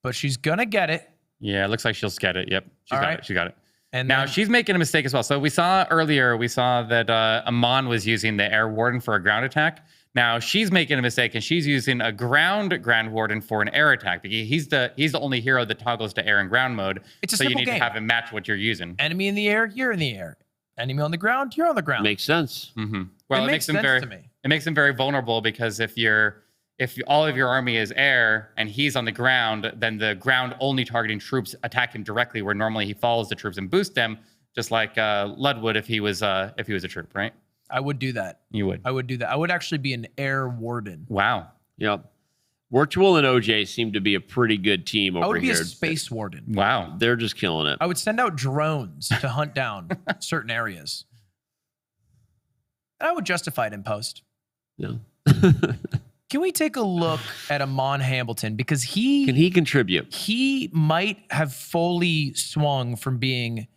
but she's gonna get it. Yeah, it looks like she'll get it. Yep, she's got it. She got it. And now she's making a mistake as well. So we saw that Amon was using the Air Warden for a ground attack. Now she's making a mistake and she's using a Grand Warden for an air attack because he's the only hero that toggles to air and ground mode. It's a so simple you need game. to have him match what you're using. Enemy in the air, you're in the air. Enemy on the ground, you're on the ground. Makes sense. Mm-hmm. Well, it makes sense to me. It makes him very vulnerable because if all of your army is air and he's on the ground, then the ground only targeting troops attack him directly, where normally he follows the troops and boosts them, just like Lud would if he was a troop, right? I would do that. You would. I would do that. I would actually be an air warden. Wow. Yep. Virtual and OJ seem to be a pretty good team over here. I would be a space warden. Wow. They're just killing it. I would send out drones to hunt down certain areas. And I would justify it in post. Yeah. Can we take a look at Amon Hamilton? Because can he contribute? He might have fully swung from being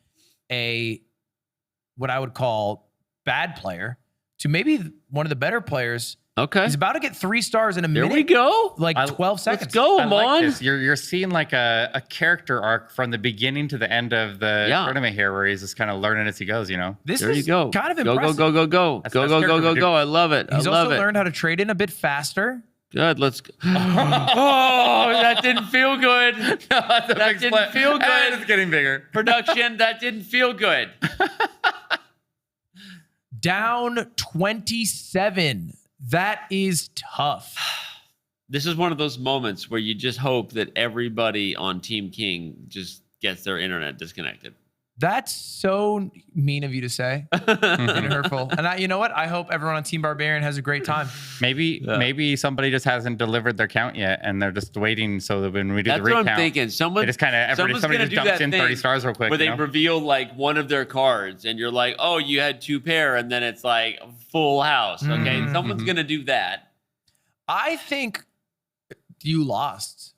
what I would call bad player to maybe one of the better players. Okay. He's about to get 3 stars in a minute. There we go. Like 12 seconds. Let's go, Amon. Like this. You're seeing like a character arc from the beginning to the end of the tournament here, where he's just kind of learning as he goes. You know. There you go. Kind of impressive. Go. Go. I love it. He's also learned how to trade in a bit faster. Good. Let's go. Oh, that didn't feel good. That didn't feel good. It's getting bigger. Production, that didn't feel good. Down 27. That is tough. This is one of those moments where you just hope that everybody on Team King just gets their internet disconnected. That's so mean of you to say and hurtful. And you know what? I hope everyone on Team Barbarian has a great time. Maybe somebody just hasn't delivered their count yet, and they're just waiting so that when we do That's the recount, what I'm thinking. they just kind of somebody just dumps in 30 stars real quick. Where they reveal like one of their cards, and you're like, oh, you had 2 pair, and then it's like full house. Okay, someone's gonna do that. I think you lost.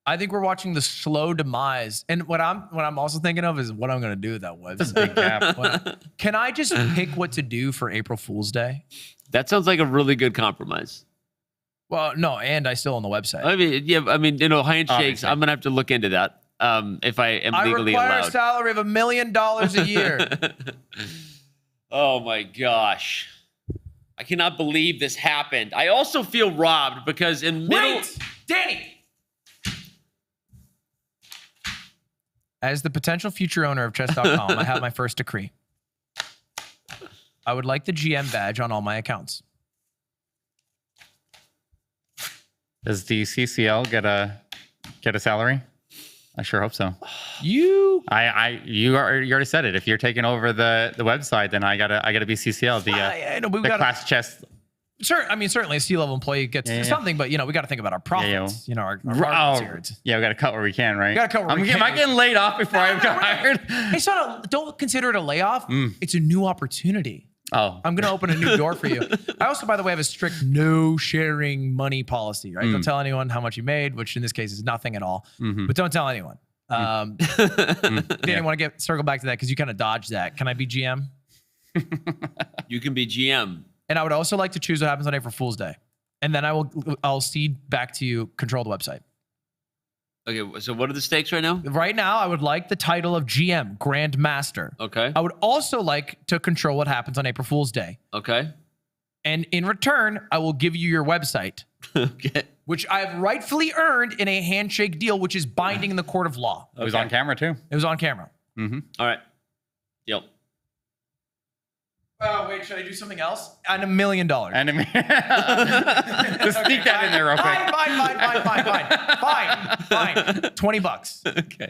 I think we're watching the slow demise. And what I'm also thinking of is what I'm going to do with that website. Can I just pick what to do for April Fool's Day? That sounds like a really good compromise. Well, no, and I still own the website. I mean, yeah, handshakes. Obviously. I'm gonna have to look into that. If I am legally I require allowed. a salary of $1 million a year. Oh my gosh. I cannot believe this happened. I also feel robbed because Wait, Danny. As the potential future owner of chess.com, I have my first decree. I would like the GM badge on all my accounts. Does the CCL get a salary? I sure hope so. You already said it. If you're taking over the website, then I gotta be CCL. The class chess. Sure, I mean, certainly a C-level employee gets something, but, we got to think about our profits. Our markets here. We got to cut where we can, right? We got to cut where we can. Am I getting laid off before I got hired? Hey, so don't consider it a layoff. It's a new opportunity. Oh. I'm going to open a new door for you. I also, by the way, have a strict no sharing money policy, right? Don't tell anyone how much you made, which in this case is nothing at all. But don't tell anyone. Danny, want to circle back to that because you kind of dodged that. Can I be GM? You can be GM. And I would also like to choose what happens on April Fool's Day. And then I'll cede back to you, control the website. Okay, so what are the stakes right now? Right now, I would like the title of GM, Grand Master. Okay. I would also like to control what happens on April Fool's Day. Okay. And in return, I will give you your website, Okay. which I have rightfully earned in a handshake deal, which is binding in the court of law. It was on camera too. It was on camera. All right. Yep. Oh, wait, should I do something else? And $1 million. Just sneak that in there real quick. Fine. $20. Okay.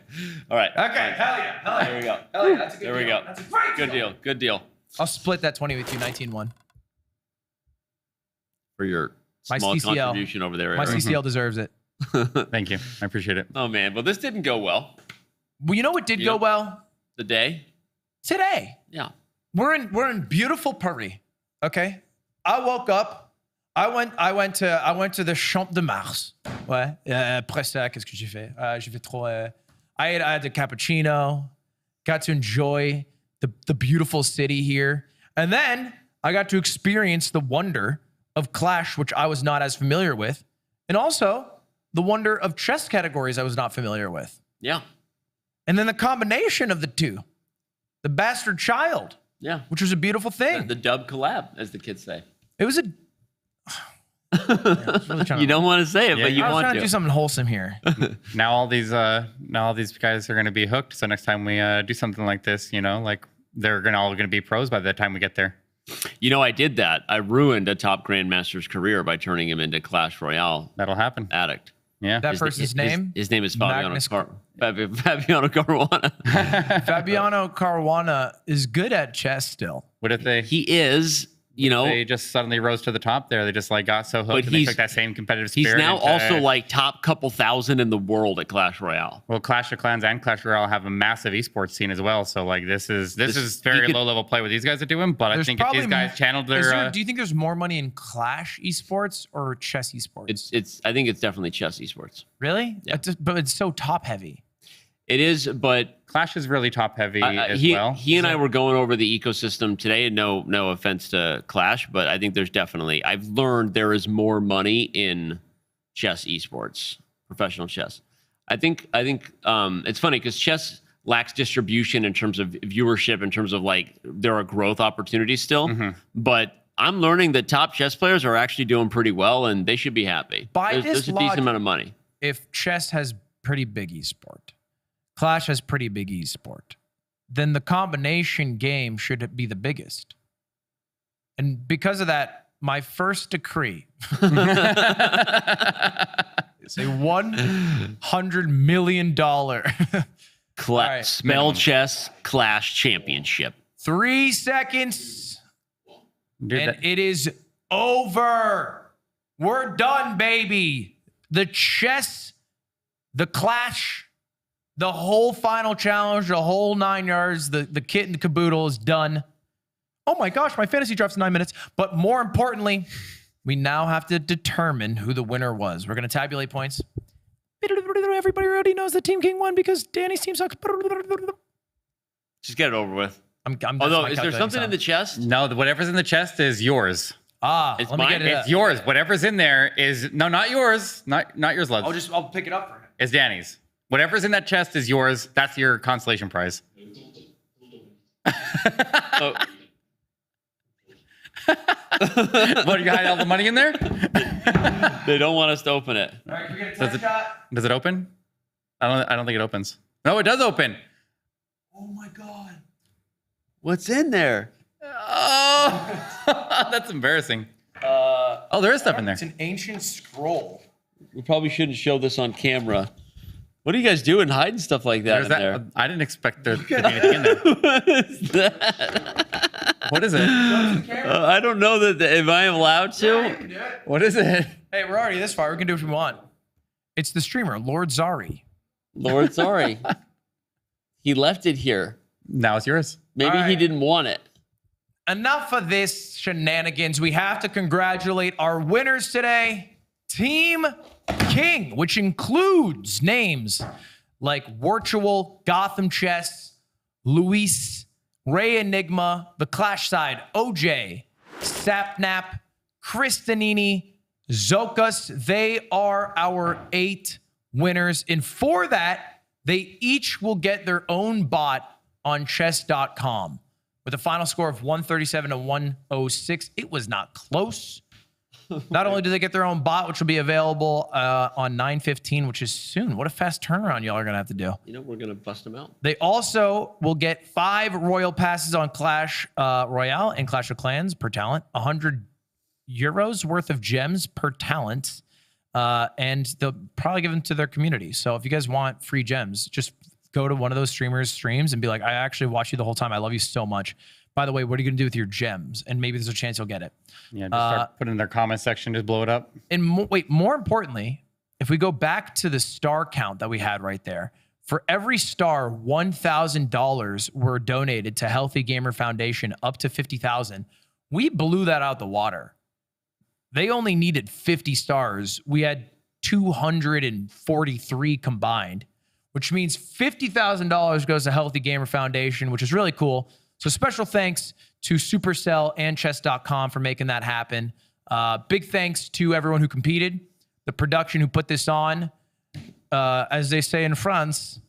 All right. Okay, hell yeah. There we go. Hell yeah, that's a good There we deal. go. That's a great Good deal. Good deal. I'll split that 20 with you, 19-1. For your My small CCL. contribution over there. My Eric. CCL deserves it. Thank you. I appreciate it. Oh man, well this didn't go well. Well, you know what did go well? The day. Today. Yeah. We're in beautiful Paris. Okay. I woke up. I went to the Champ de Mars. Ouais. Après ça, qu'est-ce que j'ai fait? J'ai fait trop. I had a cappuccino. Got to enjoy the beautiful city here, and then I got to experience the wonder of Clash, which I was not as familiar with, and also the wonder of chess categories I was not familiar with. Yeah. And then the combination of the two, the bastard child. Yeah. Which was a beautiful thing. The dub collab, as the kids say. It was a. You don't want to say it, but you I was want trying to. to do something wholesome here. Now all these guys are going to be hooked. So next time we do something like this, like they're all going to be pros by the time we get there. I did that. I ruined a top grandmaster's career by turning him into Clash Royale That'll happen. addict. Yeah. That person's name? His name is Fabiano Magnus- Fabiano Caruana. Fabiano Caruana is good at chess still. What if they? He is, They just suddenly rose to the top there. They just got so hooked and they took that same competitive spirit. He's now into, also top couple thousand in the world at Clash Royale. Well, Clash of Clans and Clash Royale have a massive esports scene as well. So this is very low level play what these guys are doing. But I think if these guys channeled their, do you think there's more money in Clash esports or chess esports? I think it's definitely chess esports. Really? Yeah. But it's so top heavy. It is, but Clash is really top heavy as well. He and I were going over the ecosystem today, and no offense to Clash, but I think there's definitely, I've learned there is more money in chess esports, professional chess. I think it's funny because chess lacks distribution in terms of viewership, in terms of there are growth opportunities still, but I'm learning that top chess players are actually doing pretty well, and they should be happy. There's a decent amount of money. If chess has pretty big esport, Clash has pretty big esport, then the combination game should be the biggest. And because of that, my first decree is a $100 million right. Spell Chess Clash Championship. 3 seconds. Dude, And it is over. We're done, baby. The chess, the clash, the whole final challenge, the whole 9 yards, the kit and the caboodle is done. Oh my gosh, my fantasy draft's 9 minutes. But more importantly, we now have to determine who the winner was. We're going to tabulate points. Everybody already knows the Team King won because Danny's team sucks. Just get it over with. That's Although, my is there calculating something in sound. the chest? no, whatever's in the chest is yours. It's Let me mine? get it. It's yours. Whatever's in there is not yours. Not yours, Lutz. I'll pick it up for him. It's Danny's. Whatever's in that chest is yours. That's your consolation prize. Oh, What, you hide all the money in there? they don't want us to open it. All right, can we get a Does test it- shot? Does it open? I don't think it opens. No, it does open. Oh my God. What's in there? Oh, that's embarrassing. Oh, there is stuff in there. It's an ancient scroll. We probably shouldn't show this on camera. What are you guys doing hiding stuff like that There's in there? I didn't expect there to be anything in there. What is that? What is it? I don't know that. Am I allowed to? What is it? Hey, we're already this far. We can do what we want. It's the streamer, Lord Zari. Lord, sorry. He left it here. Now it's yours. Maybe All he right. didn't want it. Enough of this shenanigans. We have to congratulate our winners today. Team King, which includes names like Virtual, Gotham Chess, Luis, Ray Enigma, The Clash Side, OJ, Sapnap, Kristanini, Zokas. They are our 8 winners. And for that, they each will get their own bot on chess.com with a final score of 137 to 106. It was not close. Not only do they get their own bot, which will be available on 9/15, which is soon. What a fast turnaround y'all are going to have to do. You know, we're going to bust him out. They also will get 5 Royal passes on Clash Royale and Clash of Clans per talent, 100 euros worth of gems per talent, and they'll probably give them to their community. So if you guys want free gems, just go to one of those streamers' streams and be like, I actually watched you the whole time. I love you so much. By the way, what are you going to do with your gems? And maybe there's a chance you'll get it. Yeah, just start putting in their comment section, just blow it up. And more importantly, if we go back to the star count that we had right there, for every star, $1,000 were donated to Healthy Gamer Foundation, up to 50,000. We blew that out the water. They only needed 50 stars. We had 243 combined, which means $50,000 goes to Healthy Gamer Foundation, which is really cool. So special thanks to Supercell and chess.com for making that happen. Big thanks to everyone who competed, the production who put this on. As they say in France,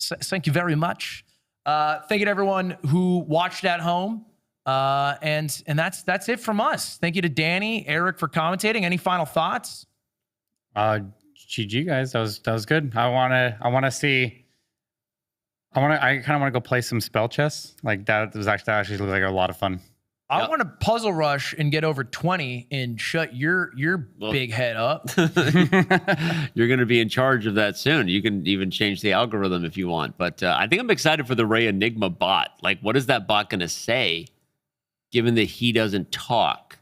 thank you very much. Thank you to everyone who watched at home. And that's it from us. Thank you to Danny, Eric for commentating. Any final thoughts? GG guys, that was good. I kind of want to go play some spell chess. Like that actually looked like a lot of fun. I want to puzzle rush and get over 20 and shut your big head up. You're going to be in charge of that soon. You can even change the algorithm if you want. But I think I'm excited for the Ray Enigma bot. Like, what is that bot going to say, given that he doesn't talk?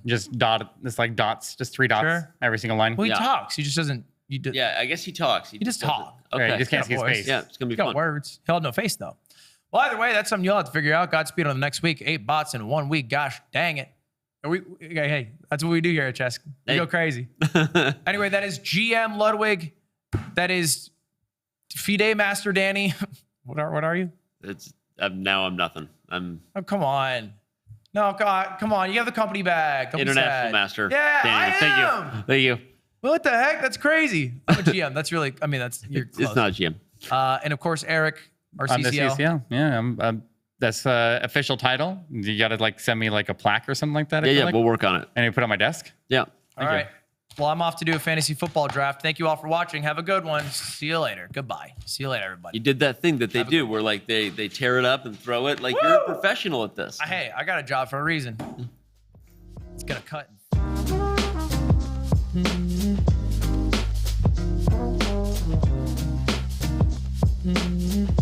Just dot. It's like dots, just 3 dots Sure. every single line. Well, he Yeah. talks. He just doesn't. Yeah, I guess he talks. He just doesn't- talk. Okay. Right, you just can't see his voice. face. Yeah, it's going to He's be got fun. words. He'll have no face, though. Well, either way, that's something you'll have to figure out. Godspeed on the next week. 8 bots in 1 week. Gosh, dang it. Hey, that's what we do here at Chess. We Hey. go crazy. Anyway, that is GM Ludwig. That is FIDE Master Danny. What are you? It's now I'm nothing. I'm Oh, come on. No, God, come on. You have the company bag. Don't be international sad. master. Yeah, Danny. I Thank am. you. Thank you. What the heck? That's crazy. I'm a GM. That's really, I mean, that's, you're close. It's not Jim. And of course, Eric, our I'm the CCL. CCL. Yeah, that's official title. You got to like send me like a plaque or something like that. I Yeah, feel yeah. like. We'll work on it. And you put it on my desk. Yeah. All right. Well, I'm off to do a fantasy football draft. Thank you all for watching. Have a good one. See you later. Goodbye. See you later, everybody. You did that thing that they do where like they tear it up and throw it. Like you're a professional at this. Hey, I got a job for a reason. It's gonna cut. Mm-hmm.